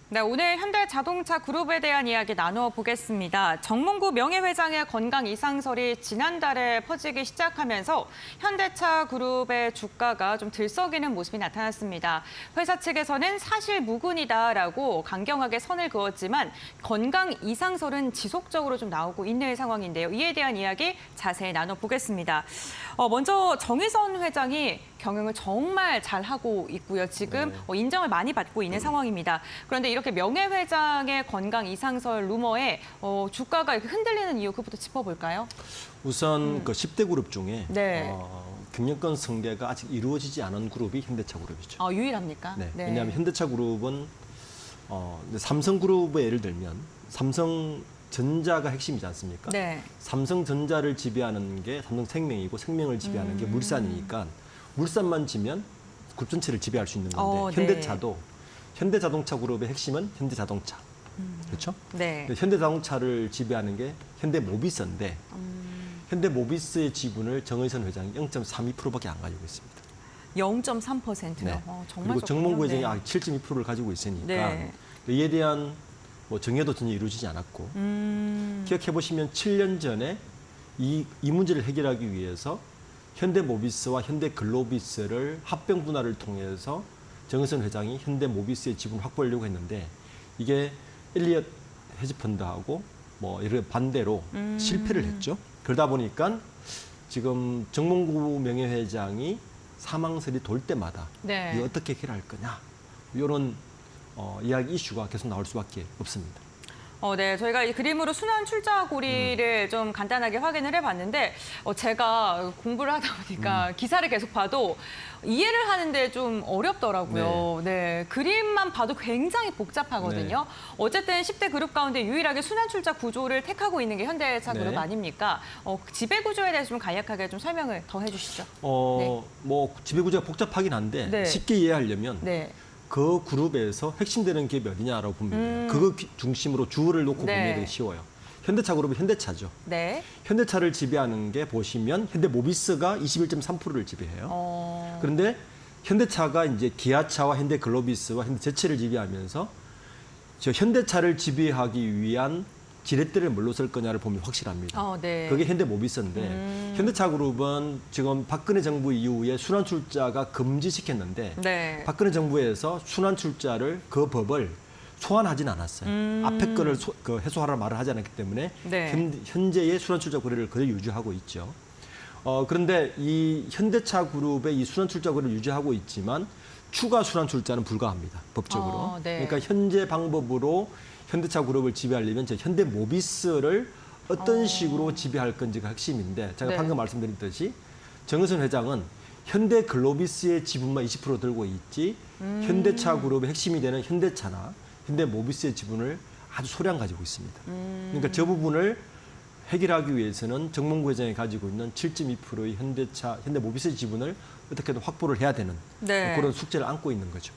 네, 오늘 현대자동차 그룹에 대한 이야기 나눠보겠습니다. 정몽구 명예회장의 건강 이상설이 지난달에 퍼지기 시작하면서 현대차 그룹의 주가가 좀 들썩이는 모습이 나타났습니다. 회사 측에서는 사실 무근이다라고 강경하게 선을 그었지만 건강 이상설은 지속적으로 좀 나오고 있는 상황인데요. 이에 대한 이야기 자세히 나눠보겠습니다. 먼저 정의선 회장이 경영을 정말 잘하고 있고요. 지금 인정을 많이 받고 있는 상황입니다. 그런데 이렇게 명예회장의 건강 이상설 루머에 주가가 이렇게 흔들리는 이유 그것부터 짚어볼까요? 우선 그 10대 그룹 중에 네. 경영권 승계가 아직 이루어지지 않은 그룹이 현대차 그룹이죠. 유일합니까? 네. 왜냐하면 현대차 그룹은 삼성그룹의 예를 들면 삼성전자가 핵심이지 않습니까? 네. 삼성전자를 지배하는 게 삼성생명이고 생명을 지배하는 게 물산이니까 물산만 지면 그룹 전체를 지배할 수 있는 건데 네. 현대차도 현대자동차 그룹의 핵심은 현대자동차. 그렇죠? 네. 현대자동차를 지배하는 게 현대모비스인데 현대모비스의 지분을 정의선 회장이 0.32%밖에 안 가지고 있습니다. 0.3%요. 네. 정말 그리고 정몽구 적군요. 회장이 7.2%를 가지고 있으니까 네. 이에 대한 정해도 전혀 이루어지지 않았고 기억해 보시면 7년 전에 이 문제를 해결하기 위해서 현대모비스와 현대글로비스를 합병 분할을 통해서 정의선 회장이 현대모비스의 지분 확보하려고 했는데 이게 엘리엇 헤지펀드하고 여러 반대로 실패를 했죠. 그러다 보니까 지금 정몽구 명예회장이 사망설이 돌 때마다 네. 이거 어떻게 해결할 거냐 이런 이야기 이슈가 계속 나올 수밖에 없습니다. 네, 저희가 이 그림으로 순환 출자 고리를 좀 간단하게 확인을 해봤는데 제가 공부를 하다 보니까 기사를 계속 봐도 이해를 하는데 좀 어렵더라고요. 네, 그림만 봐도 굉장히 복잡하거든요. 네. 어쨌든 10대 그룹 가운데 유일하게 순환 출자 구조를 택하고 있는 게 현대차 그룹 네. 아닙니까? 지배 구조에 대해서 좀 간략하게 좀 설명을 더 해주시죠. 지배 구조가 복잡하긴 한데 네. 쉽게 이해하려면 네. 그 그룹에서 핵심되는 기업이 어디냐라고 보면 돼요. 그거 중심으로 주를 놓고 네. 보면 되게 쉬워요. 현대차 그룹은 현대차죠. 네. 현대차를 지배하는 게 보시면 현대모비스가 21.3%를 지배해요. 그런데 현대차가 이제 기아차와 현대글로비스와 현대제체를 지배하면서 저 현대차를 지배하기 위한 지렛대를 뭘로 쓸 거냐를 보면 확실합니다. 네. 그게 현대모비스인데 현대차 그룹은 지금 박근혜 정부 이후에 순환 출자가 금지시켰는데 네. 박근혜 정부에서 순환 출자를 그 법을 소환하진 않았어요. 앞에 거를 해소하라는 말을 하지 않았기 때문에 네. 현재의 순환 출자 거래를 그대로 유지하고 있죠. 그런데 이 현대차 그룹의 이 순환 출자 거래를 유지하고 있지만 추가 순환 출자는 불가합니다. 법적으로. 네. 그러니까 현재 방법으로 현대차 그룹을 지배하려면 현대모비스를 어떤 식으로 지배할 건지가 핵심인데 제가 네. 방금 말씀드렸듯이 정의선 회장은 현대글로비스의 지분만 20% 들고 있지 현대차 그룹의 핵심이 되는 현대차나 현대모비스의 지분을 아주 소량 가지고 있습니다. 그러니까 저 부분을 해결하기 위해서는 정몽구 회장이 가지고 있는 7.2%의 현대모비스의 지분을 어떻게든 확보를 해야 되는 네. 그런 숙제를 안고 있는 거죠.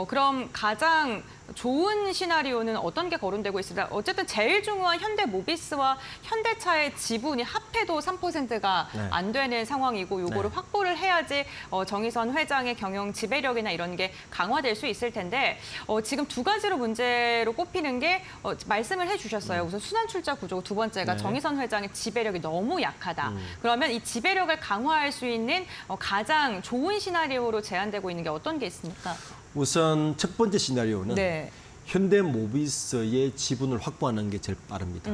그럼 가장 좋은 시나리오는 어떤 게 거론되고 있습니다. 어쨌든 제일 중요한 현대모비스와 현대차의 지분이 합해도 3%가 네. 안 되는 상황이고 요거를 네. 확보를 해야지 정의선 회장의 경영 지배력이나 이런 게 강화될 수 있을 텐데 지금 두 가지로 문제로 꼽히는 게 말씀을 해주셨어요. 우선 순환 출자 구조고 두 번째가 네. 정의선 회장의 지배력이 너무 약하다. 그러면 이 지배력을 강화할 수 있는 가장 좋은 시나리오로 제안되고 있는 게 어떤 게 있습니까? 우선 첫 번째 시나리오는 네. 현대모비스의 지분을 확보하는 게 제일 빠릅니다.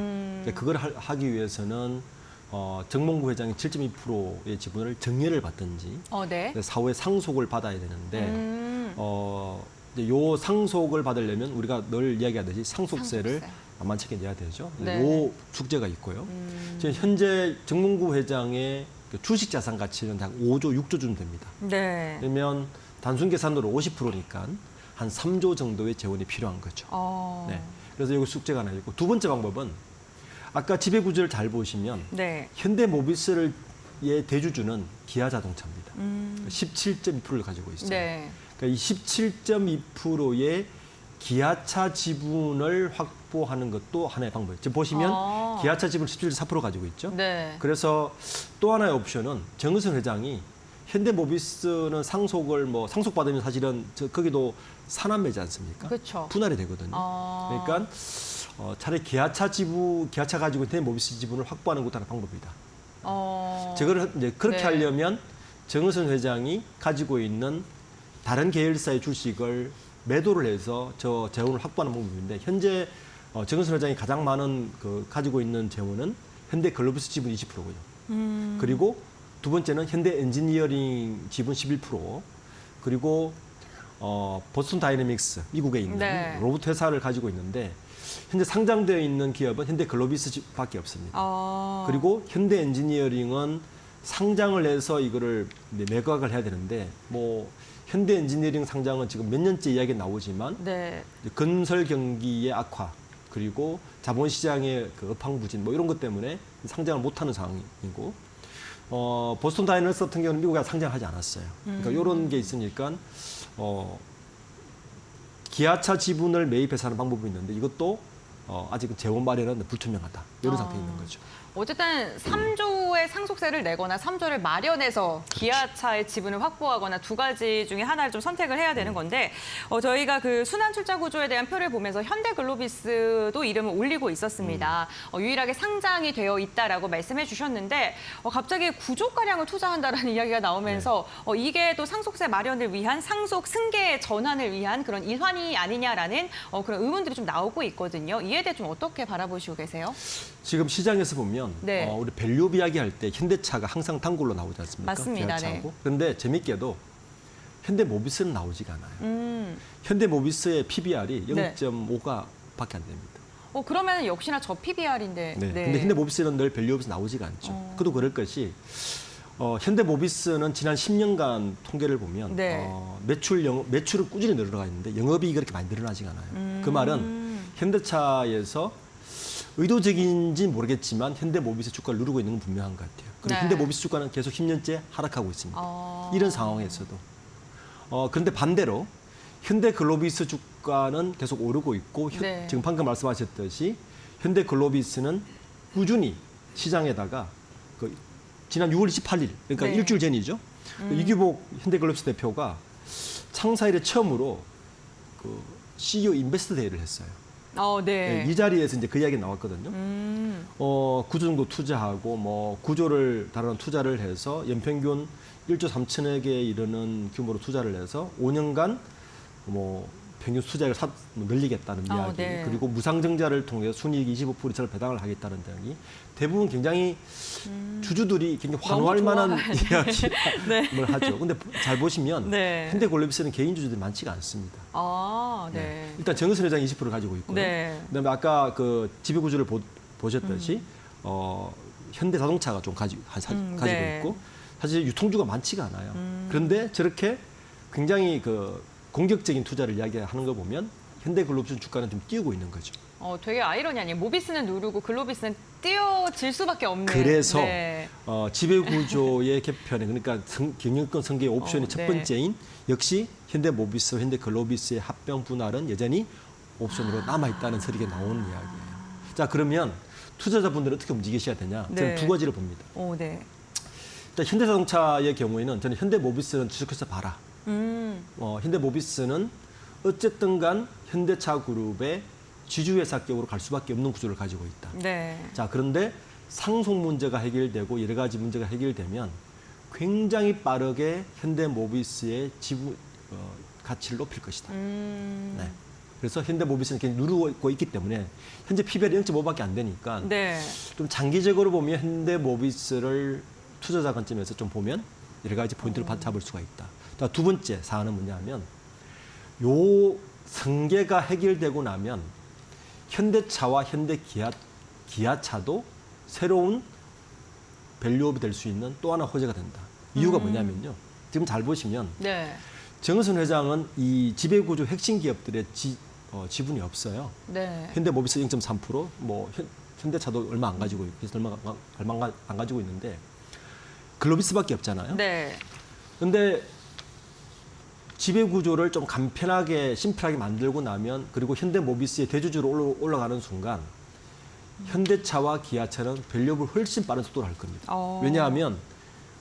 그걸 하기 위해서는 정몽구 회장이 7.2%의 지분을 정례를 받든지 네. 사후에 상속을 받아야 되는데 요 상속을 받으려면 우리가 늘 이야기하듯이 상속세를 만만치게 내야 되죠. 네. 요 숙제가 있고요. 지금 현재 정몽구 회장의 주식 자산 가치는 약 5조, 6조 쯤 됩니다. 네. 그러면 단순 계산으로 50%니까 한 3조 정도의 재원이 필요한 거죠. 네. 그래서 여기 숙제가 하나 있고 두 번째 방법은 아까 지배 구조를 잘 보시면 네. 현대모비스의 대주주는 기아자동차입니다. 17.2%를 가지고 있어요. 네. 그러니까 이 17.2%의 기아차 지분을 확보하는 것도 하나의 방법이에요. 지금 보시면 기아차 지분 17.4% 가지고 있죠. 네. 그래서 또 하나의 옵션은 정의선 회장이 현대모비스는 상속받으면 사실은 거기도 산업매지 않습니까? 그렇죠. 분할이 되거든요. 그러니까 차라리 기아차 가지고 있는 모비스 지분을 확보하는 것도 하나의 방법이다. 저거를 이제 그렇게 네. 하려면 정의선 회장이 가지고 있는 다른 계열사의 주식을 매도를 해서 저 재원을 확보하는 방법인데 현재 정의선 회장이 가장 많은 가지고 있는 재원은 현대글로비스 지분 20%고요. 그리고 두 번째는 현대 엔지니어링 지분 11%, 그리고 보스턴 다이내믹스, 미국에 있는 네. 로봇 회사를 가지고 있는데 현재 상장되어 있는 기업은 현대 글로비스밖에 없습니다. 그리고 현대 엔지니어링은 상장을 해서 이거를 매각을 해야 되는데 뭐 현대 엔지니어링 상장은 지금 몇 년째 이야기가 나오지만 네. 건설 경기의 악화, 그리고 자본시장의 그 업황부진 뭐 이런 것 때문에 상장을 못하는 상황이고, 보스턴 다이너스 같은 경우는 미국에 상장하지 않았어요. 그러니까 이런 게 있으니까 기아차 지분을 매입해서 하는 방법이 있는데 이것도 아직은 재원 마련은 불투명하다. 이런 상태에 있는 거죠. 어쨌든 3조의 상속세를 내거나 3조를 마련해서 기아차의 지분을 확보하거나 두 가지 중에 하나를 좀 선택을 해야 되는 건데 저희가 그 순환 출자 구조에 대한 표를 보면서 현대글로비스도 이름을 올리고 있었습니다. 유일하게 상장이 되어 있다라고 말씀해 주셨는데 갑자기 9조가량을 투자한다라는 이야기가 나오면서 이게 또 상속세 마련을 위한 상속 승계 전환을 위한 그런 일환이 아니냐라는 그런 의문들이 좀 나오고 있거든요. 이에 대해 좀 어떻게 바라보시고 계세요? 지금 시장에서 보면 네. 우리 밸류업 이야기할 때 현대차가 항상 단골로 나오지 않습니까? 맞습니다. 기아차하고. 네. 그런데 재밌게도 현대모비스는 나오지가 않아요. 현대모비스의 PBR이 네. 0.5가 밖에 안 됩니다. 그러면 역시나 저 PBR인데. 네. 근데 현대모비스는 늘 밸류업에서 나오지가 않죠. 그도 그럴 것이 현대모비스는 지난 10년간 통계를 보면 네. 매출은 꾸준히 늘어나가 있는데 영업이익이 그렇게 많이 늘어나지가 않아요. 그 말은 현대차에서 의도적인지 모르겠지만 현대모비스 주가를 누르고 있는 건 분명한 것 같아요. 그리고 네. 현대모비스 주가는 계속 10년째 하락하고 있습니다. 이런 상황에서도. 그런데 반대로 현대글로비스 주가는 계속 오르고 있고 네. 지금 방금 말씀하셨듯이 현대글로비스는 꾸준히 시장에다가 지난 6월 28일, 그러니까 네. 일주일 전이죠. 이규복 현대글로비스 대표가 창사 이래 처음으로 그 CEO 인베스트 데이를 했어요. 네. 이 자리에서 이제 그 이야기 나왔거든요. 구조 정도 투자하고 뭐 구조를 다루는 투자를 해서 연평균 1조 3천억에 이르는 규모로 투자를 해서 5년간 뭐 평균 투자를 늘리겠다는 이야기, 네. 그리고 무상증자를 통해 순이익 25% 이상을 배당을 하겠다는 등이 대부분 굉장히 주주들이 굉장히 환호할 만한 이야기를 네. 하죠. 근데 잘 보시면 네. 현대글로비스는 개인 주주들이 많지가 않습니다. 네. 일단 정은선 회장이 20% 가지고 있고요. 네. 그다음에 아까 그 지배 구조를 보셨듯이 현대자동차가 좀 가지고 네. 있고 사실 유통주가 많지가 않아요. 그런데 저렇게 굉장히 그 공격적인 투자를 이야기하는 거 보면 현대글로비스 주가는 좀 띄우고 있는 거죠. 되게 아이러니 아니에요. 모비스는 누르고 글로비스는 띄어질 수밖에 없는. 그래서 네. 지배 구조의 개편에 그러니까 경영권 승계의 옵션의 첫 네. 번째인 역시 현대모비스, 현대글로비스의 합병 분할은 여전히 옵션으로 남아 있다는 소리가 나오는 이야기예요. 자, 그러면 투자자분들은 어떻게 움직이셔야 되냐? 저는 네. 두 가지를 봅니다. 네. 일단 현대자동차의 경우에는 저는 현대모비스는 주식회사 봐라. 현대모비스는 어쨌든 간 현대차 그룹의 지주회사격으로 갈 수밖에 없는 구조를 가지고 있다. 네. 자, 그런데 상속 문제가 해결되고 여러 가지 문제가 해결되면 굉장히 빠르게 현대모비스의 지분 가치를 높일 것이다. 네. 그래서 현대모비스는 이렇게 누르고 있기 때문에 현재 PBR이 0.5밖에 안 되니까 네. 좀 장기적으로 보면 현대모비스를 투자자 관점에서 좀 보면 여러 가지 포인트를 잡을 수가 있다. 두 번째 사안은 뭐냐면 요 승계가 해결되고 나면 현대차와 현대기아차도 새로운 밸류업이 될 수 있는 또 하나 호재가 된다. 이유가 뭐냐면요. 지금 잘 보시면 네. 정은선 회장은 이 지배구조 핵심 기업들의 지분이 없어요. 네. 현대모비스 0.3%, 뭐 현대차도 얼마 안 가지고 있고, 얼마 안 가지고 있는데 글로비스밖에 없잖아요. 네. 그런데 지배 구조를 좀 간편하게 심플하게 만들고 나면 그리고 현대모비스의 대주주로 올라가는 순간 현대차와 기아차는 밸류업을 훨씬 빠른 속도로 할 겁니다. 왜냐하면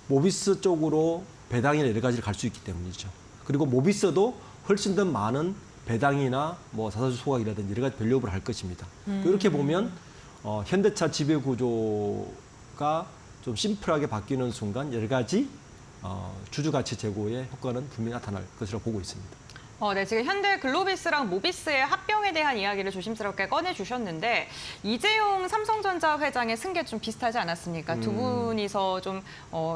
모비스 쪽으로 배당이나 여러 가지를 갈 수 있기 때문이죠. 그리고 모비스도 훨씬 더 많은 배당이나 뭐 자사주 소각이라든지 여러 가지 밸류업을 할 것입니다. 이렇게 보면 현대차 지배 구조가 좀 심플하게 바뀌는 순간 여러 가지 주주 가치 제고의 효과는 분명히 나타날 것이라고 보고 있습니다. 네, 지금 현대 글로비스랑 모비스의 합병에 대한 이야기를 조심스럽게 꺼내주셨는데 이재용 삼성전자 회장의 승계 좀 비슷하지 않았습니까? 두 분이서 좀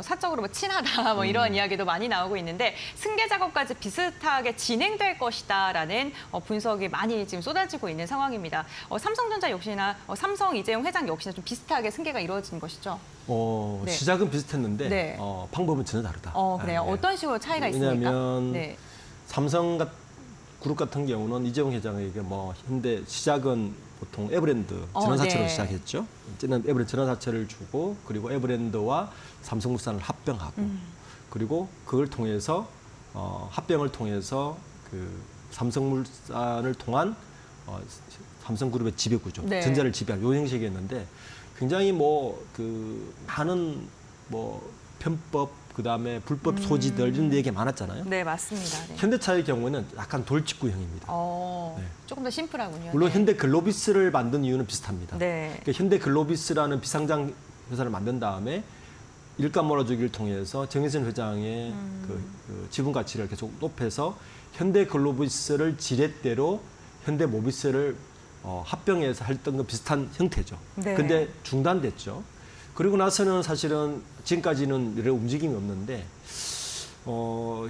사적으로 뭐 친하다 뭐 이런 이야기도 많이 나오고 있는데 승계 작업까지 비슷하게 진행될 것이다라는 분석이 많이 지금 쏟아지고 있는 상황입니다. 삼성전자 역시나 삼성 이재용 회장 역시나 좀 비슷하게 승계가 이루어진 것이죠. 네. 시작은 비슷했는데 네. 방법은 전혀 다르다. 그래요. 네. 어떤 식으로 차이가 있습니까? 왜냐하면 네. 삼성 그룹 같은 경우는 이재용 회장에게 현대 시작은 보통 에버랜드 전환사채로 네. 시작했죠. 이제는 에버랜드 전환사채를 주고 그리고 에버랜드와 삼성물산을 합병하고 그리고 그걸 통해서 합병을 통해서 그 삼성물산을 통한 삼성그룹의 지배구조, 네. 전자를 지배할 요 형식이었는데 굉장히 많은 편법 그다음에 불법 소지들 이런 얘기 많았잖아요. 네, 맞습니다. 네. 현대차의 경우에는 약간 돌직구형입니다. 네. 조금 더 심플하군요. 물론 네. 현대 글로비스를 만든 이유는 비슷합니다. 네. 그러니까 현대 글로비스라는 비상장 회사를 만든 다음에 일감 몰아주기를 통해서 정의선 회장의 그 지분 가치를 계속 높여서 현대 글로비스를 지렛대로 현대 모비스를 합병해서 했던 건 비슷한 형태죠. 네. 근데 중단됐죠. 그리고 나서는 사실은 지금까지는 여러 움직임이 없는데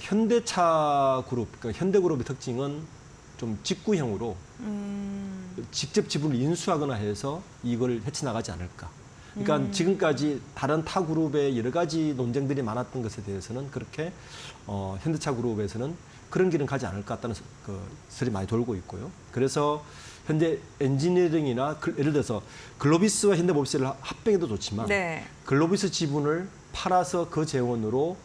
현대차 그룹, 그러니까 현대그룹의 특징은 좀 직구형으로 직접 지분을 인수하거나 해서 이걸 헤쳐나가지 않을까. 그러니까 지금까지 다른 타 그룹의 여러 가지 논쟁들이 많았던 것에 대해서는 그렇게 현대차 그룹에서는 그런 길은 가지 않을 것 같다는 설이 많이 돌고 있고요. 그래서 현대 엔지니어링이나 예를 들어서 글로비스와 현대모비스를 합병해도 좋지만 네. 글로비스 지분을 팔아서 그 재원으로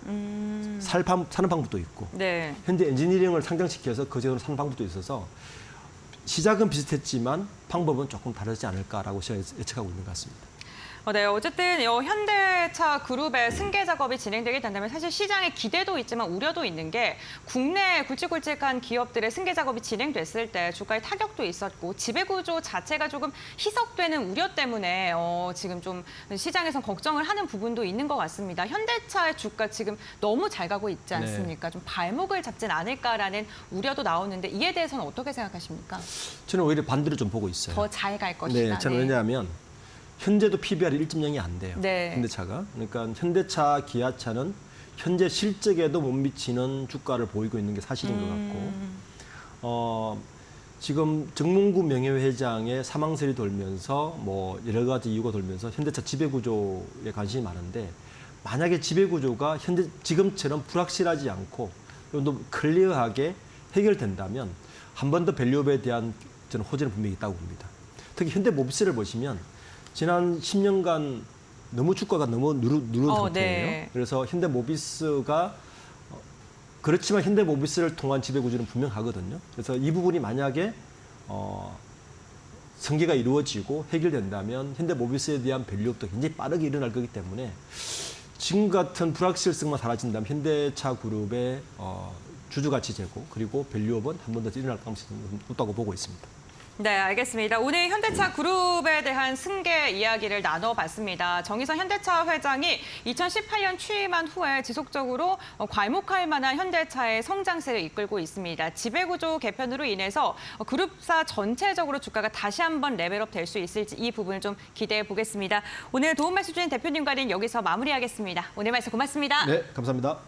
사는 방법도 있고 네. 현대 엔지니어링을 상장시켜서 그 재원으로 사는 방법도 있어서 시작은 비슷했지만 방법은 조금 다르지 않을까라고 제가 예측하고 있는 것 같습니다. 네, 어쨌든 현대차 그룹의 승계 작업이 진행되게 된다면 사실 시장에 기대도 있지만 우려도 있는 게 국내 굵직굵직한 기업들의 승계 작업이 진행됐을 때 주가에 타격도 있었고 지배구조 자체가 조금 희석되는 우려 때문에 지금 좀 시장에선 걱정을 하는 부분도 있는 것 같습니다. 현대차의 주가 지금 너무 잘 가고 있지 않습니까? 좀 발목을 잡진 않을까라는 우려도 나오는데 이에 대해서는 어떻게 생각하십니까? 저는 오히려 반대로 좀 보고 있어요. 더 잘 갈 것이다. 네, 저는 왜냐하면 현재도 PBR이 1.0이 안 돼요. 네. 현대차가. 그러니까 현대차, 기아차는 현재 실적에도 못 미치는 주가를 보이고 있는 게 사실인 것 같고 지금 정몽구 명예회장의 사망설이 돌면서 여러 가지 이유가 돌면서 현대차 지배구조에 관심이 많은데 만약에 지배구조가 현재 지금처럼 불확실하지 않고 좀 더 클리어하게 해결된다면 한 번 더 밸류업에 대한 저는 호재는 분명히 있다고 봅니다. 특히 현대모비스를 보시면 지난 10년간 너무 주가가 너무 누른 상태예요. 네. 그래서 현대모비스가 그렇지만 현대모비스를 통한 지배구조는 분명하거든요. 그래서 이 부분이 만약에 승계가 이루어지고 해결된다면 현대모비스에 대한 밸류업도 굉장히 빠르게 일어날 거기 때문에 지금 같은 불확실성만 사라진다면 현대차 그룹의 주주가치 제고 그리고 밸류업은 한 번 더 일어날 가능성이 높다고 보고 있습니다. 네, 알겠습니다. 오늘 현대차 그룹에 대한 승계 이야기를 나눠봤습니다. 정의선 현대차 회장이 2018년 취임한 후에 지속적으로 괄목할 만한 현대차의 성장세를 이끌고 있습니다. 지배구조 개편으로 인해서 그룹사 전체적으로 주가가 다시 한번 레벨업 될 수 있을지 이 부분을 좀 기대해 보겠습니다. 오늘 도움 말씀 주신 대표님과는 여기서 마무리하겠습니다. 오늘 말씀 고맙습니다. 네, 감사합니다.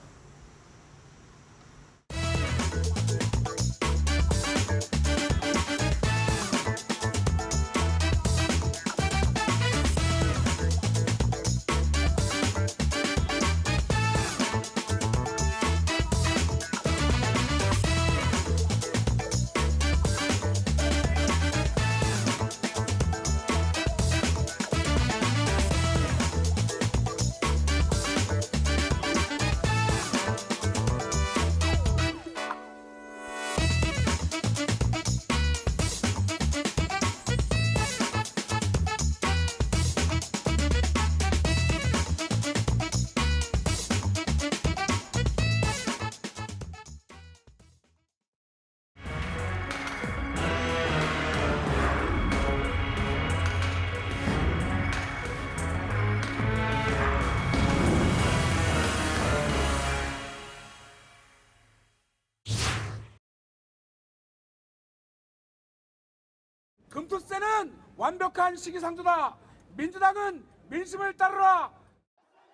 금투세는 완벽한 시기상조다. 민주당은 민심을 따르라.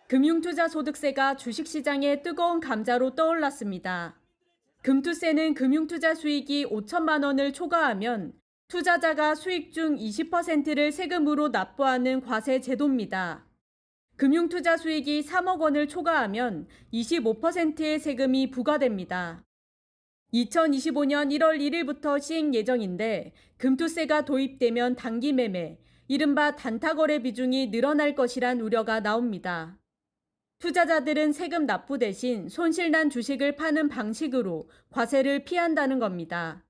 금융투자소득세가 주식시장의 뜨거운 감자로 떠올랐습니다. 금투세는 금융투자 수익이 5천만 원을 초과하면 투자자가 수익 중 20%를 세금으로 납부하는 과세 제도입니다. 금융투자 수익이 3억 원을 초과하면 25%의 세금이 부과됩니다. 2025년 1월 1일부터 시행 예정인데 금투세가 도입되면 단기 매매, 이른바 단타거래 비중이 늘어날 것이란 우려가 나옵니다. 투자자들은 세금 납부 대신 손실난 주식을 파는 방식으로 과세를 피한다는 겁니다.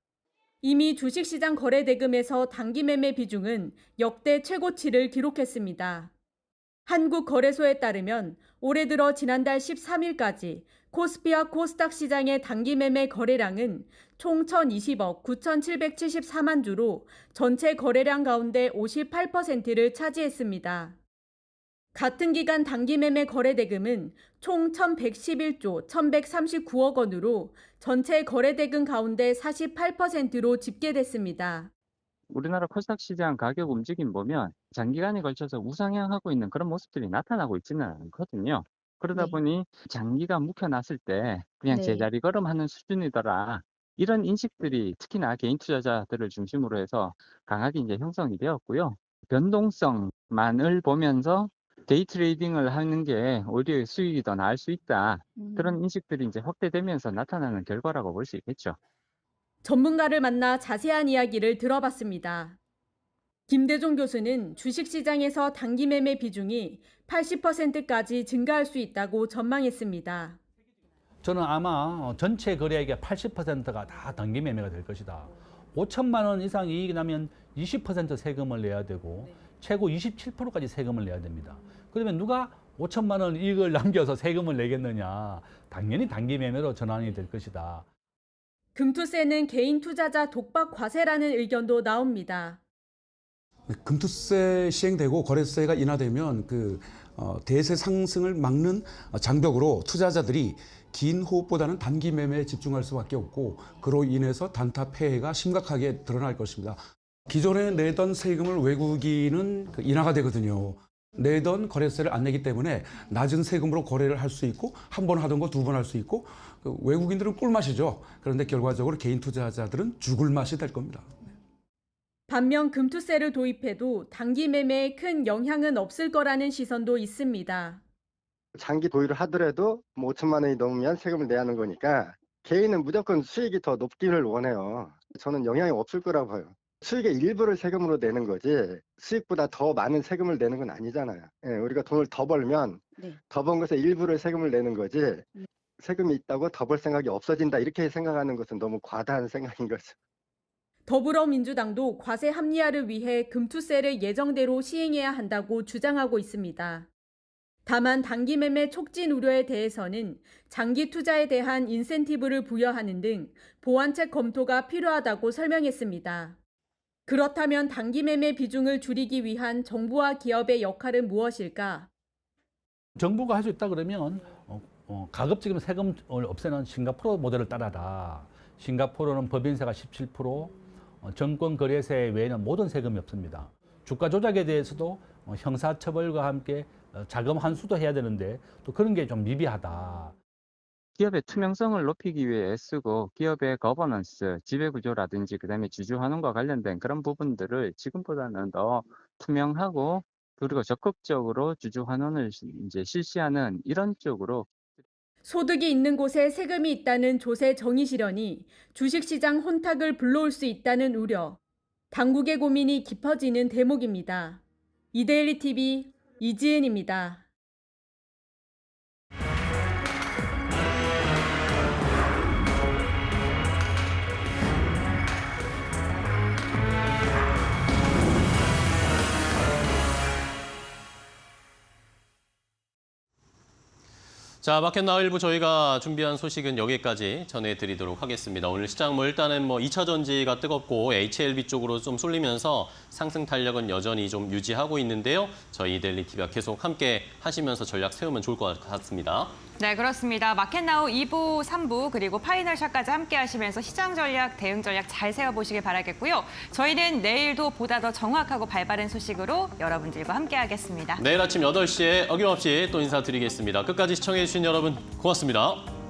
이미 주식시장 거래대금에서 단기 매매 비중은 역대 최고치를 기록했습니다. 한국거래소에 따르면 올해 들어 지난달 13일까지 코스피와 코스닥 시장의 단기 매매 거래량은 총 1,020억 9,774만 주로 전체 거래량 가운데 58%를 차지했습니다. 같은 기간 단기 매매 거래대금은 총 1,111조 1,139억 원으로 전체 거래대금 가운데 48%로 집계됐습니다. 우리나라 코스닥 시장 가격 움직임 보면 장기간에 걸쳐서 우상향하고 있는 그런 모습들이 나타나고 있지는 않거든요. 그러다 보니 장기가 묵혀놨을 때 그냥 제자리 걸음하는 수준이더라. 이런 인식들이 특히나 개인 투자자들을 중심으로 해서 강하게 이제 형성이 되었고요. 변동성만을 보면서 데이 트레이딩을 하는 게 오히려 수익이 더 나을 수 있다. 그런 인식들이 이제 확대되면서 나타나는 결과라고 볼 수 있겠죠. 전문가를 만나 자세한 이야기를 들어봤습니다. 김대종 교수는 주식시장에서 단기 매매 비중이 80%까지 증가할 수 있다고 전망했습니다. 저는 아마 전체 거래액의 80%가 다 단기 매매가 될 것이다. 5천만 원 이상 이익이 나면 20% 세금을 내야 되고 최고 27%까지 세금을 내야 됩니다. 그러면 누가 5천만 원 이익을 남겨서 세금을 내겠느냐. 당연히 단기 매매로 전환이 될 것이다. 금투세는 개인 투자자 독박 과세라는 의견도 나옵니다. 금투세 시행되고 거래세가 인하되면 대세 상승을 막는 장벽으로 투자자들이 긴 호흡보다는 단기 매매에 집중할 수밖에 없고 그로 인해서 단타 폐해가 심각하게 드러날 것입니다. 기존에 내던 세금을 외국인은 인하가 되거든요. 내던 거래세를 안 내기 때문에 낮은 세금으로 거래를 할 수 있고 한 번 하던 거 두 번 할 수 있고 외국인들은 꿀맛이죠. 그런데 결과적으로 개인 투자자들은 죽을 맛이 될 겁니다. 반면 금투세를 도입해도 단기 매매에 큰 영향은 없을 거라는 시선도 있습니다. 장기 보유를 하더라도 5천만 원이 넘으면 세금을 내야 하는 거니까 개인은 무조건 수익이 더 높기를 원해요. 저는 영향이 없을 거라고 봐요. 수익의 일부를 세금으로 내는 거지 수익보다 더 많은 세금을 내는 건 아니잖아요. 우리가 돈을 더 벌면 더 번 것에 일부를 세금을 내는 거지 세금이 있다고 더 벌 생각이 없어진다 이렇게 생각하는 것은 너무 과다한 생각인 거죠. 더불어민주당도 과세 합리화를 위해 금투세를 예정대로 시행해야 한다고 주장하고 있습니다. 다만 단기 매매 촉진 우려에 대해서는 장기 투자에 대한 인센티브를 부여하는 등 보완책 검토가 필요하다고 설명했습니다. 그렇다면 단기 매매 비중을 줄이기 위한 정부와 기업의 역할은 무엇일까? 정부가 할 수 있다 그러면 가급적이면 세금을 없애는 싱가포르 모델을 따라라. 싱가포르는 법인세가 17%, 정권 거래세 외에는 모든 세금이 없습니다. 주가 조작에 대해서도 형사처벌과 함께 자금 환수도 해야 되는데 또 그런 게 좀 미비하다. 기업의 투명성을 높이기 위해 애쓰고 기업의 거버넌스, 지배구조라든지 그다음에 주주환원과 관련된 그런 부분들을 지금보다는 더 투명하고 그리고 적극적으로 주주환원을 이제 실시하는 이런 쪽으로 소득이 있는 곳에 세금이 있다는 조세 정의 실현이 주식시장 혼탁을 불러올 수 있다는 우려, 당국의 고민이 깊어지는 대목입니다. 이데일리 TV 이지은입니다. 자, 마켓나우 일부 저희가 준비한 소식은 여기까지 전해드리도록 하겠습니다. 오늘 시장 일단은 2차 전지가 뜨겁고 HLB 쪽으로 좀 쏠리면서 상승 탄력은 여전히 좀 유지하고 있는데요. 저희 이데일리 TV와 계속 함께 하시면서 전략 세우면 좋을 것 같습니다. 네, 그렇습니다. 마켓나우 2부, 3부 그리고 파이널샷까지 함께 하시면서 시장 전략, 대응 전략 잘 세워보시길 바라겠고요. 저희는 내일도 보다 더 정확하고 발빠른 소식으로 여러분들과 함께 하겠습니다. 내일 아침 8시에 어김없이 또 인사드리겠습니다. 끝까지 시청해주신 여러분 고맙습니다.